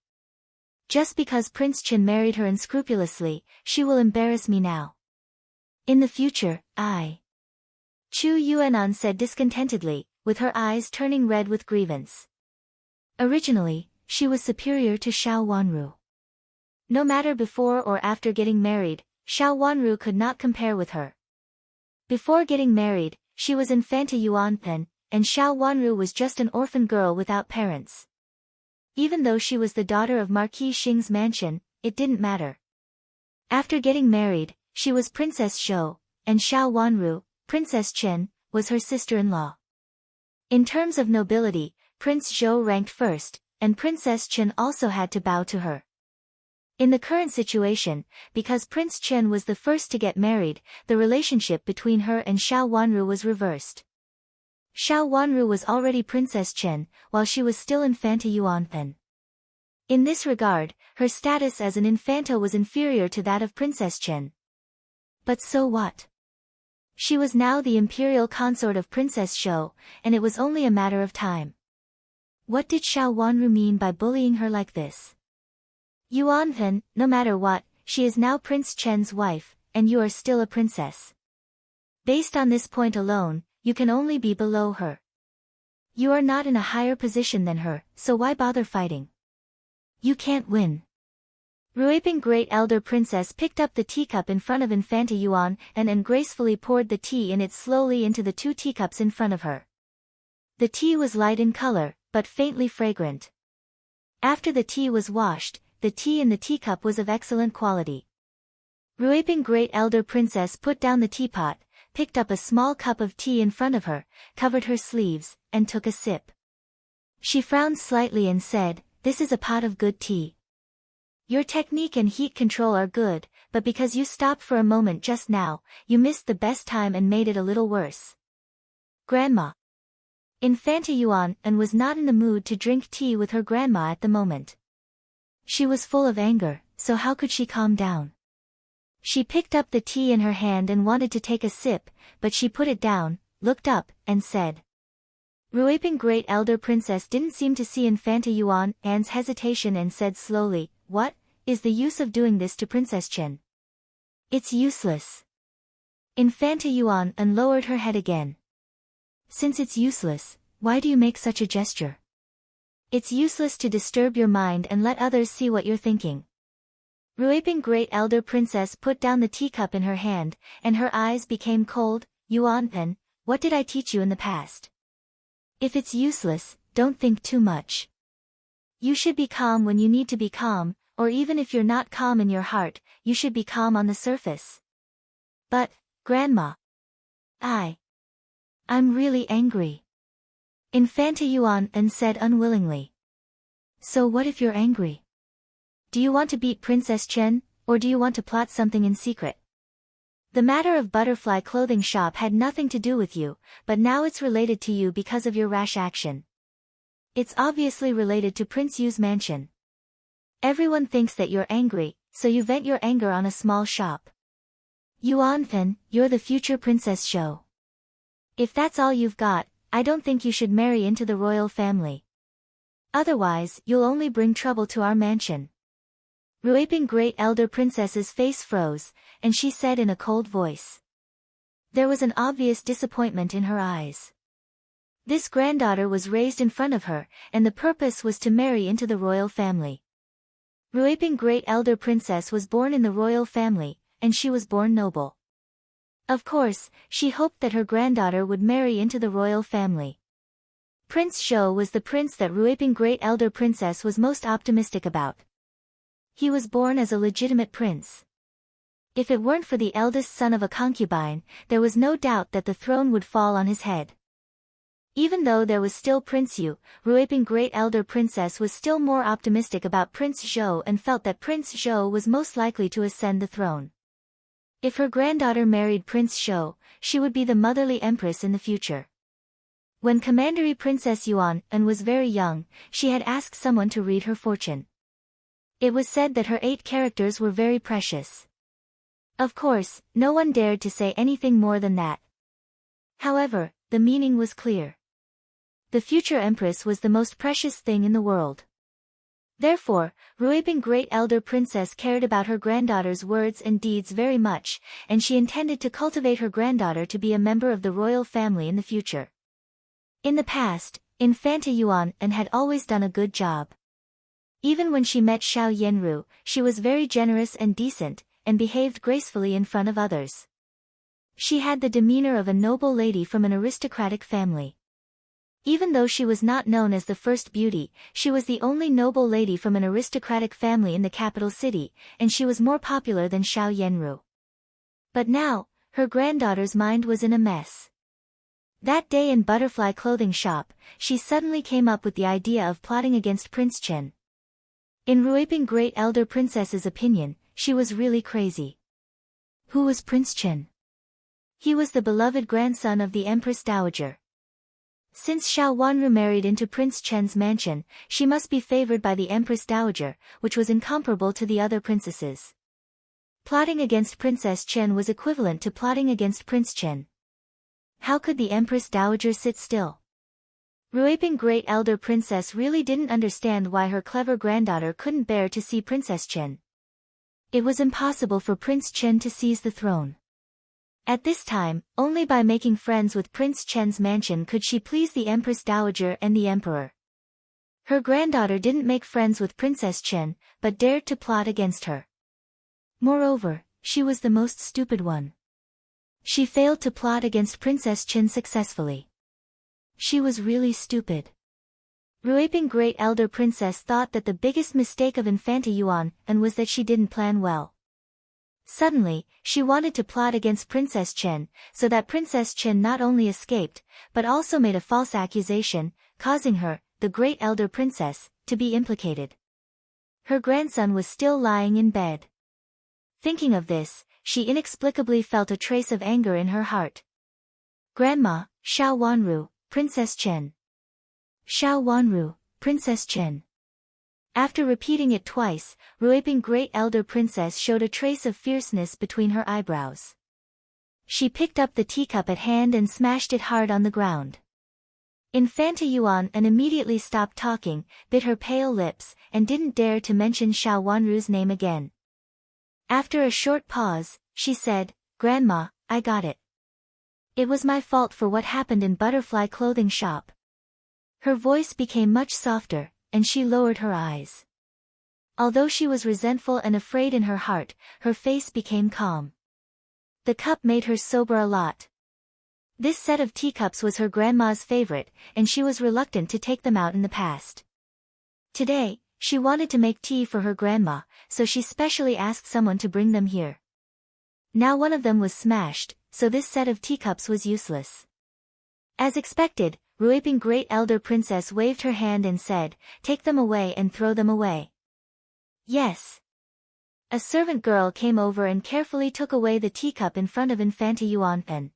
"Just because Prince Chen married her unscrupulously, she will embarrass me now. In the future, Chu Yuanan said discontentedly, with her eyes turning red with grievance. Originally, she was superior to Xiao Wanru. No matter before or after getting married, Xiao Wanru could not compare with her. Before getting married, she was Infanta Yuanpen, and Xiao Wanru was just an orphan girl without parents. Even though she was the daughter of Marquis Xing's mansion, it didn't matter. After getting married, she was Princess Zhou, and Xiao Wanru, Princess Chen, was her sister-in-law. In terms of nobility, Prince Zhou ranked first, and Princess Chen also had to bow to her. In the current situation, because Prince Chen was the first to get married, the relationship between her and Xiao Wanru was reversed. Xiao Wanru was already Princess Chen, while she was still Infanta Yuanpen. In this regard, her status as an infanta was inferior to that of Princess Chen. But so what? She was now the imperial consort of Princess Zhou, and it was only a matter of time. What did Xiao Wanru mean by bullying her like this? Yuanpen, no matter what, she is now Prince Chen's wife, and you are still a princess. Based on this point alone, you can only be below her. You are not in a higher position than her, so why bother fighting? You can't win. Ruiping Great Elder Princess picked up the teacup in front of Infanta Yuan and gracefully poured the tea in it slowly into the 2 teacups in front of her. The tea was light in color, but faintly fragrant. After the tea was washed, the tea in the teacup was of excellent quality. Ruiping Great Elder Princess put down the teapot, picked up a small cup of tea in front of her, covered her sleeves, and took a sip. She frowned slightly and said, "This is a pot of good tea. Your technique and heat control are good, but because you stopped for a moment just now, you missed the best time and made it a little worse." Grandma. Infanta Yuan was not in the mood to drink tea with her grandma at the moment. She was full of anger, so how could she calm down? She picked up the tea in her hand and wanted to take a sip, but she put it down, looked up, and said. Ruiping Great Elder Princess didn't seem to see Infanta Yuan's hesitation and said slowly, "What is the use of doing this to Princess Chen? It's useless." Infanta Yuan lowered her head again. "Since it's useless, why do you make such a gesture? It's useless to disturb your mind and let others see what you're thinking." Ruiping Great Elder Princess put down the teacup in her hand, and her eyes became cold. "Yuan, what did I teach you in the past? If it's useless, don't think too much. You should be calm when you need to be calm, or even if you're not calm in your heart, you should be calm on the surface." "But, Grandma, I'm really angry," Infanta Yuan said unwillingly. "So what if you're angry? Do you want to beat Princess Chen, or do you want to plot something in secret? The matter of Butterfly Clothing Shop had nothing to do with you, but now it's related to you because of your rash action. It's obviously related to Prince Yu's mansion. Everyone thinks that you're angry, so you vent your anger on a small shop. Yuan, you're the future Princess Shou. If that's all you've got, I don't think you should marry into the royal family. Otherwise, you'll only bring trouble to our mansion." Ruiping Great Elder Princess's face froze, and she said in a cold voice. There was an obvious disappointment in her eyes. This granddaughter was raised in front of her, and the purpose was to marry into the royal family. Ruiping Great Elder Princess was born in the royal family, and she was born noble. Of course, she hoped that her granddaughter would marry into the royal family. Prince Shou was the prince that Ruiping Great Elder Princess was most optimistic about. He was born as a legitimate prince. If it weren't for the eldest son of a concubine, there was no doubt that the throne would fall on his head. Even though there was still Prince Yu, Ruiping Great Elder Princess was still more optimistic about Prince Zhou and felt that Prince Zhou was most likely to ascend the throne. If her granddaughter married Prince Shou, she would be the motherly empress in the future. When Commandery Princess Yuan was very young, she had asked someone to read her fortune. It was said that her 8 characters were very precious. Of course, no one dared to say anything more than that. However, the meaning was clear. The future empress was the most precious thing in the world. Therefore, Ruiping Great Elder Princess cared about her granddaughter's words and deeds very much, and she intended to cultivate her granddaughter to be a member of the royal family in the future. In the past, Infanta Yuan had always done a good job. Even when she met Xiao Yanru, she was very generous and decent, and behaved gracefully in front of others. She had the demeanor of a noble lady from an aristocratic family. Even though she was not known as the first beauty, she was the only noble lady from an aristocratic family in the capital city, and she was more popular than Xiao Yanru. But now, her granddaughter's mind was in a mess. That day in Butterfly Clothing Shop, she suddenly came up with the idea of plotting against Prince Chen. In Ruiping Great Elder Princess's opinion, she was really crazy. Who was Prince Chen? He was the beloved grandson of the Empress Dowager. Since Xiao Wanru married into Prince Chen's mansion, she must be favored by the Empress Dowager, which was incomparable to the other princesses. Plotting against Princess Chen was equivalent to plotting against Prince Chen. How could the Empress Dowager sit still? Ruiping Great Elder Princess really didn't understand why her clever granddaughter couldn't bear to see Princess Chen. It was impossible for Prince Chen to seize the throne. At this time, only by making friends with Prince Chen's mansion could she please the Empress Dowager and the Emperor. Her granddaughter didn't make friends with Princess Chen, but dared to plot against her. Moreover, she was the most stupid one. She failed to plot against Princess Chen successfully. She was really stupid. Ruiping Great Elder Princess thought that the biggest mistake of Infanta Yuan was that she didn't plan well. Suddenly, she wanted to plot against Princess Chen, so that Princess Chen not only escaped, but also made a false accusation, causing her, the Great Elder Princess, to be implicated. Her grandson was still lying in bed. Thinking of this, she inexplicably felt a trace of anger in her heart. Grandma, Xiao Wanru, Princess Chen. Xiao Wanru, Princess Chen. After repeating it twice, Ruiping Great Elder Princess showed a trace of fierceness between her eyebrows. She picked up the teacup at hand and smashed it hard on the ground. Infanta Yuan immediately stopped talking, bit her pale lips, and didn't dare to mention Xiao Wanru's name again. After a short pause, she said, "Grandma, I got it. It was my fault for what happened in Butterfly Clothing Shop." Her voice became much softer, and she lowered her eyes. Although she was resentful and afraid in her heart, her face became calm. The cup made her sober a lot. This set of teacups was her grandma's favorite, and she was reluctant to take them out in the past. Today, she wanted to make tea for her grandma, so she specially asked someone to bring them here. Now one of them was smashed, so this set of teacups was useless. As expected, Ruiping Great Elder Princess waved her hand and said, "Take them away and throw them away." Yes. A servant girl came over and carefully took away the teacup in front of Infanta Yuan.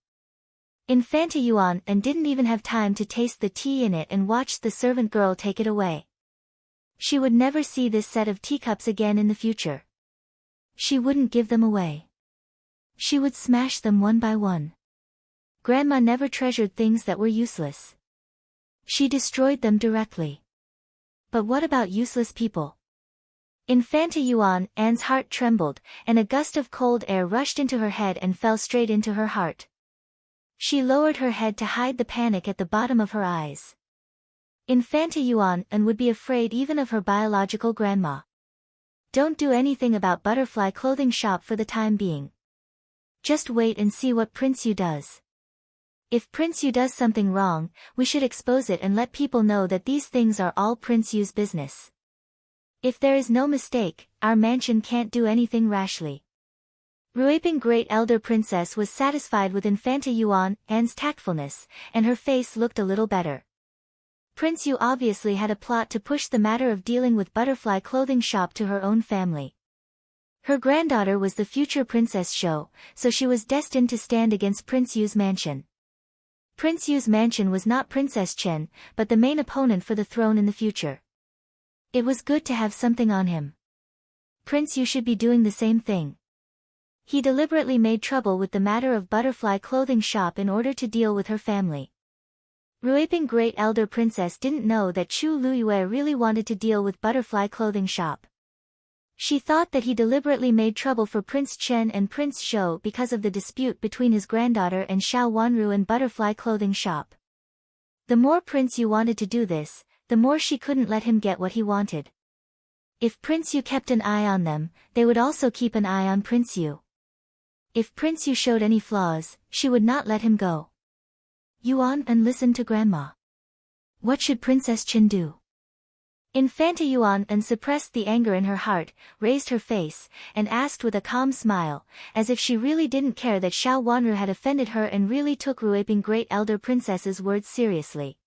Infanta Yuan didn't even have time to taste the tea in it and watched the servant girl take it away. She would never see this set of teacups again in the future. She wouldn't give them away. She would smash them one by one. Grandma never treasured things that were useless. She destroyed them directly. But what about useless people? Infanta Yuan's heart trembled, and a gust of cold air rushed into her head and fell straight into her heart. She lowered her head to hide the panic at the bottom of her eyes. Infanta Yuan would be afraid even of her biological grandma. Don't do anything about Butterfly Clothing Shop for the time being. Just wait and see what Prince Yu does. If Prince Yu does something wrong, we should expose it and let people know that these things are all Prince Yu's business. If there is no mistake, our mansion can't do anything rashly. Ruiping Great Elder Princess was satisfied with Infanta Yuan's tactfulness, and her face looked a little better. Prince Yu obviously had a plot to push the matter of dealing with Butterfly Clothing Shop to her own family. Her granddaughter was the future Princess Shou, so she was destined to stand against Prince Yu's mansion. Prince Yu's mansion was not Princess Chen, but the main opponent for the throne in the future. It was good to have something on him. Prince Yu should be doing the same thing. He deliberately made trouble with the matter of Butterfly Clothing Shop in order to deal with her family. Ruiping Great Elder Princess didn't know that Chu Luyue really wanted to deal with Butterfly Clothing Shop. She thought that he deliberately made trouble for Prince Chen and Prince Shou because of the dispute between his granddaughter and Xiao Wanru and Butterfly Clothing Shop. The more Prince Yu wanted to do this, the more she couldn't let him get what he wanted. If Prince Yu kept an eye on them, they would also keep an eye on Prince Yu. If Prince Yu showed any flaws, she would not let him go. Yuan listened to Grandma. What should Princess Chen do? Infanta Yuan suppressed the anger in her heart, raised her face, and asked with a calm smile, as if she really didn't care that Xiao Wanru had offended her and really took Ruiping Great Elder Princess's words seriously.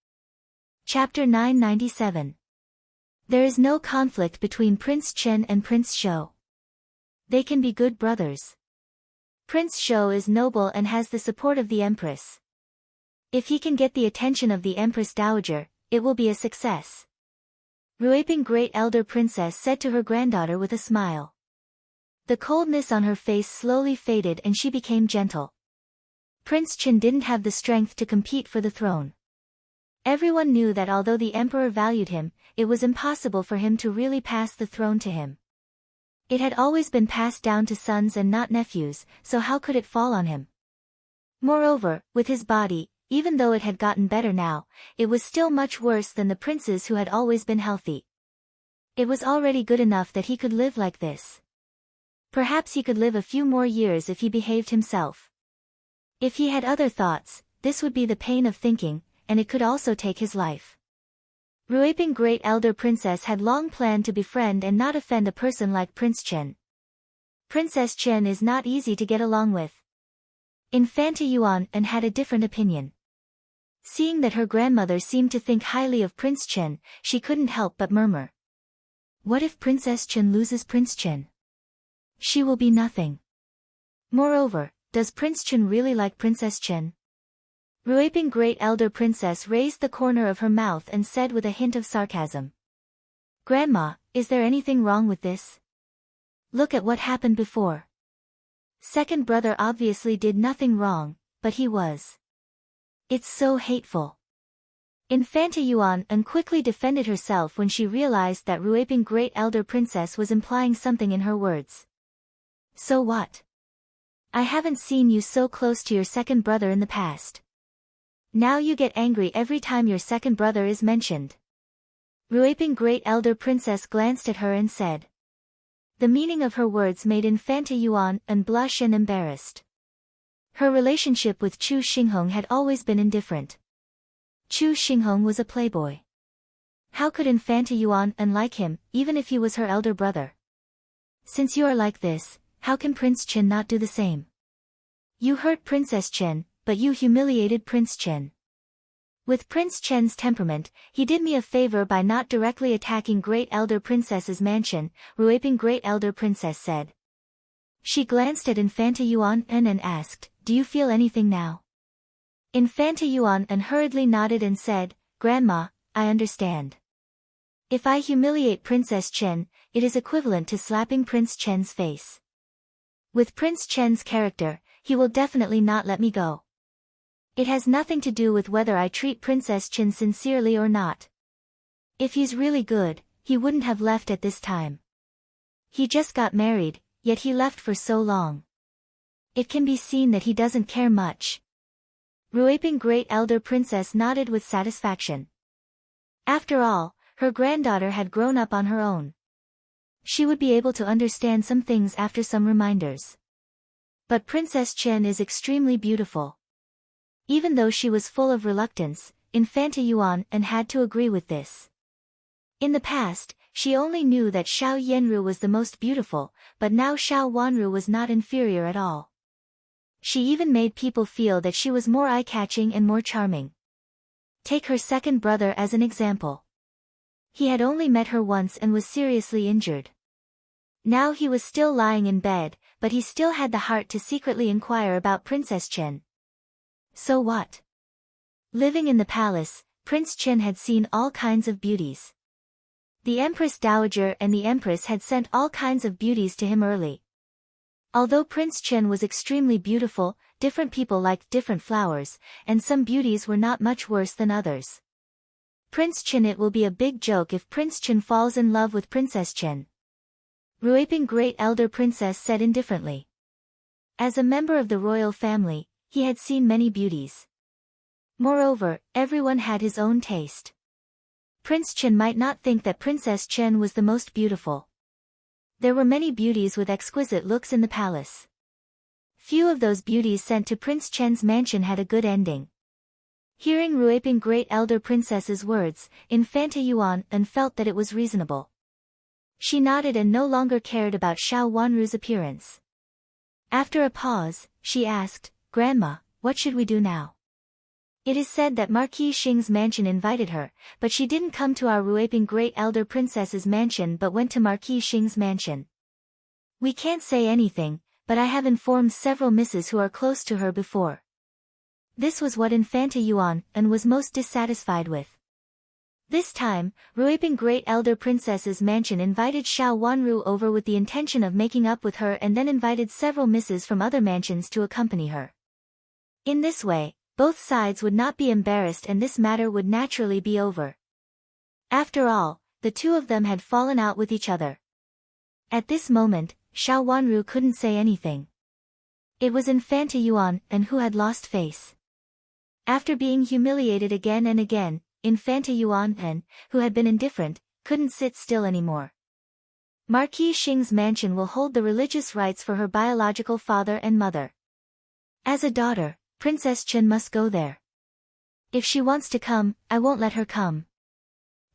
Chapter 997. There is no conflict between Prince Chen and Prince Shou. They can be good brothers. Prince Shou is noble and has the support of the Empress. If he can get the attention of the Empress Dowager, it will be a success. Ruiping Great Elder Princess said to her granddaughter with a smile. The coldness on her face slowly faded and she became gentle. Prince Chen didn't have the strength to compete for the throne. Everyone knew that although the emperor valued him, it was impossible for him to really pass the throne to him. It had always been passed down to sons and not nephews, so how could it fall on him? Moreover, with his body, even though it had gotten better now, it was still much worse than the prince's who had always been healthy. It was already good enough that he could live like this. Perhaps he could live a few more years if he behaved himself. If he had other thoughts, this would be the pain of thinking, and it could also take his life. Ruiping Great Elder Princess had long planned to befriend and not offend a person like Prince Chen. Princess Chen is not easy to get along with. Infanta Yuan had a different opinion. Seeing that her grandmother seemed to think highly of Prince Chen, she couldn't help but murmur. What if Princess Chen loses Prince Chen? She will be nothing. Moreover, does Prince Chen really like Princess Chen? Ruiping Great Elder Princess raised the corner of her mouth and said with a hint of sarcasm. Grandma, is there anything wrong with this? Look at what happened before. Second brother obviously did nothing wrong, but he was. It's so hateful. Infanta Yuan quickly defended herself when she realized that Ruiping Great Elder Princess was implying something in her words. So what? I haven't seen you so close to your second brother in the past. Now you get angry every time your second brother is mentioned. Ruiping Great Elder Princess glanced at her and said. The meaning of her words made Infanta Yuan blush and embarrassed. Her relationship with Chu Xinghong had always been indifferent. Chu Xinghong was a playboy. How could Infanta Yuan like him, even if he was her elder brother? Since you are like this, how can Prince Chen not do the same? You hurt Princess Chen, but you humiliated Prince Chen. With Prince Chen's temperament, he did me a favor by not directly attacking Great Elder Princess's mansion, Ruiping Great Elder Princess said. She glanced at Infanta Yuan and asked, Do you feel anything now? Infanta Yuan hurriedly nodded and said, Grandma, I understand. If I humiliate Princess Chen, it is equivalent to slapping Prince Chen's face. With Prince Chen's character, he will definitely not let me go. It has nothing to do with whether I treat Princess Chen sincerely or not. If he's really good, he wouldn't have left at this time. He just got married, yet he left for so long. It can be seen that he doesn't care much. Ruiping Great Elder Princess nodded with satisfaction. After all, her granddaughter had grown up on her own. She would be able to understand some things after some reminders. But Princess Chen is extremely beautiful. Even though she was full of reluctance, Infanta Yuan had to agree with this. In the past, she only knew that Xiao Yanru was the most beautiful, but now Xiao Wanru was not inferior at all. She even made people feel that she was more eye-catching and more charming. Take her second brother as an example. He had only met her once and was seriously injured. Now he was still lying in bed, but he still had the heart to secretly inquire about Princess Chen. So what? Living in the palace, Prince Chen had seen all kinds of beauties. The Empress Dowager and the Empress had sent all kinds of beauties to him early. Although Prince Chen was extremely beautiful, different people liked different flowers, and some beauties were not much worse than others. Prince Chen, it will be a big joke if Prince Chen falls in love with Princess Chen. Ruiping Great Elder Princess said indifferently. As a member of the royal family, he had seen many beauties. Moreover, everyone had his own taste. Prince Chen might not think that Princess Chen was the most beautiful. There were many beauties with exquisite looks in the palace. Few of those beauties sent to Prince Chen's mansion had a good ending. Hearing Ruiping Great Elder Princess's words, Infanta Yuan felt that it was reasonable. She nodded and no longer cared about Xiao Wanru's appearance. After a pause, she asked, Grandma, what should we do now? It is said that Marquis Xing's mansion invited her, but she didn't come to our Ruiping Great Elder Princess's mansion but went to Marquis Xing's mansion. We can't say anything, but I have informed several misses who are close to her before. This was what Infanta Yuan was most dissatisfied with. This time, Ruiping Great Elder Princess's mansion invited Xiao Wanru over with the intention of making up with her and then invited several misses from other mansions to accompany her. In this way, both sides would not be embarrassed and this matter would naturally be over. After all, the two of them had fallen out with each other. At this moment, Xiao Wanru couldn't say anything. It was Infanta Yuan and who had lost face. After being humiliated again and again, Infanta Yuan and, who had been indifferent, couldn't sit still anymore. Marquis Xing's mansion will hold the religious rites for her biological father and mother. As a daughter, Princess Chen must go there. If she wants to come, I won't let her come.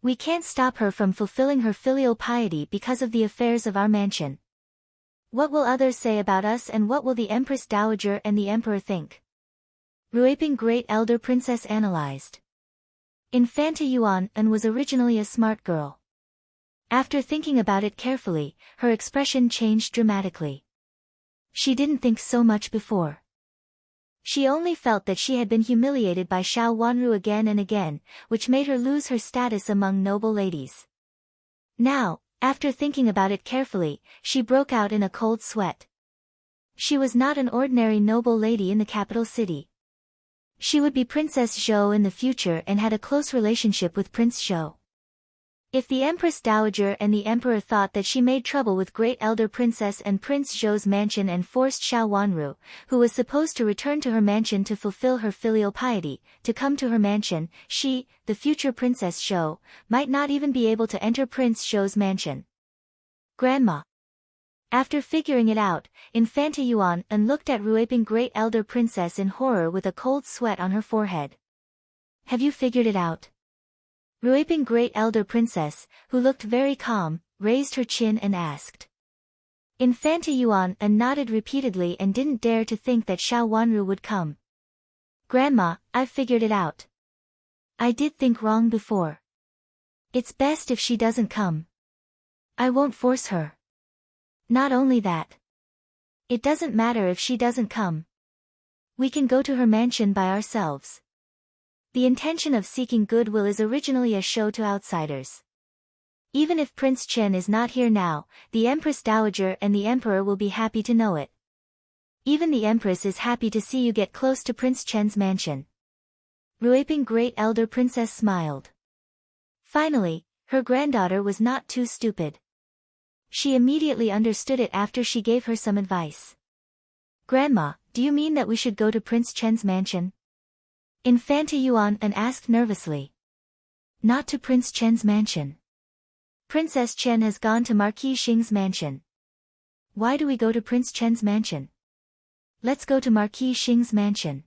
We can't stop her from fulfilling her filial piety because of the affairs of our mansion. What will others say about us, and what will the Empress Dowager and the Emperor think? Ruiping Great Elder Princess analyzed. Infanta Yuan was originally a smart girl. After thinking about it carefully, her expression changed dramatically. She didn't think so much before. She only felt that she had been humiliated by Xiao Wanru again and again, which made her lose her status among noble ladies. Now, after thinking about it carefully, she broke out in a cold sweat. She was not an ordinary noble lady in the capital city. She would be Princess Zhou in the future and had a close relationship with Prince Zhou. If the Empress Dowager and the Emperor thought that she made trouble with Great Elder Princess and Prince Zhou's mansion and forced Xiao Wanru, who was supposed to return to her mansion to fulfill her filial piety, to come to her mansion, she, the future Princess Zhou, might not even be able to enter Prince Zhou's mansion. Grandma. After figuring it out, Infanta Yuan looked at Ruiping Great Elder Princess in horror with a cold sweat on her forehead. Have you figured it out? Ruiping Great Elder Princess, who looked very calm, raised her chin and asked. Infanta Yuan nodded repeatedly and didn't dare to think that Xiao Wanru would come. Grandma, I've figured it out. I did think wrong before. It's best if she doesn't come. I won't force her. Not only that. It doesn't matter if she doesn't come. We can go to her mansion by ourselves. The intention of seeking goodwill is originally a show to outsiders. Even if Prince Chen is not here now, the Empress Dowager and the Emperor will be happy to know it. Even the Empress is happy to see you get close to Prince Chen's mansion. Ruiping Great Elder Princess smiled. Finally, her granddaughter was not too stupid. She immediately understood it after she gave her some advice. Grandma, do you mean that we should go to Prince Chen's mansion? Infanta Yuan asked nervously. Not to Prince Chen's mansion. Princess Chen has gone to Marquis Xing's mansion. Why do we go to Prince Chen's mansion? Let's go to Marquis Xing's mansion.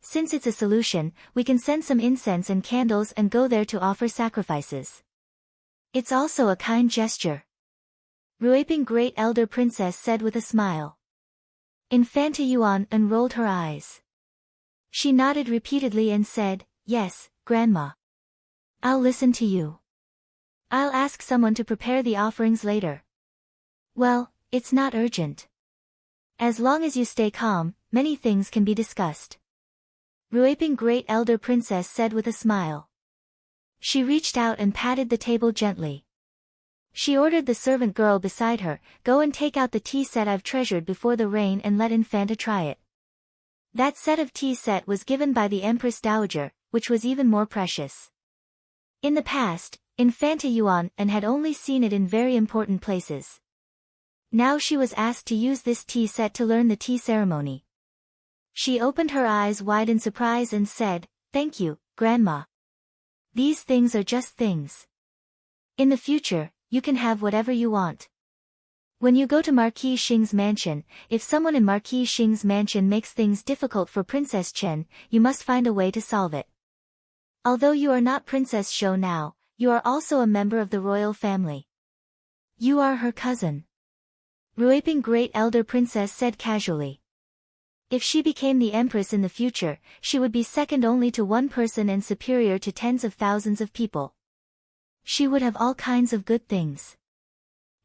Since it's a solution, we can send some incense and candles and go there to offer sacrifices. It's also a kind gesture. Ruiping Great Elder Princess said with a smile. Infanta Yuan rolled her eyes. She nodded repeatedly and said, Yes, Grandma. I'll listen to you. I'll ask someone to prepare the offerings later. Well, it's not urgent. As long as you stay calm, many things can be discussed. Ruiping Great Elder Princess said with a smile. She reached out and patted the table gently. She ordered the servant girl beside her, Go and take out the tea set I've treasured before the rain and let Infanta try it. That set of tea set was given by the Empress Dowager, which was even more precious. In the past, Infanta Yuan had only seen it in very important places. Now she was asked to use this tea set to learn the tea ceremony. She opened her eyes wide in surprise and said, Thank you, Grandma. These things are just things. In the future, you can have whatever you want. When you go to Marquis Xing's mansion, if someone in Marquis Xing's mansion makes things difficult for Princess Chen, you must find a way to solve it. Although you are not Princess Zhou now, you are also a member of the royal family. You are her cousin. Ruiping Great Elder Princess said casually. If she became the Empress in the future, she would be second only to one person and superior to tens of thousands of people. She would have all kinds of good things.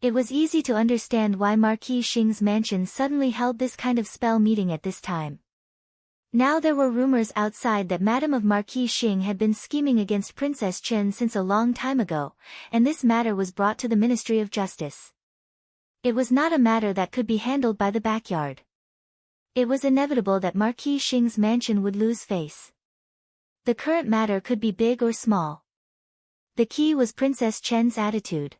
It was easy to understand why Marquis Xing's mansion suddenly held this kind of spell meeting at this time. Now there were rumors outside that Madame of Marquis Xing had been scheming against Princess Chen since a long time ago, and this matter was brought to the Ministry of Justice. It was not a matter that could be handled by the backyard. It was inevitable that Marquis Xing's mansion would lose face. The current matter could be big or small. The key was Princess Chen's attitude.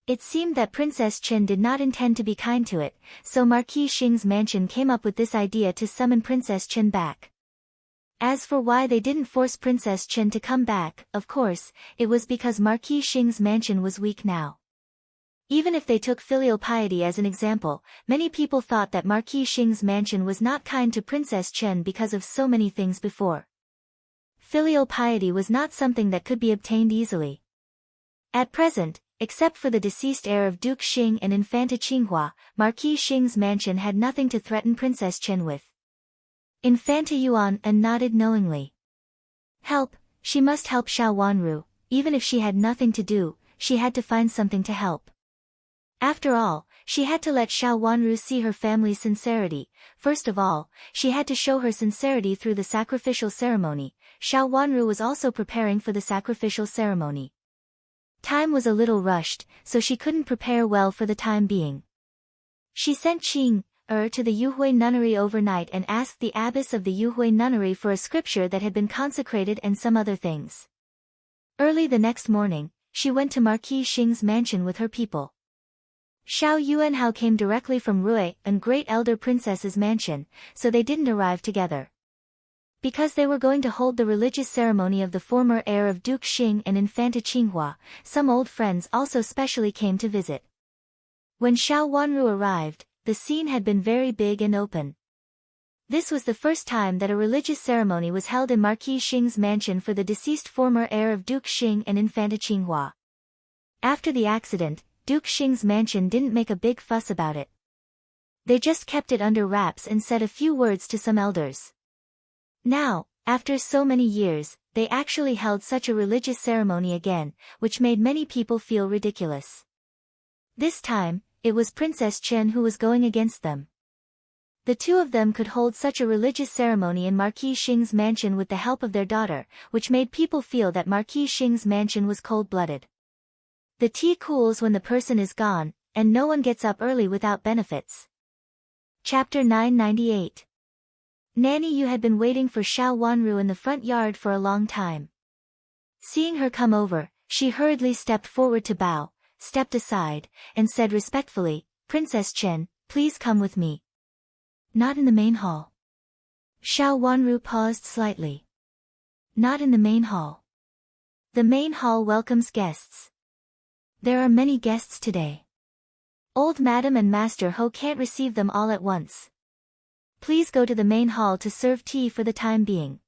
It seemed that Princess Chen did not intend to be kind to it, so Marquis Xing's mansion came up with this idea to summon Princess Chen back. As for why they didn't force Princess Chen to come back, of course, it was because Marquis Xing's mansion was weak now. Even if they took filial piety as an example, many people thought that Marquis Xing's mansion was not kind to Princess Chen because of so many things before. Filial piety was not something that could be obtained easily. At present, except for the deceased heir of Duke Xing and Infanta Qinghua, Marquis Xing's mansion had nothing to threaten Princess Chen with. Infanta Yuan nodded knowingly. Help, she must help Xiao Wanru. Even if she had nothing to do, she had to find something to help. After all, she had to let Xiao Wanru see her family's sincerity. First of all, she had to show her sincerity through the sacrificial ceremony. Xiao Wanru was also preparing for the sacrificial ceremony. Time was a little rushed, so she couldn't prepare well for the time being. She sent Qing to the Yuhui nunnery overnight and asked the abbess of the Yuhui nunnery for a scripture that had been consecrated and some other things. Early the next morning, she went to Marquis Xing's mansion with her people. Xiao Yuanhao came directly from Rui and Great Elder Princess's mansion, so they didn't arrive together. Because they were going to hold the religious ceremony of the former heir of Duke Xing and Infanta Qinghua, some old friends also specially came to visit. When Xiao Wanru arrived, the scene had been very big and open. This was the first time that a religious ceremony was held in Marquis Xing's mansion for the deceased former heir of Duke Xing and Infanta Qinghua. After the accident, Duke Xing's mansion didn't make a big fuss about it. They just kept it under wraps and said a few words to some elders. Now, after so many years, they actually held such a religious ceremony again, which made many people feel ridiculous. This time, it was Princess Chen who was going against them. The two of them could hold such a religious ceremony in Marquis Xing's mansion with the help of their daughter, which made people feel that Marquis Xing's mansion was cold-blooded. The tea cools when the person is gone, and no one gets up early without benefits. Chapter 998. Nanny Yu had been waiting for Xiao Wanru in the front yard for a long time. Seeing her come over, she hurriedly stepped forward to bow, stepped aside, and said respectfully, "Princess Chen, please come with me." "Not in the main hall." Xiao Wanru paused slightly. "Not in the main hall. The main hall welcomes guests. There are many guests today. Old Madam and Master Ho can't receive them all at once. Please go to the main hall to serve tea for the time being."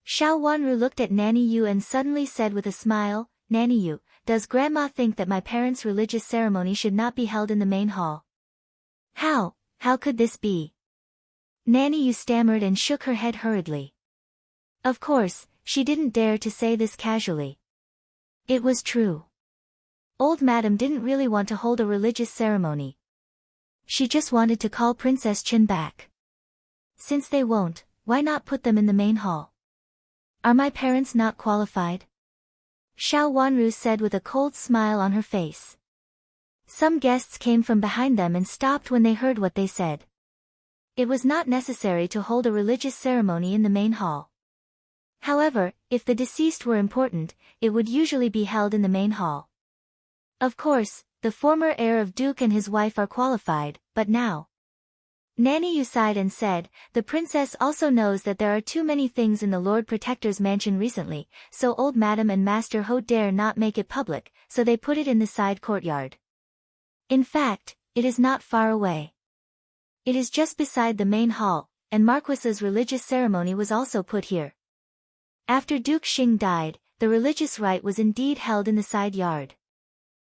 Xiao Wanru looked at Nanny Yu and suddenly said with a smile, "Nanny Yu, does Grandma think that my parents' religious ceremony should not be held in the main hall?" How could this be?" Nanny Yu stammered and shook her head hurriedly. Of course, she didn't dare to say this casually. It was true. Old Madam didn't really want to hold a religious ceremony. She just wanted to call Princess Chen back. Since they won't, why not put them in the main hall? Are my parents not qualified? Xiao Wanru said with a cold smile on her face. Some guests came from behind them and stopped when they heard what they said. It was not necessary to hold a religious ceremony in the main hall. However, if the deceased were important, it would usually be held in the main hall. Of course, the former heir of Duke and his wife are qualified, but now. Nanny Yu sighed and said, "The princess also knows that there are too many things in the Lord Protector's mansion recently, so Old Madam and Master Ho dare not make it public, so they put it in the side courtyard. In fact, it is not far away. It is just beside the main hall, and Marquis's religious ceremony was also put here." After Duke Xing died, the religious rite was indeed held in the side yard.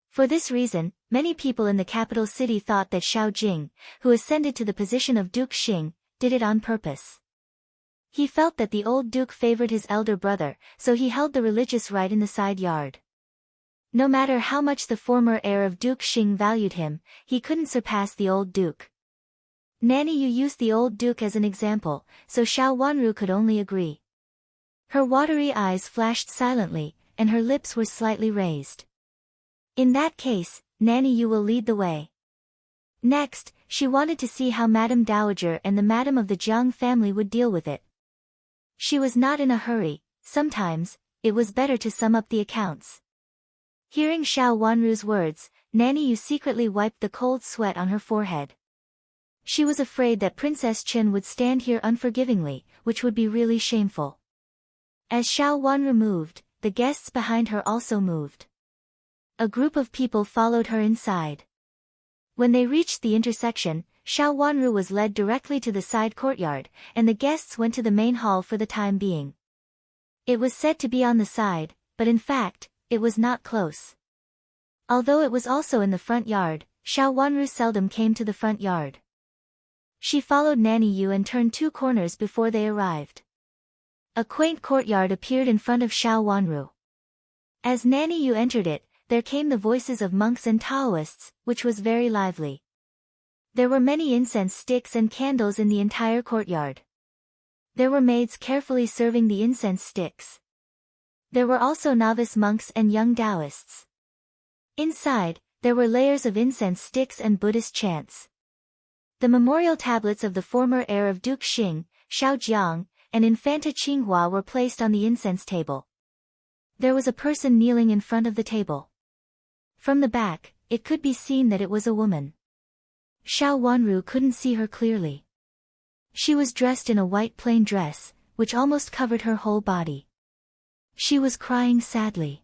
For this reason, many people in the capital city thought that Xiao Jing, who ascended to the position of Duke Xing, did it on purpose. He felt that the old duke favored his elder brother, so he held the religious rite in the side yard. No matter how much the former heir of Duke Xing valued him, he couldn't surpass the old duke. Nanny Yu used the old duke as an example, so Xiao Wanru could only agree. Her watery eyes flashed silently, and her lips were slightly raised. In that case, Nanny Yu will lead the way. Next, she wanted to see how Madame Dowager and the Madam of the Jiang family would deal with it. She was not in a hurry. Sometimes, it was better to sum up the accounts. Hearing Xiao Wanru's words, Nanny Yu secretly wiped the cold sweat on her forehead. She was afraid that Princess Chen would stand here unforgivingly, which would be really shameful. As Xiao Wanru moved, the guests behind her also moved. A group of people followed her inside. When they reached the intersection, Xiao Wanru was led directly to the side courtyard, and the guests went to the main hall for the time being. It was said to be on the side, but in fact, it was not close. Although it was also in the front yard, Xiao Wanru seldom came to the front yard. She followed Nanny Yu and turned 2 corners before they arrived. A quaint courtyard appeared in front of Xiao Wanru. As Nanny Yu entered it, there came the voices of monks and Taoists, which was very lively. There were many incense sticks and candles in the entire courtyard. There were maids carefully serving the incense sticks. There were also novice monks and young Taoists. Inside, there were layers of incense sticks and Buddhist chants. The memorial tablets of the former heir of Duke Xing, Xiao Jiang, and Infanta Qinghua were placed on the incense table. There was a person kneeling in front of the table. From the back, it could be seen that it was a woman. Xiao Wanru couldn't see her clearly. She was dressed in a white plain dress, which almost covered her whole body. She was crying sadly.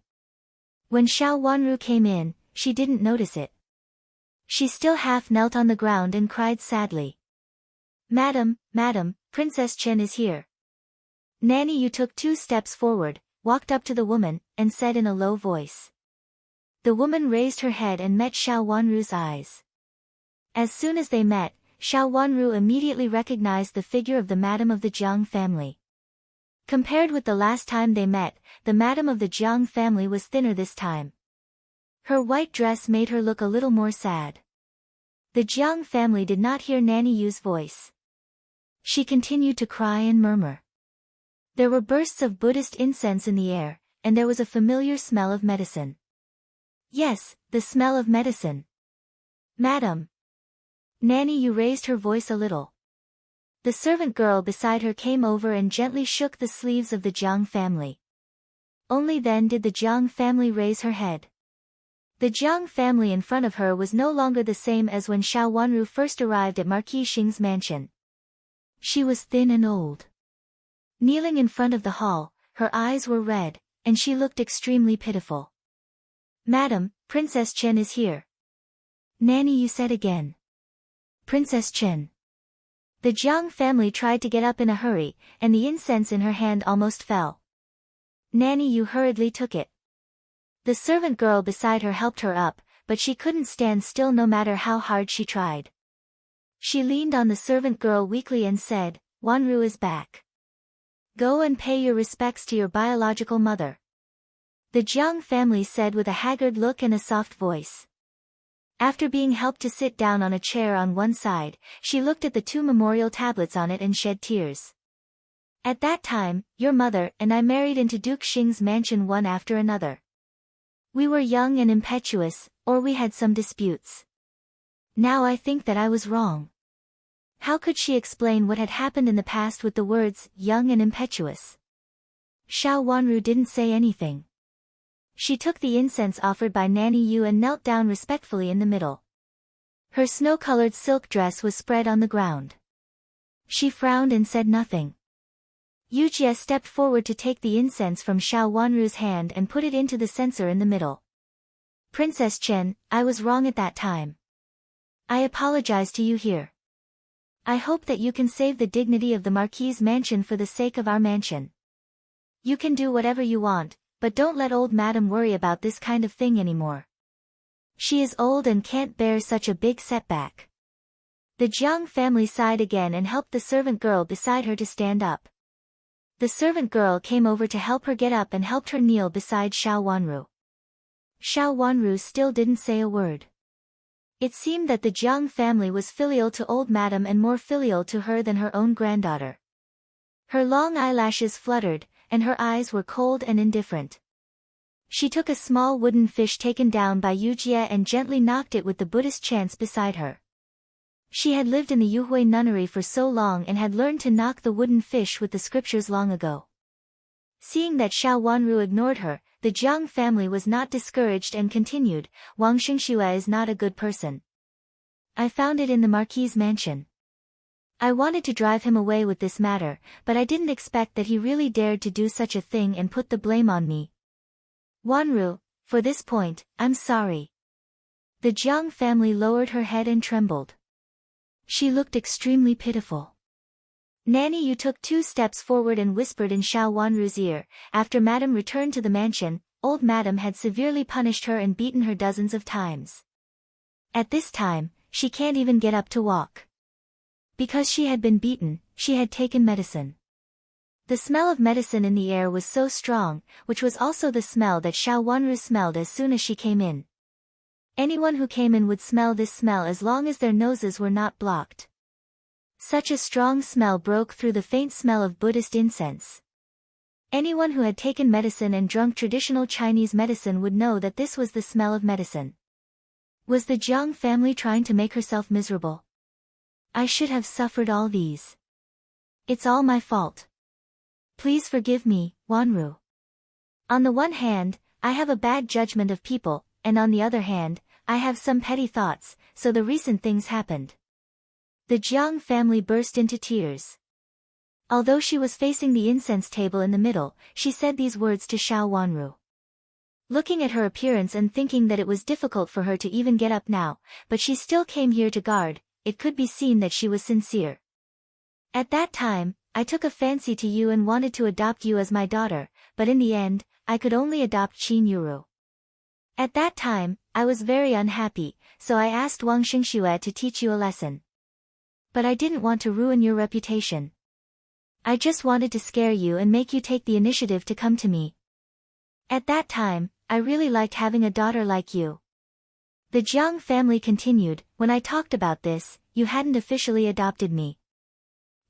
When Xiao Wanru came in, she didn't notice it. She still half knelt on the ground and cried sadly. Madam, Princess Chen is here. Nanny Yu took 2 steps forward, walked up to the woman, and said in a low voice. The woman raised her head and met Xiao Wanru's eyes. As soon as they met, Xiao Wanru immediately recognized the figure of the madam of the Jiang family. Compared with the last time they met, the madam of the Jiang family was thinner this time. Her white dress made her look a little more sad. The Jiang family did not hear Nanny Yu's voice. She continued to cry and murmur. There were bursts of Buddhist incense in the air, and there was a familiar smell of medicine. Yes, the smell of medicine. Madam. Nanny Yu raised her voice a little. The servant girl beside her came over and gently shook the sleeves of the Jiang family. Only then did the Jiang family raise her head. The Jiang family in front of her was no longer the same as when Xiao Wanru first arrived at Marquis Xing's mansion. She was thin and old. Kneeling in front of the hall, her eyes were red, and she looked extremely pitiful. Madam, Princess Chen is here. Nanny Yu said again. Princess Chen. The Jiang family tried to get up in a hurry, and the incense in her hand almost fell. Nanny Yu hurriedly took it. The servant girl beside her helped her up, but she couldn't stand still no matter how hard she tried. She leaned on the servant girl weakly and said, Wanru is back. Go and pay your respects to your biological mother. The Jiang family said with a haggard look and a soft voice. After being helped to sit down on a chair on one side, she looked at the 2 memorial tablets on it and shed tears. At that time, your mother and I married into Duke Xing's mansion one after another. We were young and impetuous, or we had some disputes. Now I think that I was wrong. How could she explain what had happened in the past with the words, young and impetuous? Xiao Wanru didn't say anything. She took the incense offered by Nanny Yu and knelt down respectfully in the middle. Her snow-colored silk dress was spread on the ground. She frowned and said nothing. Yu Jie stepped forward to take the incense from Xiao Wanru's hand and put it into the censer in the middle. Princess Chen, I was wrong at that time. I apologize to you here. I hope that you can save the dignity of the Marquis' mansion for the sake of our mansion. You can do whatever you want, but don't let old madam worry about this kind of thing anymore. She is old and can't bear such a big setback. The Jiang family sighed again and helped the servant girl beside her to stand up. The servant girl came over to help her get up and helped her kneel beside Xiao Wanru. Xiao Wanru still didn't say a word. It seemed that the Jiang family was filial to old madam and more filial to her than her own granddaughter. Her long eyelashes fluttered, and her eyes were cold and indifferent. She took a small wooden fish taken down by Yu Jie and gently knocked it with the Buddhist chants beside her. She had lived in the Yuhui nunnery for so long and had learned to knock the wooden fish with the scriptures long ago. Seeing that Xiao Wanru ignored her, the the Jiang family was not discouraged and continued, Wang Xingxue is not a good person. I found it in the Marquis's mansion. I wanted to drive him away with this matter, but I didn't expect that he really dared to do such a thing and put the blame on me. Wanru, for this point, I'm sorry. The Jiang family lowered her head and trembled. She looked extremely pitiful. Nanny Yu took 2 steps forward and whispered in Xiao Wanru's ear. After Madame returned to the mansion, old Madame had severely punished her and beaten her dozens of times. At this time, she can't even get up to walk. Because she had been beaten, she had taken medicine. The smell of medicine in the air was so strong, which was also the smell that Xiao Wanru smelled as soon as she came in. Anyone who came in would smell this smell as long as their noses were not blocked. Such a strong smell broke through the faint smell of Buddhist incense. Anyone who had taken medicine and drunk traditional Chinese medicine would know that this was the smell of medicine. Was the Jiang family trying to make herself miserable? I should have suffered all these. It's all my fault. Please forgive me, Wanru. On the one hand, I have a bad judgment of people, and on the other hand, I have some petty thoughts, so the recent things happened. The Jiang family burst into tears. Although she was facing the incense table in the middle, she said these words to Xiao Wanru. Looking at her appearance and thinking that it was difficult for her to even get up now, but she still came here to guard, it could be seen that she was sincere. At that time, I took a fancy to you and wanted to adopt you as my daughter, but in the end, I could only adopt Qin Yuru. At that time, I was very unhappy, so I asked Wang Xingxue to teach you a lesson. But I didn't want to ruin your reputation. I just wanted to scare you and make you take the initiative to come to me. At that time, I really liked having a daughter like you. The Jiang family continued, when I talked about this, you hadn't officially adopted me.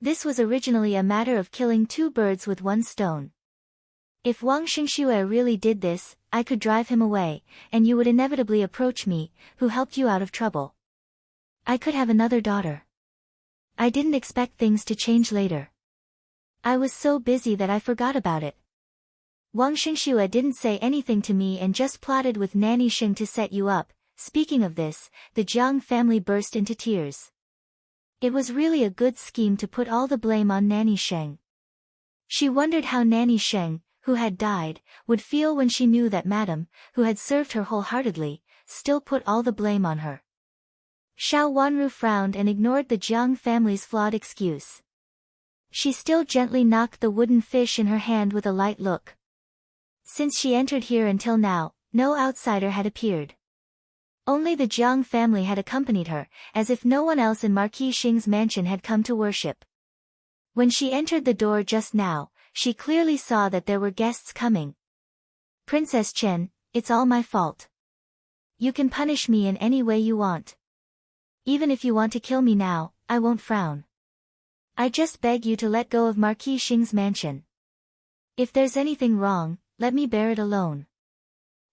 This was originally a matter of killing 2 birds with 1 stone. If Wang Xingxue really did this, I could drive him away, and you would inevitably approach me, who helped you out of trouble. I could have another daughter. I didn't expect things to change later. I was so busy that I forgot about it. Wang Xingxue didn't say anything to me and just plotted with Nanny Sheng to set you up. Speaking of this, the Jiang family burst into tears. It was really a good scheme to put all the blame on Nanny Sheng. She wondered how Nanny Sheng, who had died, would feel when she knew that Madame, who had served her wholeheartedly, still put all the blame on her. Xiao Wanru frowned and ignored the Jiang family's flawed excuse. She still gently knocked the wooden fish in her hand with a light look. Since she entered here until now, no outsider had appeared. Only the Jiang family had accompanied her, as if no one else in Marquis Xing's mansion had come to worship. When she entered the door just now, she clearly saw that there were guests coming. Princess Chen, it's all my fault. You can punish me in any way you want. Even if you want to kill me now, I won't frown. I just beg you to let go of Marquis Xing's mansion. If there's anything wrong, let me bear it alone.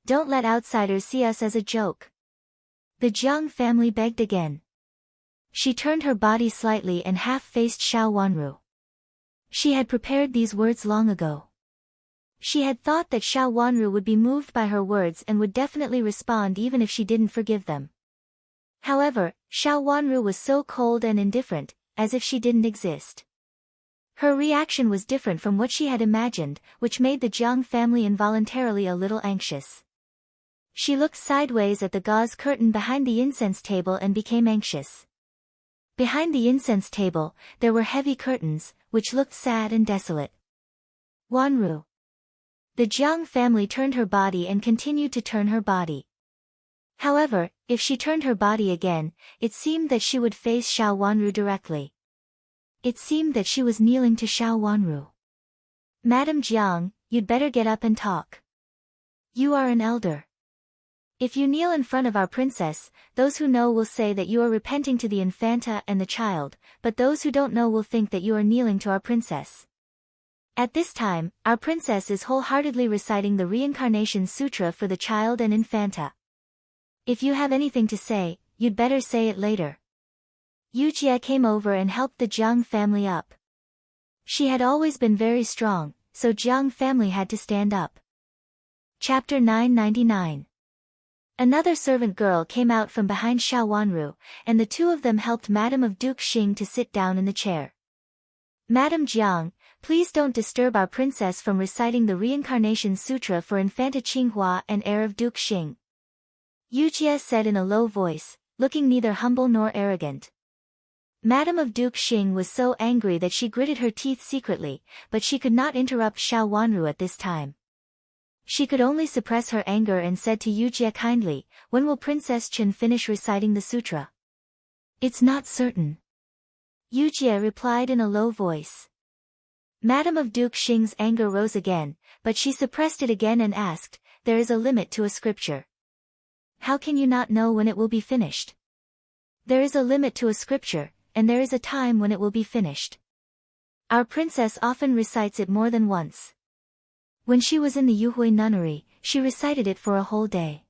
Don't let outsiders see us as a joke. The Jiang family begged again. She turned her body slightly and half-faced Xiao Wanru. She had prepared these words long ago. She had thought that Xiao Wanru would be moved by her words and would definitely respond even if she didn't forgive them. However, Xiao Wanru was so cold and indifferent, as if she didn't exist. Her reaction was different from what she had imagined, which made the Jiang family involuntarily a little anxious. She looked sideways at the gauze curtain behind the incense table and became anxious. Behind the incense table, there were heavy curtains, which looked sad and desolate. Wanru. The Jiang family turned her body and continued to turn her body. However, if she turned her body again, it seemed that she would face Xiao Wanru directly. It seemed that she was kneeling to Xiao Wanru. Madam Jiang, you'd better get up and talk. You are an elder. If you kneel in front of our princess, those who know will say that you are repenting to the infanta and the child, but those who don't know will think that you are kneeling to our princess. At this time, our princess is wholeheartedly reciting the Reincarnation Sutra for the child and infanta. If you have anything to say, you'd better say it later. Yu Jie came over and helped the Jiang family up. She had always been very strong, so Jiang family had to stand up. Chapter 999. Another servant girl came out from behind Xiao Wanru, and the two of them helped Madame of Duke Xing to sit down in the chair. Madame Jiang, please don't disturb our princess from reciting the Reincarnation Sutra for Infanta Qinghua and heir of Duke Xing. Yu Jie said in a low voice, looking neither humble nor arrogant. Madame of Duke Xing was so angry that she gritted her teeth secretly, but she could not interrupt Xiao Wanru at this time. She could only suppress her anger and said to Yu Jie kindly, "When will Princess Chen finish reciting the sutra?" "It's not certain," Yu Jie replied in a low voice. Madame of Duke Xing's anger rose again, but she suppressed it again and asked, "There is a limit to a scripture. How can you not know when it will be finished?" "There is a limit to a scripture, and there is a time when it will be finished. Our princess often recites it more than once. When she was in the Yuhui nunnery, she recited it for a whole day.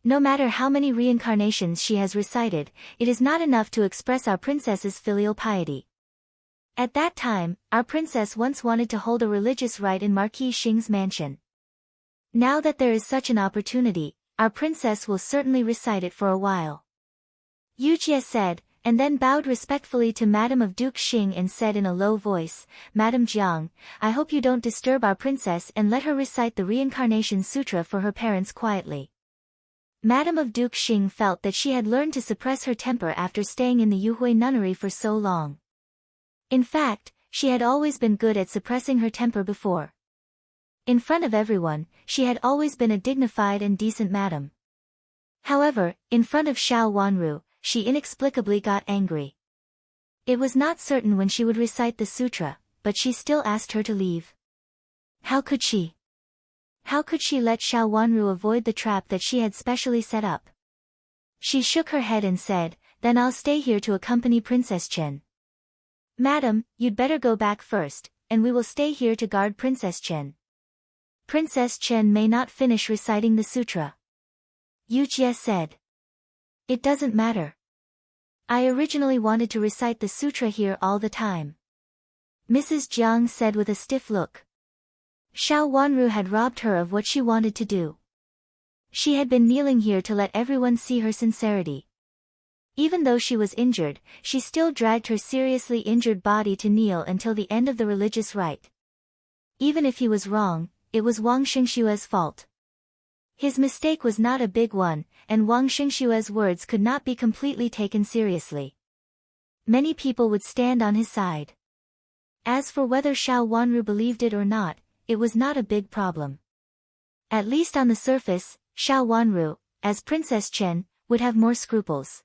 No matter how many reincarnations she has recited, it is not enough to express our princess's filial piety. At that time, our princess once wanted to hold a religious rite in Marquis Xing's mansion. Now that there is such an opportunity, our princess will certainly recite it for a while." Yu Jie said, and then bowed respectfully to Madame of Duke Xing and said in a low voice, "Madame Jiang, I hope you don't disturb our princess and let her recite the Reincarnation Sutra for her parents quietly." Madame of Duke Xing felt that she had learned to suppress her temper after staying in the Yuhui nunnery for so long. In fact, she had always been good at suppressing her temper before. In front of everyone, she had always been a dignified and decent madam. However, in front of Xiao Wanru, she inexplicably got angry. It was not certain when she would recite the sutra, but she still asked her to leave. How could she? How could she let Xiao Wanru avoid the trap that she had specially set up? She shook her head and said, "Then I'll stay here to accompany Princess Chen." "Madam, you'd better go back first, and we will stay here to guard Princess Chen. Princess Chen may not finish reciting the sutra," Yu Jie said. "It doesn't matter. I originally wanted to recite the sutra here all the time," Mrs. Jiang said with a stiff look. Xiao Wanru had robbed her of what she wanted to do. She had been kneeling here to let everyone see her sincerity. Even though she was injured, she still dragged her seriously injured body to kneel until the end of the religious rite. Even if he was wrong, it was Wang Xingxue's fault. His mistake was not a big one, and Wang Xingxue's words could not be completely taken seriously. Many people would stand on his side. As for whether Xiao Wanru believed it or not, it was not a big problem. At least on the surface, Xiao Wanru, as Princess Chen, would have more scruples.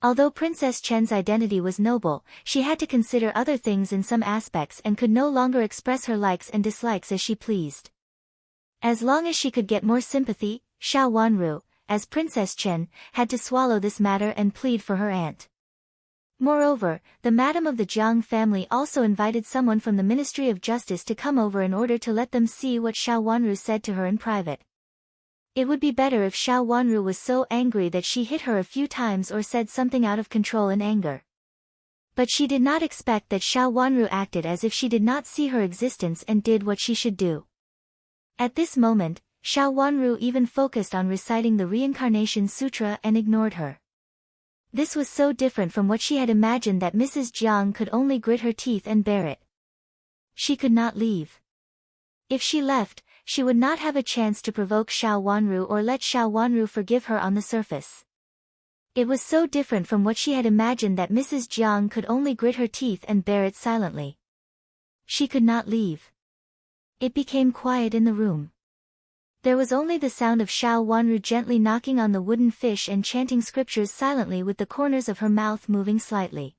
Although Princess Chen's identity was noble, she had to consider other things in some aspects and could no longer express her likes and dislikes as she pleased. As long as she could get more sympathy, Xiao Wanru, as Princess Chen, had to swallow this matter and plead for her aunt. Moreover, the madam of the Jiang family also invited someone from the Ministry of Justice to come over in order to let them see what Xiao Wanru said to her in private. It would be better if Xiao Wanru was so angry that she hit her a few times or said something out of control in anger. But she did not expect that Xiao Wanru acted as if she did not see her existence and did what she should do. At this moment, Xiao Wanru even focused on reciting the Reincarnation Sutra and ignored her. This was so different from what she had imagined that Mrs. Jiang could only grit her teeth and bear it. She could not leave. If she left, she would not have a chance to provoke Xiao Wanru or let Xiao Wanru forgive her on the surface. It was so different from what she had imagined that Mrs. Jiang could only grit her teeth and bear it silently. She could not leave. It became quiet in the room. There was only the sound of Xiao Wanru gently knocking on the wooden fish and chanting scriptures silently with the corners of her mouth moving slightly.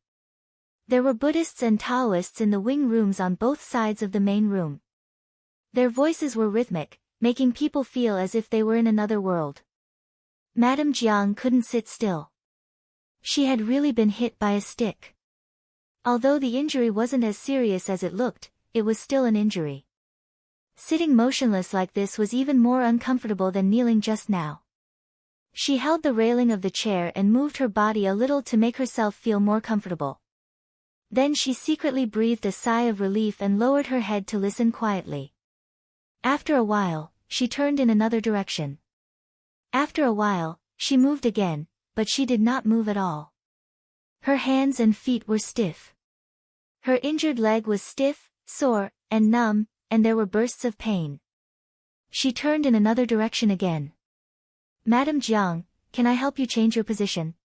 There were Buddhists and Taoists in the wing rooms on both sides of the main room. Their voices were rhythmic, making people feel as if they were in another world. Madame Jiang couldn't sit still. She had really been hit by a stick. Although the injury wasn't as serious as it looked, it was still an injury. Sitting motionless like this was even more uncomfortable than kneeling just now. She held the railing of the chair and moved her body a little to make herself feel more comfortable. Then she secretly breathed a sigh of relief and lowered her head to listen quietly. After a while, she turned in another direction. After a while, she moved again, but she did not move at all. Her hands and feet were stiff. Her injured leg was stiff, sore, and numb, and there were bursts of pain. She turned in another direction again. Madam Jiang, can I help you change your position?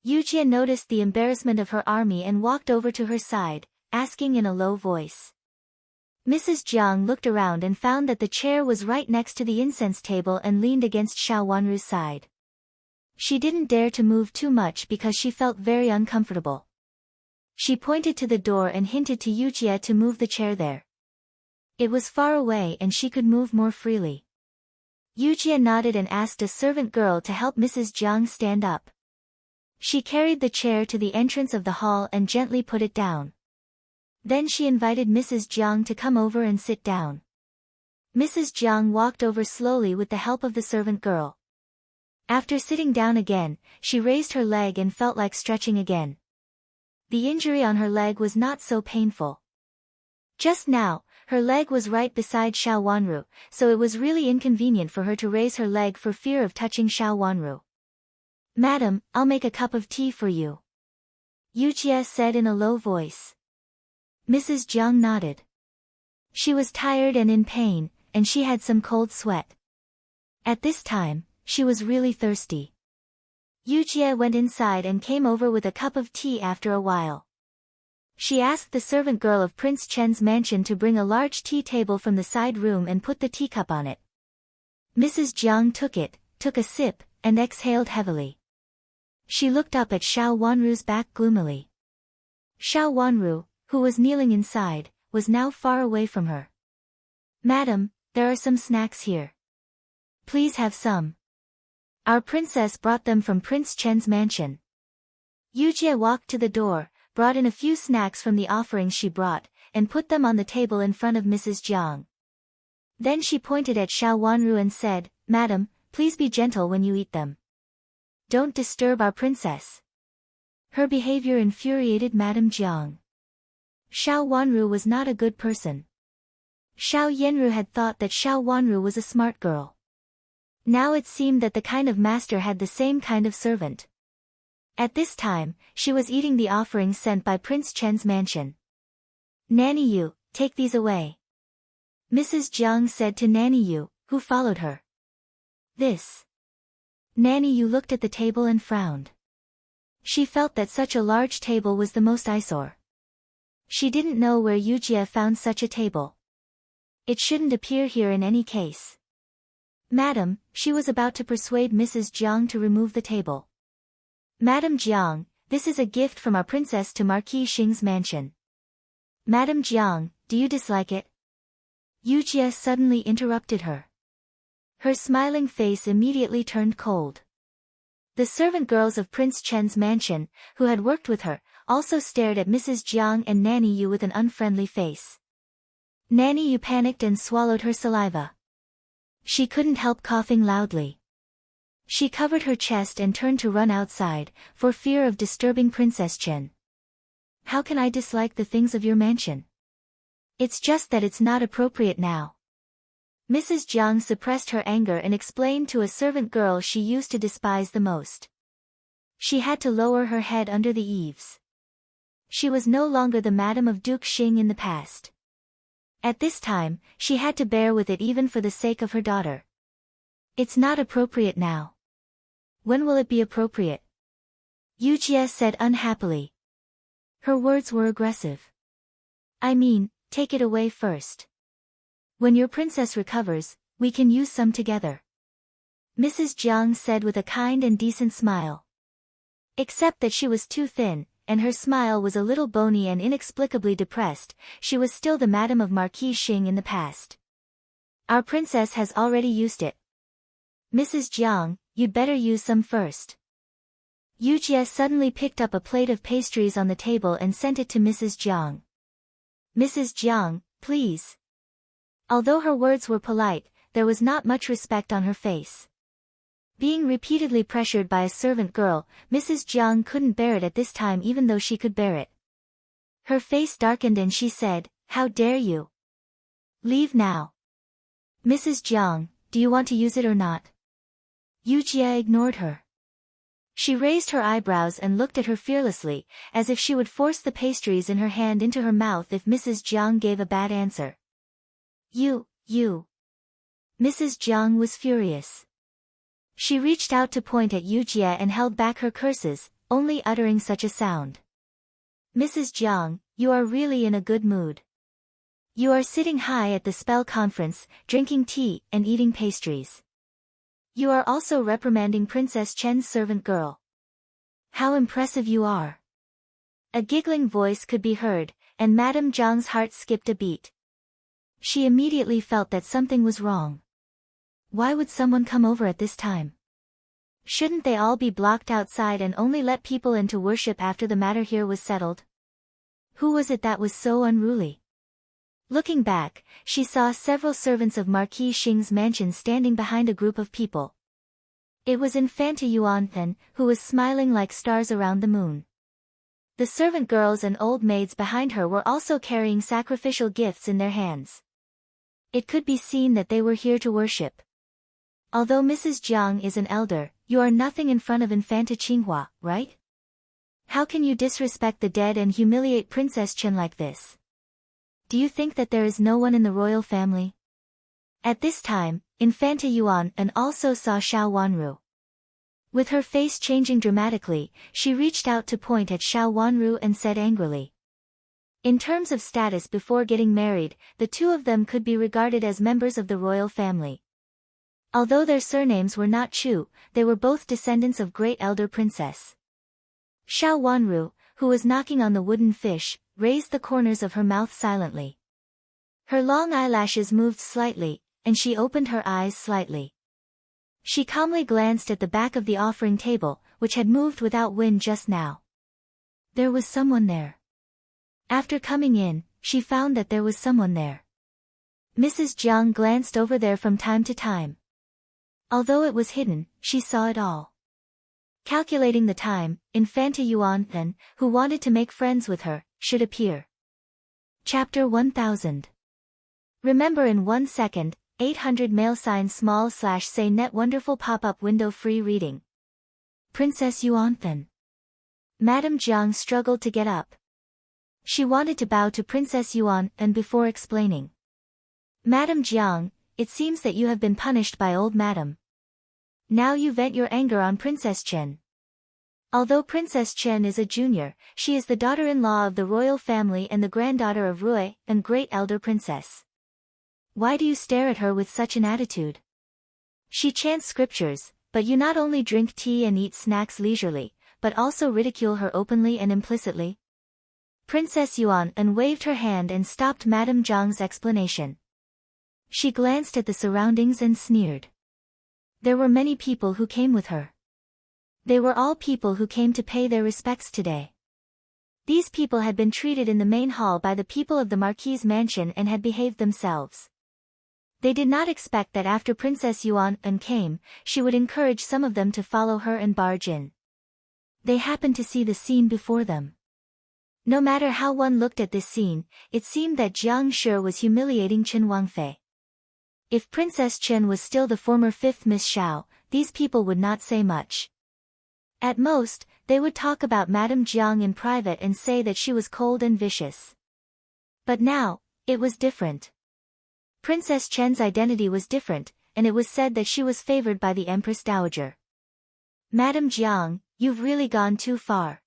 Yujie noticed the embarrassment of her army and walked over to her side, asking in a low voice. Mrs. Jiang looked around and found that the chair was right next to the incense table and leaned against Xiao Wanru's side. She didn't dare to move too much because she felt very uncomfortable. She pointed to the door and hinted to Yujie to move the chair there. It was far away and she could move more freely. Yujie nodded and asked a servant girl to help Mrs. Jiang stand up. She carried the chair to the entrance of the hall and gently put it down. Then she invited Mrs. Jiang to come over and sit down. Mrs. Jiang walked over slowly with the help of the servant girl. After sitting down again, she raised her leg and felt like stretching again. The injury on her leg was not so painful. Just now, her leg was right beside Xiao Wanru, so it was really inconvenient for her to raise her leg for fear of touching Xiao Wanru. Madam, I'll make a cup of tea for you. Yujie said in a low voice. Mrs. Jiang nodded. She was tired and in pain, and she had some cold sweat. At this time, she was really thirsty. Yujie went inside and came over with a cup of tea after a while. She asked the servant girl of Prince Chen's mansion to bring a large tea table from the side room and put the teacup on it. Mrs. Jiang took it, took a sip, and exhaled heavily. She looked up at Xiao Wanru's back gloomily. Xiao Wanru, who was kneeling inside, was now far away from her. Madam, there are some snacks here. Please have some. Our princess brought them from Prince Chen's mansion. Yujie walked to the door, brought in a few snacks from the offerings she brought, and put them on the table in front of Mrs. Jiang. Then she pointed at Xiao Wanru and said, Madam, please be gentle when you eat them. Don't disturb our princess. Her behavior infuriated Madame Jiang. Xiao Wanru was not a good person. Xiao Yenru had thought that Xiao Wanru was a smart girl. Now it seemed that the kind of master had the same kind of servant. At this time, she was eating the offerings sent by Prince Chen's mansion. Nanny Yu, take these away. Mrs. Jiang said to Nanny Yu, who followed her. This. Nanny Yu looked at the table and frowned. She felt that such a large table was the most eyesore. She didn't know where Yujie found such a table. It shouldn't appear here in any case. Madam, she was about to persuade Mrs. Jiang to remove the table. Madam Jiang, this is a gift from our princess to Marquis Xing's mansion. Madam Jiang, do you dislike it? Yujie suddenly interrupted her. Her smiling face immediately turned cold. The servant girls of Prince Chen's mansion, who had worked with her, also stared at Mrs. Jiang and Nanny Yu with an unfriendly face. Nanny Yu panicked and swallowed her saliva. She couldn't help coughing loudly. She covered her chest and turned to run outside, for fear of disturbing Princess Chen. How can I dislike the things of your mansion? It's just that it's not appropriate now. Mrs. Jiang suppressed her anger and explained to a servant girl she used to despise the most. She had to lower her head under the eaves. She was no longer the madam of Duke Xing in the past. At this time, she had to bear with it even for the sake of her daughter. It's not appropriate now. When will it be appropriate? Yujie said unhappily. Her words were aggressive. I mean, take it away first. When your princess recovers, we can use some together. Mrs. Jiang said with a kind and decent smile. Except that she was too thin, and her smile was a little bony and inexplicably depressed, she was still the madam of Marquis Xing in the past. Our princess has already used it. Mrs. Jiang, you'd better use some first. Yujie suddenly picked up a plate of pastries on the table and sent it to Mrs. Jiang. Mrs. Jiang, please. Although her words were polite, there was not much respect on her face. Being repeatedly pressured by a servant girl, Mrs. Jiang couldn't bear it at this time even though she could bear it. Her face darkened and she said, How dare you? Leave now. Mrs. Jiang, do you want to use it or not? Yu Jie ignored her. She raised her eyebrows and looked at her fearlessly, as if she would force the pastries in her hand into her mouth if Mrs. Jiang gave a bad answer. You. Mrs. Jiang was furious. She reached out to point at Yu Jie and held back her curses, only uttering such a sound. Mrs. Jiang, you are really in a good mood. You are sitting high at the spell conference, drinking tea and eating pastries. You are also reprimanding Princess Chen's servant girl. How impressive you are. A giggling voice could be heard, and Madame Jiang's heart skipped a beat. She immediately felt that something was wrong. Why would someone come over at this time? Shouldn't they all be blocked outside and only let people in to worship after the matter here was settled? Who was it that was so unruly? Looking back, she saw several servants of Marquis Xing's mansion standing behind a group of people. It was Infanta Yuan, who was smiling like stars around the moon. The servant girls and old maids behind her were also carrying sacrificial gifts in their hands. It could be seen that they were here to worship. Although Mrs. Jiang is an elder, you are nothing in front of Infanta Qinghua, right? How can you disrespect the dead and humiliate Princess Chen like this? Do you think that there is no one in the royal family? At this time, Infanta Yuan also saw Xiao Wanru. With her face changing dramatically, she reached out to point at Xiao Wanru and said angrily. In terms of status before getting married, the two of them could be regarded as members of the royal family. Although their surnames were not Chu, they were both descendants of great elder princess. Xiao Wanru, who was knocking on the wooden fish, raised the corners of her mouth silently. Her long eyelashes moved slightly, and she opened her eyes slightly. She calmly glanced at the back of the offering table, which had moved without wind just now. There was someone there. After coming in, she found that there was someone there. Mrs. Jiang glanced over there from time to time. Although it was hidden, she saw it all. Calculating the time, Infanta Yuan, who wanted to make friends with her, should appear. Chapter 1000. Remember in 1 second, 800 mail sign /say net wonderful pop-up window free reading. Princess Yuan. Madame Jiang struggled to get up. She wanted to bow to Princess Yuan before explaining. Madame Jiang, it seems that you have been punished by old Madame. Now you vent your anger on Princess Chen. Although Princess Chen is a junior, she is the daughter-in-law of the royal family and the granddaughter of Rui, and great elder princess. Why do you stare at her with such an attitude? She chants scriptures, but you not only drink tea and eat snacks leisurely, but also ridicule her openly and implicitly. Princess Yuan waved her hand and stopped Madame Jiang's explanation. She glanced at the surroundings and sneered. There were many people who came with her. They were all people who came to pay their respects today. These people had been treated in the main hall by the people of the Marquis's mansion and had behaved themselves. They did not expect that after Princess Yuan came, she would encourage some of them to follow her and barge in. They happened to see the scene before them. No matter how one looked at this scene, it seemed that Jiang Shi was humiliating Chen Wangfei. If Princess Chen was still the former 5th Miss Xiao, these people would not say much. At most, they would talk about Madame Jiang in private and say that she was cold and vicious. But now, it was different. Princess Chen's identity was different, and it was said that she was favored by the Empress Dowager. Madame Jiang, you've really gone too far.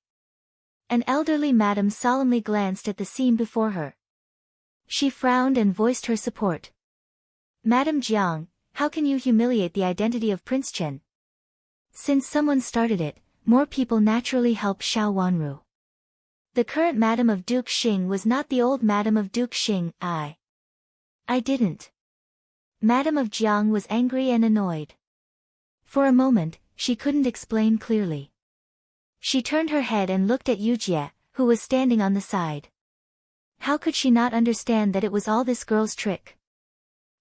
An elderly madam solemnly glanced at the scene before her. She frowned and voiced her support. Madame Jiang, how can you humiliate the identity of Prince Chen? Since someone started it, more people naturally help Xiao Wanru. The current madam of Duke Xing was not the old madam of Duke Xing. I didn't. Madam of Jiang was angry and annoyed. For a moment, she couldn't explain clearly. She turned her head and looked at Yu Jie, who was standing on the side. How could she not understand that it was all this girl's trick?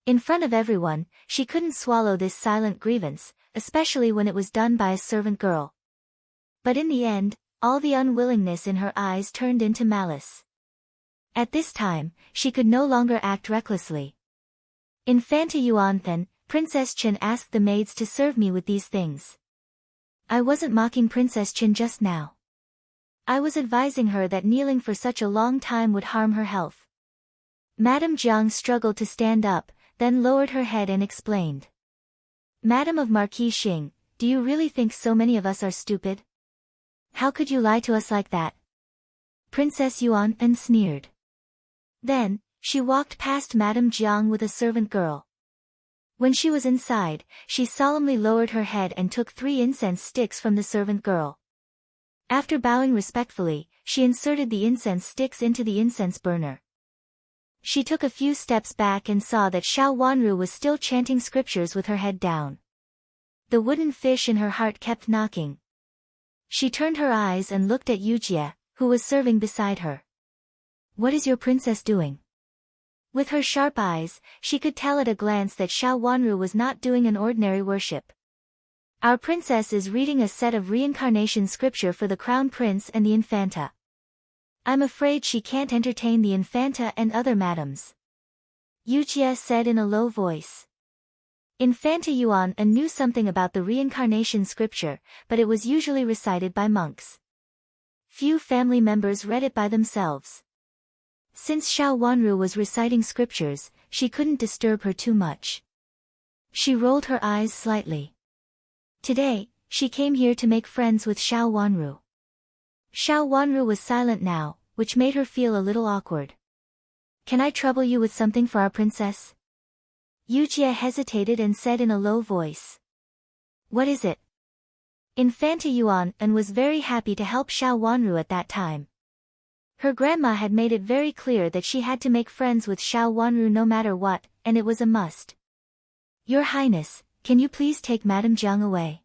In front of everyone, she couldn't swallow this silent grievance, especially when it was done by a servant girl. But in the end, all the unwillingness in her eyes turned into malice. At this time, she could no longer act recklessly. Infanta Yuan, then, Princess Chen asked the maids to serve me with these things. I wasn't mocking Princess Chen just now. I was advising her that kneeling for such a long time would harm her health. Madame Jiang struggled to stand up, then lowered her head and explained. Madam of Marquis Xing, do you really think so many of us are stupid? How could you lie to us like that? Princess Yuan sneered. Then, she walked past Madame Jiang with a servant girl. When she was inside, she solemnly lowered her head and took 3 incense sticks from the servant girl. After bowing respectfully, she inserted the incense sticks into the incense burner. She took a few steps back and saw that Xiao Wanru was still chanting scriptures with her head down. The wooden fish in her heart kept knocking. She turned her eyes and looked at Yujie, who was serving beside her. What is your princess doing? With her sharp eyes, she could tell at a glance that Xiao Wanru was not doing an ordinary worship. Our princess is reading a set of reincarnation scripture for the crown prince and the infanta. I'm afraid she can't entertain the infanta and other madams. Yujie said in a low voice. Infanta Yuan knew something about the reincarnation scripture, but it was usually recited by monks. Few family members read it by themselves. Since Xiao Wanru was reciting scriptures, she couldn't disturb her too much. She rolled her eyes slightly. Today, she came here to make friends with Xiao Wanru. Xiao Wanru was silent now, which made her feel a little awkward. Can I trouble you with something for our princess? Yujie hesitated and said in a low voice. What is it? Infanta Yuan was very happy to help Xiao Wanru at that time. Her grandma had made it very clear that she had to make friends with Xiao Wanru no matter what, and it was a must. Your Highness, can you please take Madame Jiang away?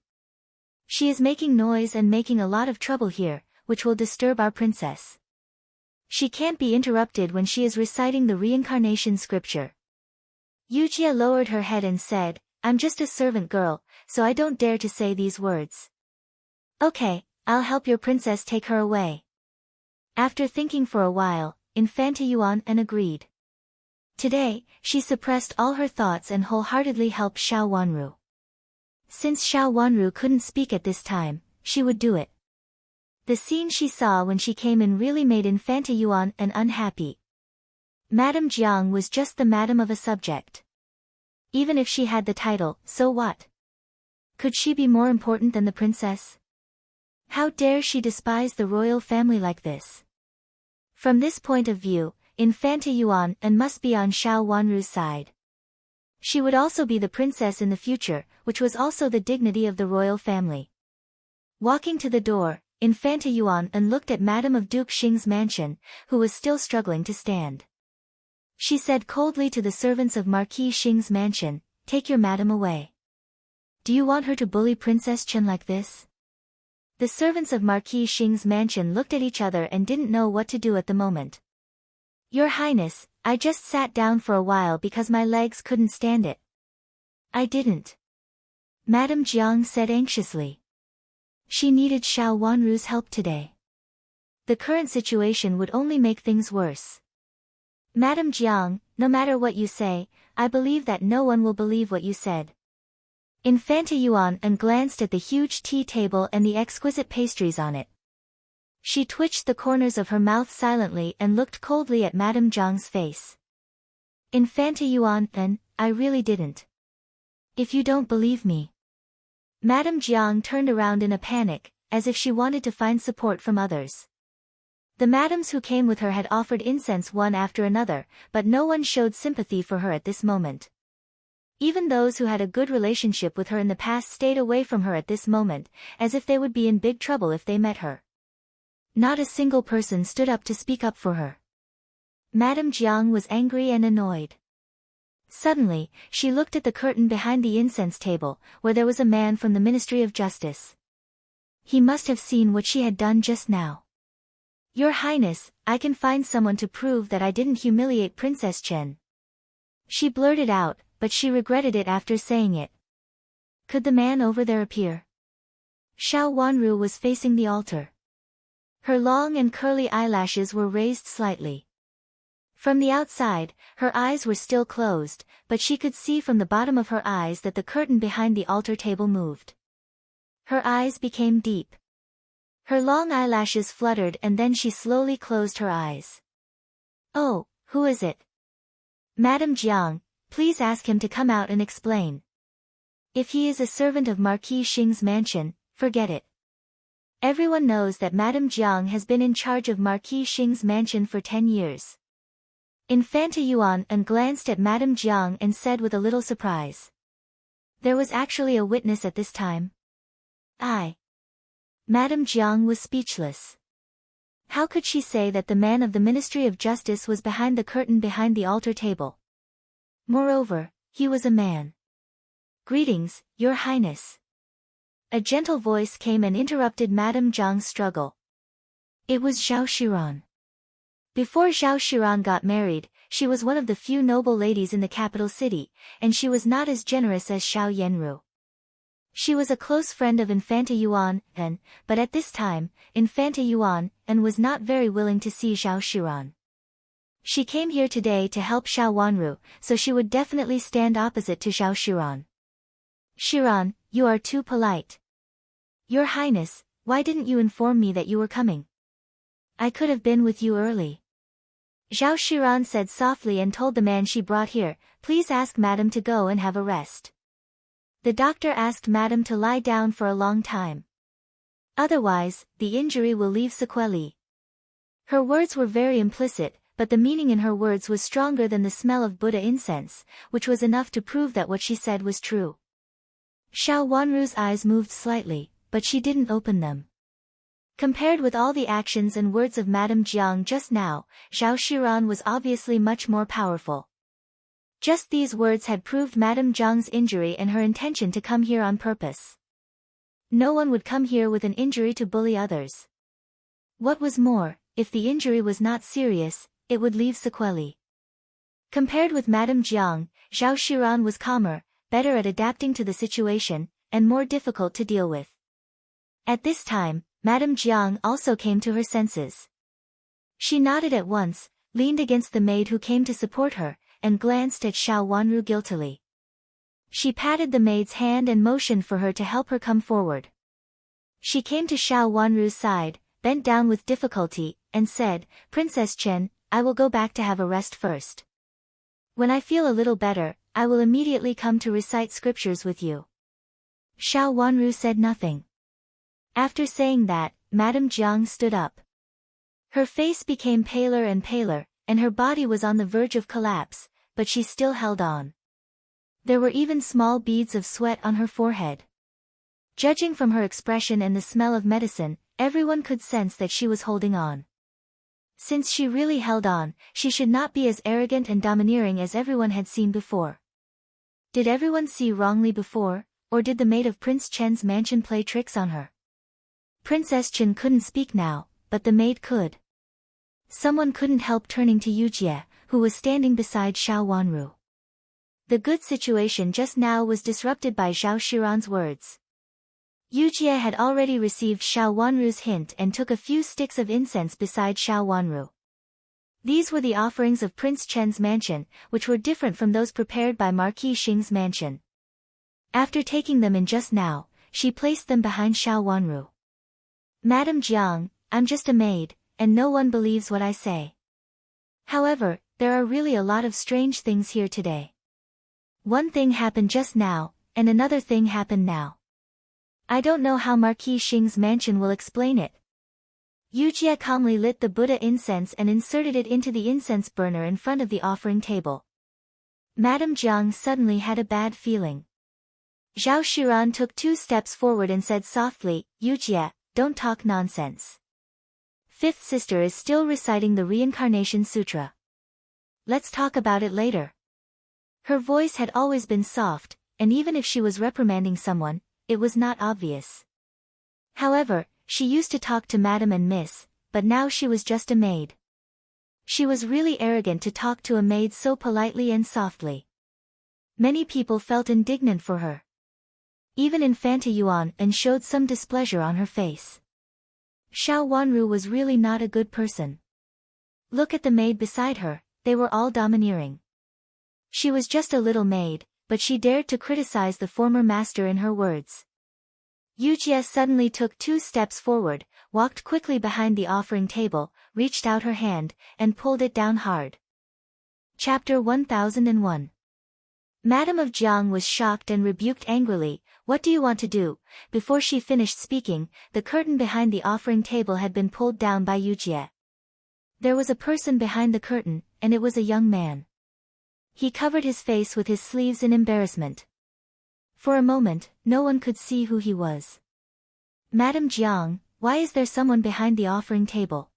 She is making noise and making a lot of trouble here, which will disturb our princess. She can't be interrupted when she is reciting the reincarnation scripture. Yujie lowered her head and said, I'm just a servant girl, so I don't dare to say these words. Okay, I'll help your princess take her away. After thinking for a while, Infanta Yuan agreed. Today, she suppressed all her thoughts and wholeheartedly helped Xiao Wanru. Since Xiao Wanru couldn't speak at this time, she would do it. The scene she saw when she came in really made Infanta Yuan unhappy. Madame Jiang was just the madam of a subject. Even if she had the title, so what? Could she be more important than the princess? How dare she despise the royal family like this? From this point of view, Infanta Yuan must be on Xiao Wanru's side. She would also be the princess in the future, which was also the dignity of the royal family. Walking to the door, Infanta Yuan looked at Madame of Duke Xing's mansion, who was still struggling to stand. She said coldly to the servants of Marquis Xing's mansion, take your madam away. Do you want her to bully Princess Chen like this? The servants of Marquis Xing's mansion looked at each other and didn't know what to do at the moment. Your Highness, I just sat down for a while because my legs couldn't stand it. I didn't. Madame Jiang said anxiously. She needed Xiao Wanru's help today. The current situation would only make things worse. Madame Jiang, no matter what you say, I believe that no one will believe what you said. Infanta Yuan glanced at the huge tea table and the exquisite pastries on it. She twitched the corners of her mouth silently and looked coldly at Madame Jiang's face. Infanta Yuan, I really didn't. If you don't believe me. Madame Jiang turned around in a panic, as if she wanted to find support from others. The madams who came with her had offered incense one after another, but no one showed sympathy for her at this moment. Even those who had a good relationship with her in the past stayed away from her at this moment, as if they would be in big trouble if they met her. Not a single person stood up to speak up for her. Madame Jiang was angry and annoyed. Suddenly, she looked at the curtain behind the incense table, where there was a man from the Ministry of Justice. He must have seen what she had done just now. Your Highness, I can find someone to prove that I didn't humiliate Princess Chen. She blurted out, but she regretted it after saying it. Could the man over there appear? Xiao Wanru was facing the altar. Her long and curly eyelashes were raised slightly. From the outside, her eyes were still closed, but she could see from the bottom of her eyes that the curtain behind the altar table moved. Her eyes became deep. Her long eyelashes fluttered and then she slowly closed her eyes. "Oh, who is it?" "Madame Jiang, please ask him to come out and explain. If he is a servant of Marquis Xing's mansion, forget it. Everyone knows that Madame Jiang has been in charge of Marquis Xing's mansion for 10 years. Infanta Yuan glanced at Madame Jiang and said with a little surprise. There was actually a witness at this time. Madame Jiang was speechless. How could she say that the man of the Ministry of Justice was behind the curtain behind the altar table? Moreover, he was a man. "Greetings, Your Highness." A gentle voice came and interrupted Madame Jiang's struggle. It was Zhao Shiran. Before Zhao Shiran got married, she was one of the few noble ladies in the capital city, and she was not as generous as Xiao Yanru. She was a close friend of Infanta Yuan, but at this time, Infanta Yuan was not very willing to see Zhao Shiran. She came here today to help Xiao Wanru, so she would definitely stand opposite to Zhao Shiran. "Shiran, you are too polite. Your Highness, why didn't you inform me that you were coming? I could have been with you early." Zhao Shiran said softly and told the man she brought here, "Please ask Madam to go and have a rest." The doctor asked Madam to lie down for a long time. Otherwise, the injury will leave sequelae. Her words were very implicit, but the meaning in her words was stronger than the smell of Buddha incense, which was enough to prove that what she said was true. Xiao Wanru's eyes moved slightly, but she didn't open them. Compared with all the actions and words of Madame Jiang just now, Zhao Shiran was obviously much more powerful. Just these words had proved Madame Jiang's injury and her intention to come here on purpose. No one would come here with an injury to bully others. What was more, if the injury was not serious, it would leave sequelae. Compared with Madame Jiang, Zhao Shiran was calmer, better at adapting to the situation, and more difficult to deal with. At this time, Madame Jiang also came to her senses. She nodded at once, leaned against the maid who came to support her, and glanced at Xiao Wanru guiltily. She patted the maid's hand and motioned for her to help her come forward. She came to Xiao Wanru's side, bent down with difficulty, and said, "Princess Chen, I will go back to have a rest first. When I feel a little better, I will immediately come to recite scriptures with you." Xiao Wanru said nothing. After saying that, Madame Jiang stood up. Her face became paler and paler, and her body was on the verge of collapse, but she still held on. There were even small beads of sweat on her forehead. Judging from her expression and the smell of medicine, everyone could sense that she was holding on. Since she really held on, she should not be as arrogant and domineering as everyone had seen before. Did everyone see wrongly before, or did the maid of Prince Chen's mansion play tricks on her? Princess Chen couldn't speak now, but the maid could. Someone couldn't help turning to Yujie, who was standing beside Xiao Wanru. The good situation just now was disrupted by Zhao Shiran's words. Yujie had already received Xiao Wanru's hint and took a few sticks of incense beside Xiao Wanru. These were the offerings of Prince Chen's mansion, which were different from those prepared by Marquis Xing's mansion. After taking them in just now, she placed them behind Xiao Wanru. "Madame Jiang, I'm just a maid, and no one believes what I say. However, there are really a lot of strange things here today. One thing happened just now, and another thing happened now. I don't know how Marquis Xing's mansion will explain it." Yujie calmly lit the Buddha incense and inserted it into the incense burner in front of the offering table. Madame Jiang suddenly had a bad feeling. Zhao Shiran took 2 steps forward and said softly, "Yujie, don't talk nonsense. Fifth sister is still reciting the Reincarnation Sutra. Let's talk about it later." Her voice had always been soft, and even if she was reprimanding someone, it was not obvious. However, she used to talk to Madam and Miss, but now she was just a maid. She was really arrogant to talk to a maid so politely and softly. Many people felt indignant for her. Even Infanta Yuan showed some displeasure on her face. Xiao Wanru was really not a good person. Look at the maid beside her, they were all domineering. She was just a little maid, but she dared to criticize the former master in her words. Yujie suddenly took 2 steps forward, walked quickly behind the offering table, reached out her hand, and pulled it down hard. Chapter 1001. Madame of Jiang was shocked and rebuked angrily. What do you want to do? Before she finished speaking, the curtain behind the offering table had been pulled down by Yujie. There was a person behind the curtain, and it was a young man. He covered his face with his sleeves in embarrassment. For a moment, no one could see who he was. Madame Jiang, why is there someone behind the offering table?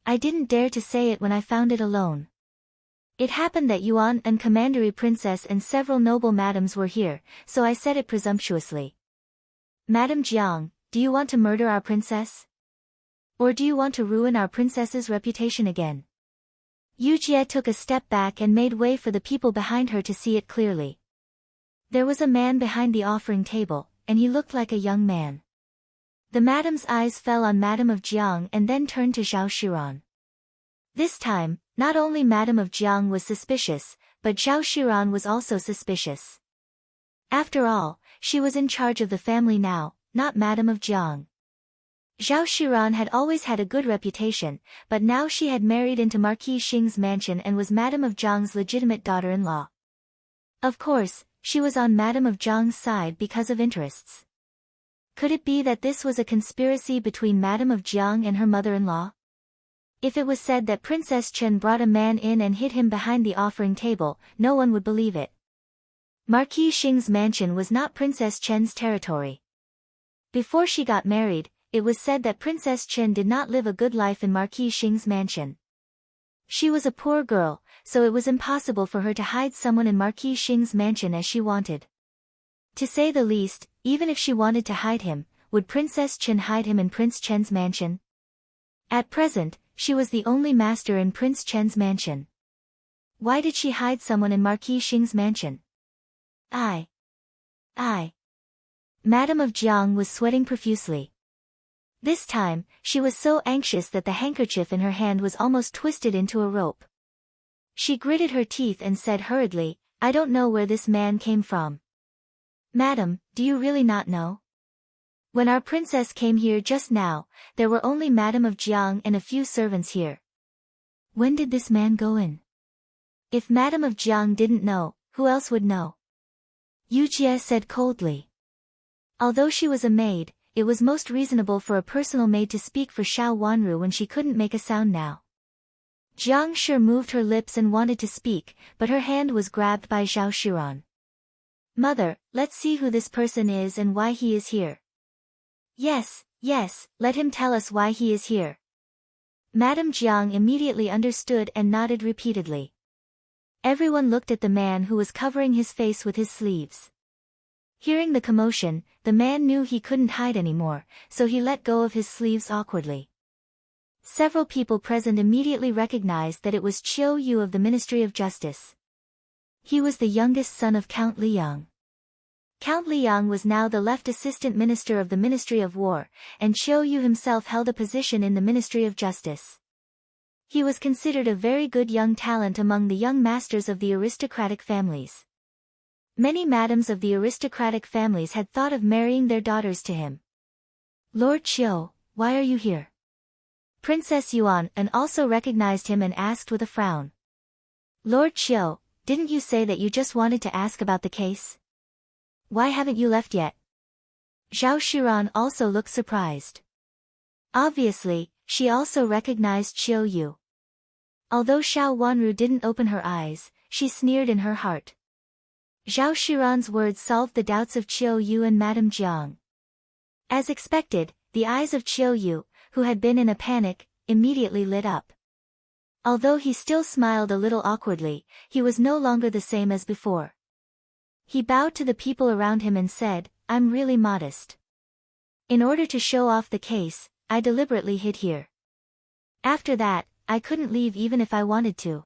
I didn't dare to say it when I found it alone. It happened that Yuan and Commandery Princess and several noble madams were here, so I said it presumptuously. Madame Jiang, do you want to murder our princess? Or do you want to ruin our princess's reputation again? Yujie took a step back and made way for the people behind her to see it clearly. There was a man behind the offering table, and he looked like a young man. The madam's eyes fell on Madame of Jiang and then turned to Zhao Shiran. This time, not only Madame of Jiang was suspicious, but Zhao Shiran was also suspicious. After all, she was in charge of the family now, not Madame of Jiang. Zhao Shiran had always had a good reputation, but now she had married into Marquis Xing's mansion and was Madame of Jiang's legitimate daughter-in-law. Of course, she was on Madame of Jiang's side because of interests. Could it be that this was a conspiracy between Madame of Jiang and her mother-in-law? If it was said that Princess Chen brought a man in and hid him behind the offering table, no one would believe it. Marquis Xing's mansion was not Princess Chen's territory. Before she got married, it was said that Princess Chen did not live a good life in Marquis Xing's mansion. She was a poor girl, so it was impossible for her to hide someone in Marquis Xing's mansion as she wanted. To say the least, even if she wanted to hide him, would Princess Chen hide him in Prince Chen's mansion? At present, she was the only master in Prince Chen's mansion. Why did she hide someone in Marquis Xing's mansion? Madame of Jiang was sweating profusely. This time, she was so anxious that the handkerchief in her hand was almost twisted into a rope. She gritted her teeth and said hurriedly, I don't know where this man came from. Madam, do you really not know? When our princess came here just now, there were only Madame of Jiang and a few servants here. When did this man go in? If Madame of Jiang didn't know, who else would know? Yujie said coldly. Although she was a maid, it was most reasonable for a personal maid to speak for Xiao Wanru when she couldn't make a sound now. Jiang Shi moved her lips and wanted to speak, but her hand was grabbed by Zhao Shiran. Mother, let's see who this person is and why he is here. Yes, let him tell us why he is here. Madame Jiang immediately understood and nodded repeatedly. Everyone looked at the man who was covering his face with his sleeves. Hearing the commotion, the man knew he couldn't hide anymore, so he let go of his sleeves awkwardly. Several people present immediately recognized that it was Qiu Yu of the Ministry of Justice. He was the youngest son of Count Liang. Count Liang was now the left assistant minister of the Ministry of War, and Qiu Yu himself held a position in the Ministry of Justice. He was considered a very good young talent among the young masters of the aristocratic families. Many madams of the aristocratic families had thought of marrying their daughters to him. Lord Qiu, why are you here? Princess Yuan also recognized him and asked with a frown. Lord Qiu, didn't you say that you just wanted to ask about the case? Why haven't you left yet? Zhao Shiran also looked surprised. Obviously, she also recognized Qiu Yu. Although Xiao Wanru didn't open her eyes, she sneered in her heart. Zhao Shiran's words solved the doubts of Qiu Yu and Madame Jiang. As expected, the eyes of Qiu Yu, who had been in a panic, immediately lit up. Although he still smiled a little awkwardly, he was no longer the same as before. He bowed to the people around him and said, I'm really modest. In order to show off the case, I deliberately hid here. After that, I couldn't leave even if I wanted to.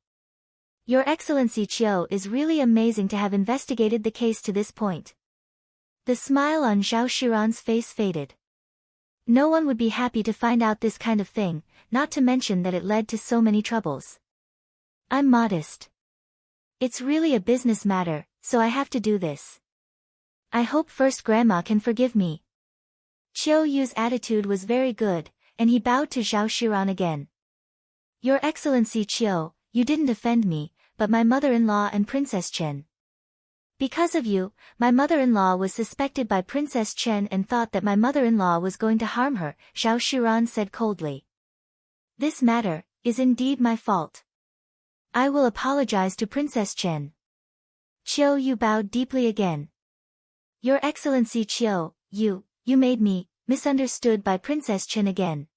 Your Excellency Qiu is really amazing to have investigated the case to this point. The smile on Zhao Shiran's face faded. No one would be happy to find out this kind of thing, not to mention that it led to so many troubles. I'm modest. It's really a business matter, so I have to do this. I hope first Grandma can forgive me. Qiu Yu's attitude was very good, and he bowed to Zhao Shiran again. Your Excellency Qiu, you didn't offend me, but my mother-in-law and Princess Chen. Because of you, my mother-in-law was suspected by Princess Chen and thought that my mother-in-law was going to harm her, Zhao Shiran said coldly. This matter is indeed my fault. I will apologize to Princess Chen. Qiu Yu bowed deeply again. Your Excellency Qiu, you made me misunderstood by Princess Chen again.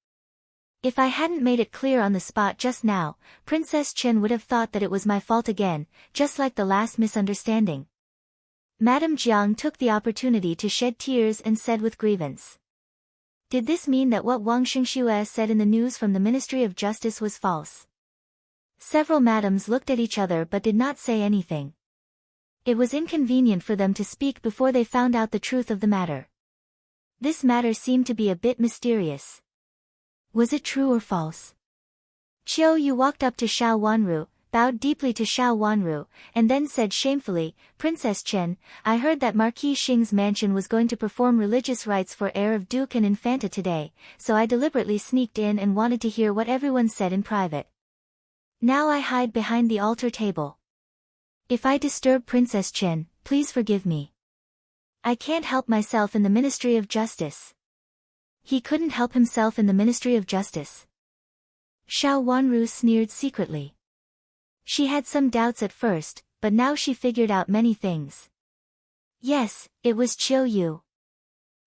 If I hadn't made it clear on the spot just now, Princess Chen would have thought that it was my fault again, just like the last misunderstanding. Madame Jiang took the opportunity to shed tears and said with grievance. Did this mean that what Wang Xingxue said in the news from the Ministry of Justice was false? Several madams looked at each other but did not say anything. It was inconvenient for them to speak before they found out the truth of the matter. This matter seemed to be a bit mysterious. Was it true or false? Qiu Yu walked up to Xiao Wanru, bowed deeply to Xiao Wanru, and then said shamefully, Princess Chen, I heard that Marquis Xing's mansion was going to perform religious rites for heir of Duke and Infanta today, so I deliberately sneaked in and wanted to hear what everyone said in private. Now I hide behind the altar table. If I disturb Princess Chen, please forgive me. I can't help myself in the Ministry of Justice. He couldn't help himself in the Ministry of Justice. Xiao Wanru sneered secretly. She had some doubts at first, but now she figured out many things. Yes, it was Qiu Yu.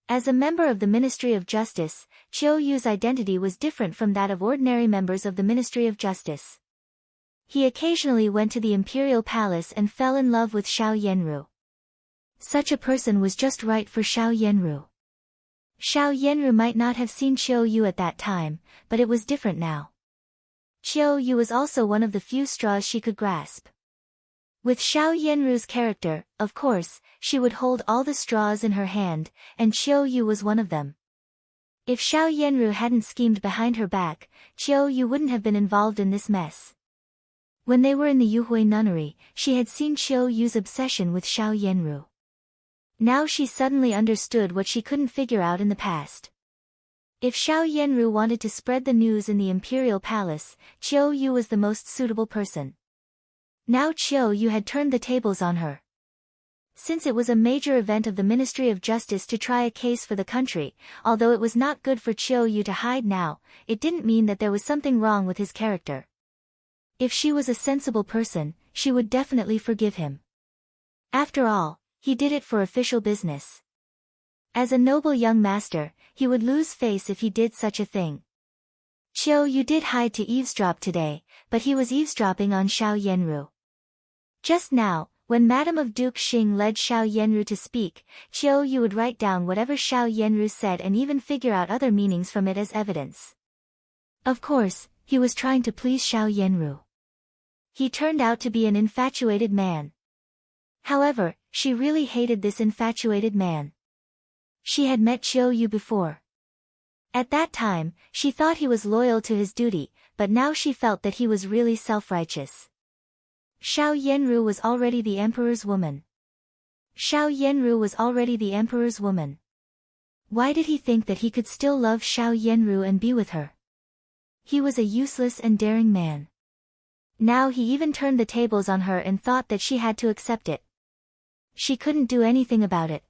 As a member of the Ministry of Justice, Qiu Yu's identity was different from that of ordinary members of the Ministry of Justice. He occasionally went to the Imperial Palace and fell in love with Xiao Yanru. Such a person was just right for Xiao Yanru. Xiao Yanru might not have seen Qiu Yu at that time, but it was different now. Qiu Yu was also one of the few straws she could grasp. With Xiao Yanru's character, of course, she would hold all the straws in her hand, and Qiu Yu was one of them. If Xiao Yanru hadn't schemed behind her back, Qiu Yu wouldn't have been involved in this mess. When they were in the Yuhui nunnery, she had seen Qiu Yu's obsession with Xiao Yanru. Now she suddenly understood what she couldn't figure out in the past. If Xiao Yanru wanted to spread the news in the Imperial Palace, Qiu Yu was the most suitable person. Now Qiu Yu had turned the tables on her. Since it was a major event of the Ministry of Justice to try a case for the country, although it was not good for Qiu Yu to hide now, it didn't mean that there was something wrong with his character. If she was a sensible person, she would definitely forgive him. After all, he did it for official business. As a noble young master, he would lose face if he did such a thing. Qiu Yu did hide to eavesdrop today, but he was eavesdropping on Xiao Yanru. Just now, when Madame of Duke Xing led Xiao Yanru to speak, Qiu Yu would write down whatever Xiao Yanru said and even figure out other meanings from it as evidence. Of course, he was trying to please Xiao Yanru. He turned out to be an infatuated man. However, she really hated this infatuated man. She had met Qiu Yu before. At that time, she thought he was loyal to his duty, but now she felt that he was really self-righteous. Xiao Yanru was already the emperor's woman. Xiao Yanru was already the emperor's woman. Why did he think that he could still love Xiao Yanru and be with her? He was a useless and daring man. Now he even turned the tables on her and thought that she had to accept it. She couldn't do anything about it.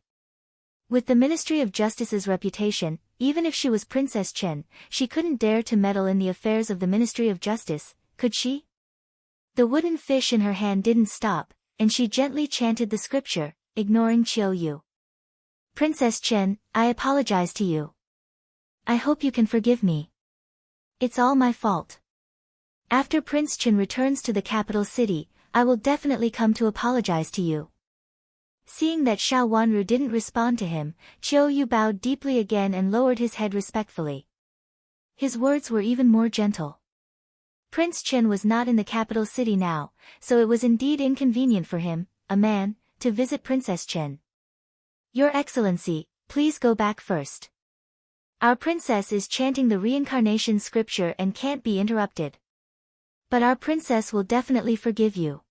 With the Ministry of Justice's reputation, even if she was Princess Chen, she couldn't dare to meddle in the affairs of the Ministry of Justice, could she? The wooden fish in her hand didn't stop, and she gently chanted the scripture, ignoring Qiu Yu. Princess Chen, I apologize to you. I hope you can forgive me. It's all my fault. After Prince Chen returns to the capital city, I will definitely come to apologize to you. Seeing that Xiao Wanru didn't respond to him, Qiu Yu bowed deeply again and lowered his head respectfully. His words were even more gentle. Prince Chen was not in the capital city now, so it was indeed inconvenient for him, a man, to visit Princess Chen. Your Excellency, please go back first. Our princess is chanting the reincarnation scripture and can't be interrupted. But our princess will definitely forgive you.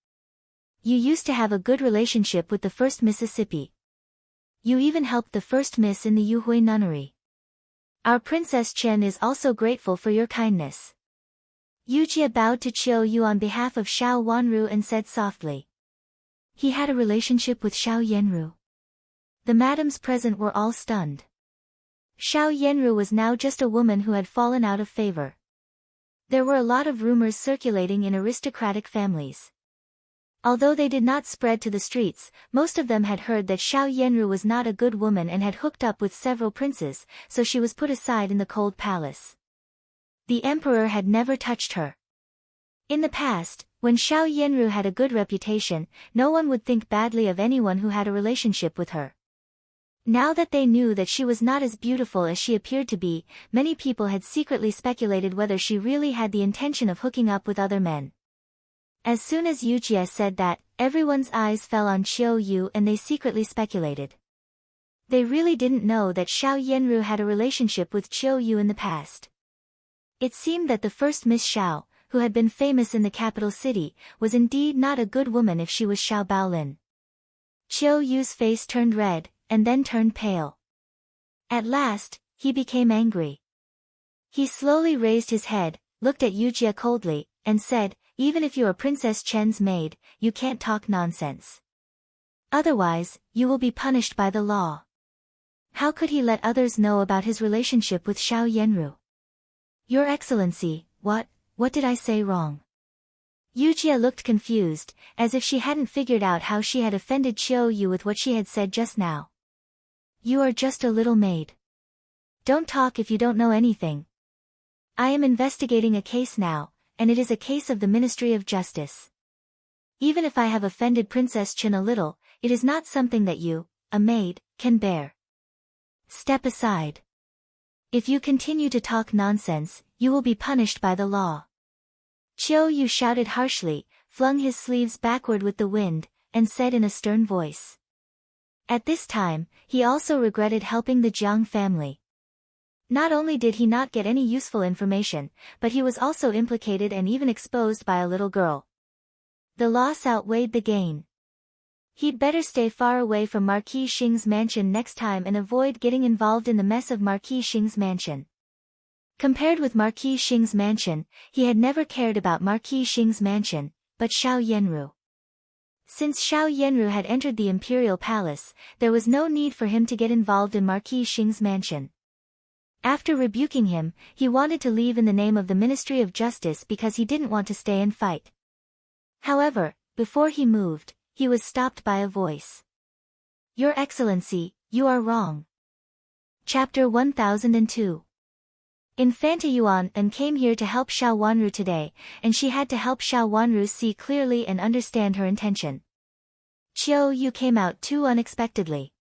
You used to have a good relationship with the first Mississippi. You even helped the first miss in the Yuhui nunnery. Our Princess Chen is also grateful for your kindness. Yujia bowed to Qiu Yu on behalf of Xiao Wanru and said softly. He had a relationship with Xiao Yenru. The madams present were all stunned. Xiao Yenru was now just a woman who had fallen out of favor. There were a lot of rumors circulating in aristocratic families. Although they did not spread to the streets, most of them had heard that Xiao Yenru was not a good woman and had hooked up with several princes, so she was put aside in the cold palace. The emperor had never touched her. In the past, when Xiao Yenru had a good reputation, no one would think badly of anyone who had a relationship with her. Now that they knew that she was not as beautiful as she appeared to be, many people had secretly speculated whether she really had the intention of hooking up with other men. As soon as Yujia said that, everyone's eyes fell on Qiu Yu and they secretly speculated. They really didn't know that Xiao Yenru had a relationship with Qiu Yu in the past. It seemed that the first Miss Xiao, who had been famous in the capital city, was indeed not a good woman if she was Xiao Baolin. Qiu Yu's face turned red, and then turned pale. At last, he became angry. He slowly raised his head, looked at Yujia coldly, and said, even if you are Princess Chen's maid, you can't talk nonsense. Otherwise, you will be punished by the law. How could he let others know about his relationship with Xiao Yenru? Your Excellency, what did I say wrong? Yujia looked confused, as if she hadn't figured out how she had offended Qiu Yu with what she had said just now. You are just a little maid. Don't talk if you don't know anything. I am investigating a case now, and it is a case of the Ministry of Justice. Even if I have offended Princess Chen a little, it is not something that you, a maid, can bear. Step aside. If you continue to talk nonsense, you will be punished by the law. Qiu Yu shouted harshly, flung his sleeves backward with the wind, and said in a stern voice. At this time, he also regretted helping the Jiang family. Not only did he not get any useful information, but he was also implicated and even exposed by a little girl. The loss outweighed the gain. He'd better stay far away from Marquis Xing's mansion next time and avoid getting involved in the mess of Marquis Xing's mansion. Compared with Marquis Xing's mansion, he had never cared about Marquis Xing's mansion, but Xiao Yenru. Since Xiao Yenru had entered the imperial palace, there was no need for him to get involved in Marquis Xing's mansion. After rebuking him, he wanted to leave in the name of the Ministry of Justice because he didn't want to stay and fight. However, before he moved, he was stopped by a voice. Your Excellency, you are wrong. Chapter 1002. Infanta Yuan came here to help Xiao Wanru today, and she had to help Xiao Wanru see clearly and understand her intention. Qiu Yu came out too unexpectedly.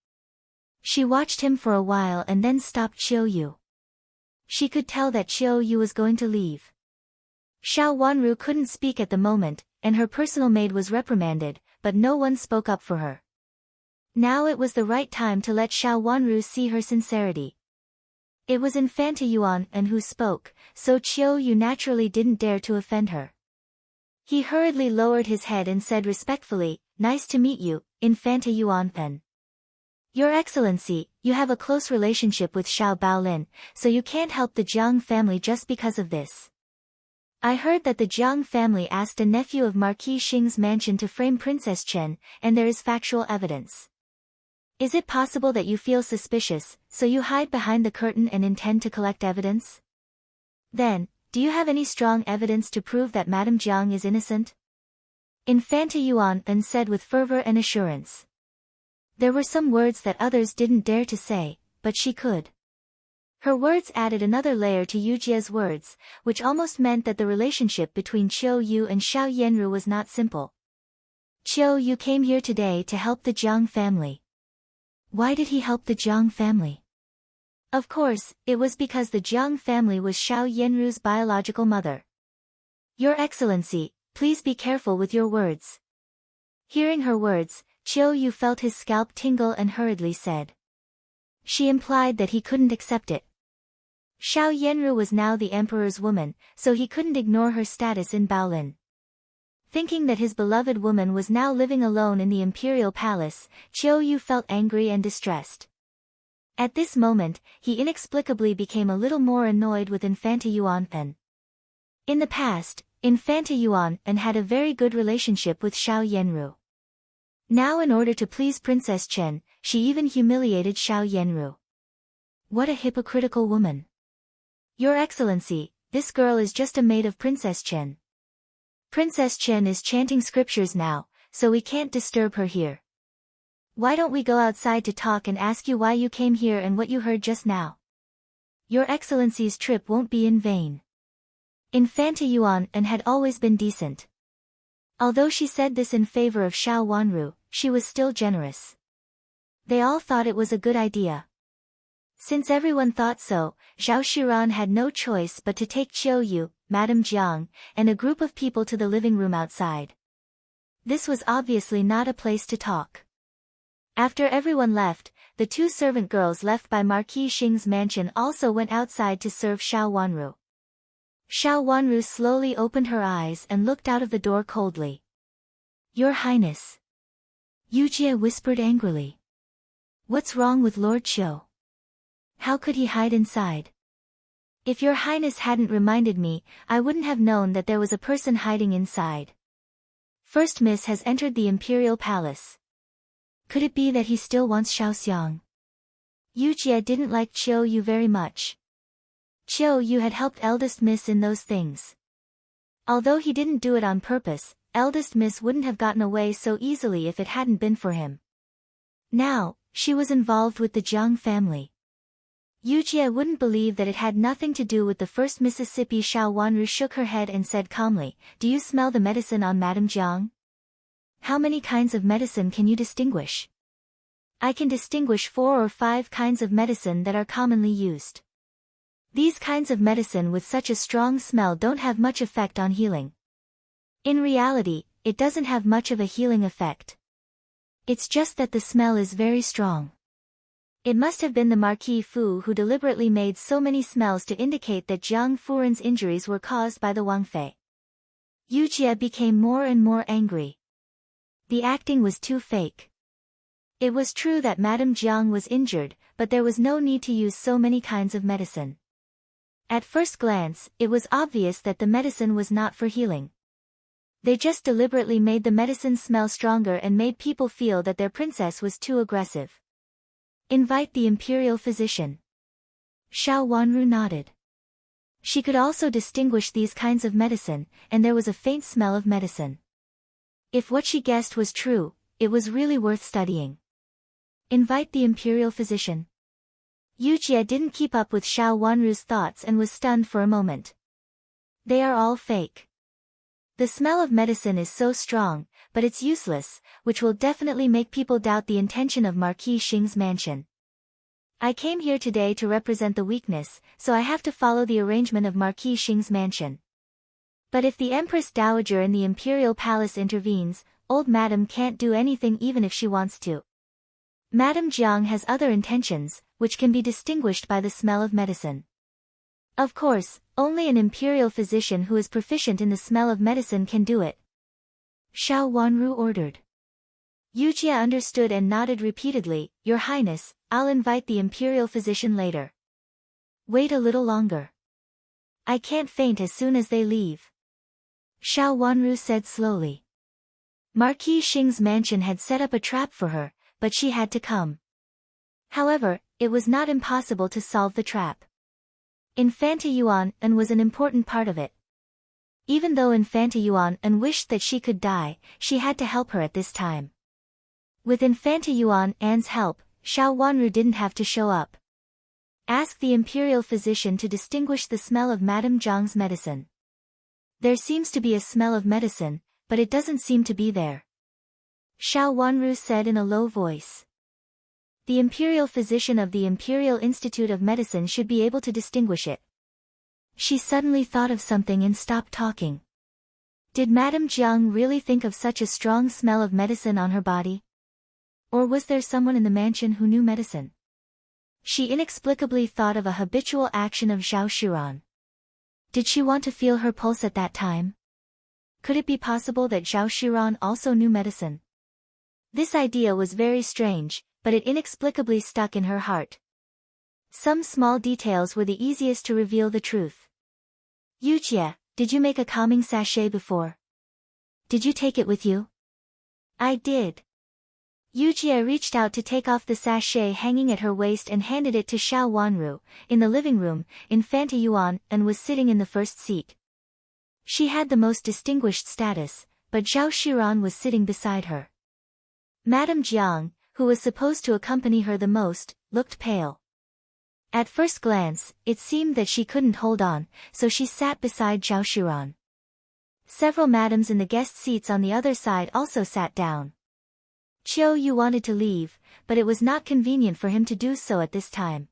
She watched him for a while and then stopped Qiu Yu. She could tell that Qiu Yu was going to leave. Xiao Wanru couldn't speak at the moment, and her personal maid was reprimanded, but no one spoke up for her. Now it was the right time to let Xiao Wanru see her sincerity. It was Infanta Yuan who spoke, so Qiu Yu naturally didn't dare to offend her. He hurriedly lowered his head and said respectfully, Nice to meet you, Infanta Yuan. Your Excellency, you have a close relationship with Xiao Baolin, so you can't help the Jiang family just because of this. I heard that the Jiang family asked a nephew of Marquis Xing's mansion to frame Princess Chen, and there is factual evidence. Is it possible that you feel suspicious, so you hide behind the curtain and intend to collect evidence? Then, do you have any strong evidence to prove that Madame Jiang is innocent? Infanta Yuan then said with fervor and assurance. There were some words that others didn't dare to say, but she could. Her words added another layer to Yujia's words, which almost meant that the relationship between Qiu Yu and Xiao Yenru was not simple. Qiu Yu came here today to help the Jiang family. Why did he help the Jiang family? Of course, it was because the Jiang family was Xiao Yenru's biological mother. Your Excellency, please be careful with your words. Hearing her words, Qiu Yu felt his scalp tingle and hurriedly said. She implied that he couldn't accept it. Xiao Yanru was now the emperor's woman, so he couldn't ignore her status in Baolin. Thinking that his beloved woman was now living alone in the imperial palace, Qiu Yu felt angry and distressed. At this moment, he inexplicably became a little more annoyed with Infanta Yuan An. In the past, Infanta Yuan An had a very good relationship with Xiao Yanru. Now in order to please Princess Chen, she even humiliated Xiao Yanru. What a hypocritical woman. Your Excellency, this girl is just a maid of Princess Chen. Princess Chen is chanting scriptures now, so we can't disturb her here. Why don't we go outside to talk and ask you why you came here and what you heard just now? Your Excellency's trip won't be in vain. Infanta Yuan An had always been decent. Although she said this in favor of Xiao Wanru, she was still generous. They all thought it was a good idea. Since everyone thought so, Zhao Shiran had no choice but to take Qiu Yu, Madame Jiang, and a group of people to the living room outside. This was obviously not a place to talk. After everyone left, the two servant girls left by Marquis Xing's mansion also went outside to serve Xiao Wanru. Xiao Wanru slowly opened her eyes and looked out of the door coldly. Your Highness. Yu Jie whispered angrily. What's wrong with Lord Qiu? How could he hide inside? If your Highness hadn't reminded me, I wouldn't have known that there was a person hiding inside. First Miss has entered the Imperial Palace. Could it be that he still wants Shaoxiang? Yu Jie didn't like Qiu Yu very much. Qiu Yu had helped Eldest Miss in those things. Although he didn't do it on purpose, Eldest Miss wouldn't have gotten away so easily if it hadn't been for him. Now, she was involved with the Jiang family. Yu Jie wouldn't believe that it had nothing to do with the first Mississippi. Xiao Wanru shook her head and said calmly, Do you smell the medicine on Madame Jiang? How many kinds of medicine can you distinguish? I can distinguish 4 or 5 kinds of medicine that are commonly used. These kinds of medicine with such a strong smell don't have much effect on healing. In reality, it doesn't have much of a healing effect. It's just that the smell is very strong. It must have been the Marquis Fu who deliberately made so many smells to indicate that Jiang Furen's injuries were caused by the Wang Fei. Yu Jie became more and more angry. The acting was too fake. It was true that Madame Jiang was injured, but there was no need to use so many kinds of medicine. At first glance, it was obvious that the medicine was not for healing. They just deliberately made the medicine smell stronger and made people feel that their princess was too aggressive. Invite the imperial physician. Xiao Wanru nodded. She could also distinguish these kinds of medicine, and there was a faint smell of medicine. If what she guessed was true, it was really worth studying. Invite the imperial physician. Yu Jie didn't keep up with Xiao Wanru's thoughts and was stunned for a moment. They are all fake. The smell of medicine is so strong, but it's useless, which will definitely make people doubt the intention of Marquis Xing's mansion. I came here today to represent the weakness, so I have to follow the arrangement of Marquis Xing's mansion. But if the Empress Dowager in the Imperial Palace intervenes, old Madame can't do anything even if she wants to. Madame Jiang has other intentions, which can be distinguished by the smell of medicine. Of course, only an imperial physician who is proficient in the smell of medicine can do it. Xiao Wanru ordered. Yu Jie understood and nodded repeatedly, Your Highness, I'll invite the imperial physician later. Wait a little longer. I can't faint as soon as they leave. Xiao Wanru said slowly. Marquis Xing's mansion had set up a trap for her, but she had to come. However, it was not impossible to solve the trap. Infanta Yuan An was an important part of it. Even though Infanta Yuan An wished that she could die, she had to help her at this time. With Infanta Yuan An's help, Xiao Wanru didn't have to show up. Ask the imperial physician to distinguish the smell of Madame Jiang's medicine. There seems to be a smell of medicine, but it doesn't seem to be there. Xiao Wanru said in a low voice. The imperial physician of the Imperial Institute of Medicine should be able to distinguish it. She suddenly thought of something and stopped talking. Did Madame Jiang really think of such a strong smell of medicine on her body? Or was there someone in the mansion who knew medicine? She inexplicably thought of a habitual action of Zhao Shiran. Did she want to feel her pulse at that time? Could it be possible that Zhao Shiran also knew medicine? This idea was very strange, but it inexplicably stuck in her heart. Some small details were the easiest to reveal the truth. Yujie, did you make a calming sachet before? Did you take it with you? I did. Yujie reached out to take off the sachet hanging at her waist and handed it to Xiao Wanru, in the living room, Infanta Yuan, and was sitting in the first seat. She had the most distinguished status, but Zhao Shiran was sitting beside her. Madame Jiang, who was supposed to accompany her the most, looked pale. At first glance, it seemed that she couldn't hold on, so she sat beside Zhao Shiran. Several madams in the guest seats on the other side also sat down. Qiu Yu wanted to leave, but it was not convenient for him to do so at this time.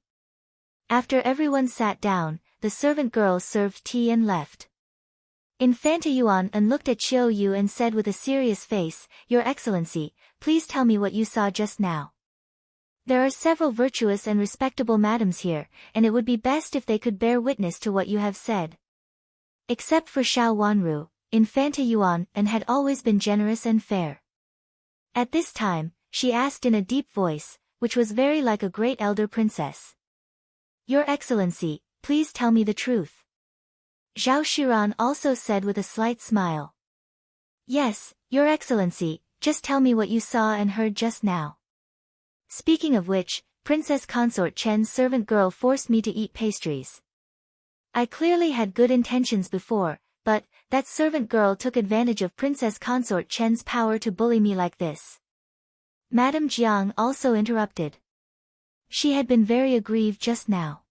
After everyone sat down, the servant girl served tea and left. Infanta Yuan looked at Qiu Yu and said with a serious face, "Your Excellency, please tell me what you saw just now. There are several virtuous and respectable madams here, and it would be best if they could bear witness to what you have said." Except for Xiao Wanru, Infanta Yuan had always been generous and fair. At this time, she asked in a deep voice, which was very like a great elder princess. "Your Excellency, please tell me the truth." Zhao Shiran also said with a slight smile. "Yes, Your Excellency, just tell me what you saw and heard just now." Speaking of which, Princess Consort Chen's servant girl forced me to eat pastries. I clearly had good intentions before, but that servant girl took advantage of Princess Consort Chen's power to bully me like this. Madame Jiang also interrupted. She had been very aggrieved just now.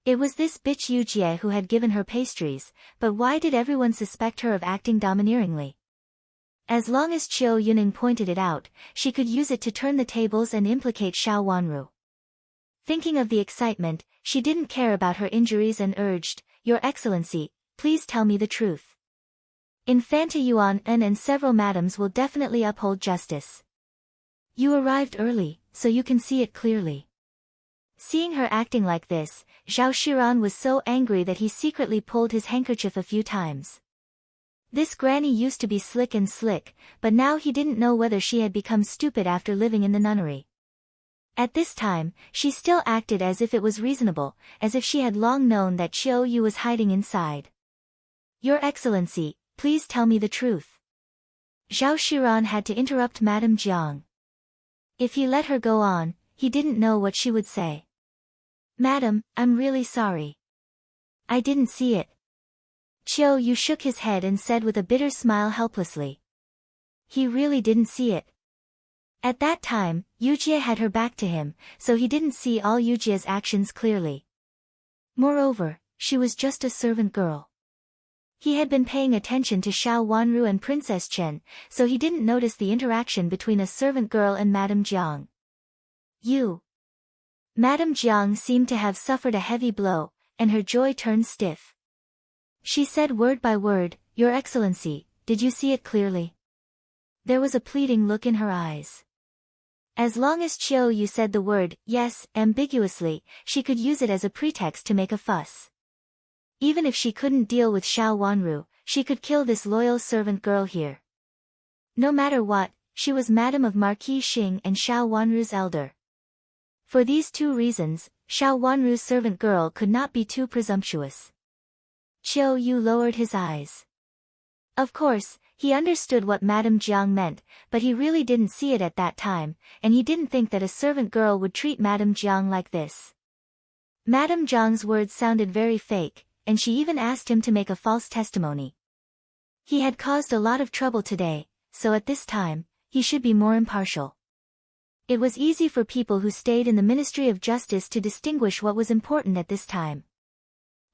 It was this bitch Yujie who had given her pastries, but why did everyone suspect her of acting domineeringly? As long as Qiu Yuning pointed it out, she could use it to turn the tables and implicate Xiao Wanru. Thinking of the excitement, she didn't care about her injuries and urged, "Your Excellency, please tell me the truth." Infanta Yuan and several madams will definitely uphold justice. You arrived early, so you can see it clearly. Seeing her acting like this, Zhao Shiran was so angry that he secretly pulled his handkerchief a few times. This granny used to be slick and slick, but now he didn't know whether she had become stupid after living in the nunnery. At this time, she still acted as if it was reasonable, as if she had long known that Qiu Yu was hiding inside. "Your Excellency, please tell me the truth." Zhao Shiran had to interrupt Madame Jiang. If he let her go on, he didn't know what she would say. "Madam, I'm really sorry. I didn't see it." Qiu Yu shook his head and said with a bitter smile helplessly. He really didn't see it. At that time, Yujie had her back to him, so he didn't see all Yujie's actions clearly. Moreover, she was just a servant girl. He had been paying attention to Xiao Wanru and Princess Chen, so he didn't notice the interaction between a servant girl and Madame Jiang. "You." Madame Jiang seemed to have suffered a heavy blow, and her jaw turned stiff. She said word by word, "Your Excellency, did you see it clearly?" There was a pleading look in her eyes. As long as Qiu Yu said the word, "yes," ambiguously, she could use it as a pretext to make a fuss. Even if she couldn't deal with Xiao Wanru, she could kill this loyal servant girl here. No matter what, she was Madam of Marquis Xing and Xiao Wanru's elder. For these two reasons, Xiao Wanru's servant girl could not be too presumptuous. Qiu Yu lowered his eyes. Of course, he understood what Madame Jiang meant, but he really didn't see it at that time, and he didn't think that a servant girl would treat Madame Jiang like this. Madame Jiang's words sounded very fake, and she even asked him to make a false testimony. He had caused a lot of trouble today, so at this time, he should be more impartial. It was easy for people who stayed in the Ministry of Justice to distinguish what was important at this time.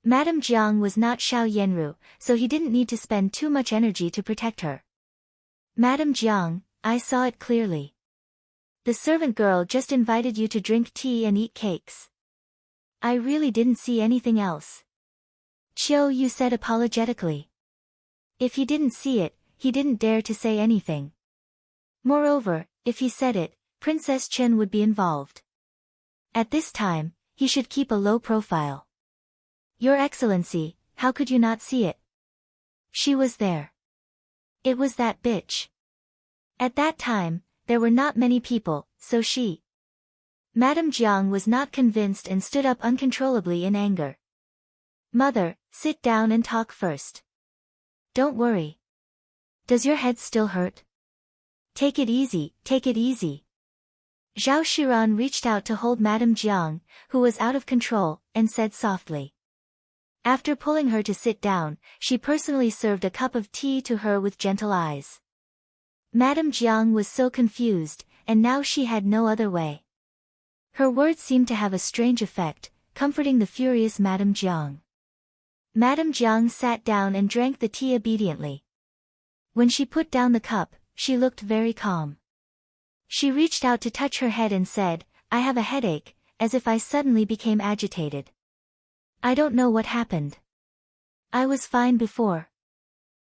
Madame Jiang was not Xiao Yanru, so he didn't need to spend too much energy to protect her. "Madame Jiang, I saw it clearly. The servant girl just invited you to drink tea and eat cakes. I really didn't see anything else." Qiu Yu said apologetically. If he didn't see it, he didn't dare to say anything. Moreover, if he said it, Princess Chen would be involved. At this time, he should keep a low profile. Your Excellency, how could you not see it? She was there. It was that bitch. At that time, there were not many people, so she. Madame Jiang was not convinced and stood up uncontrollably in anger. Mother, sit down and talk first. Don't worry. Does your head still hurt? Take it easy, take it easy. Zhao Shiran reached out to hold Madame Jiang, who was out of control, and said softly. After pulling her to sit down, she personally served a cup of tea to her with gentle eyes. Madame Jiang was so confused, and now she had no other way. Her words seemed to have a strange effect, comforting the furious Madame Jiang. Madame Jiang sat down and drank the tea obediently. When she put down the cup, she looked very calm. She reached out to touch her head and said, I have a headache, as if I suddenly became agitated. I don't know what happened. I was fine before.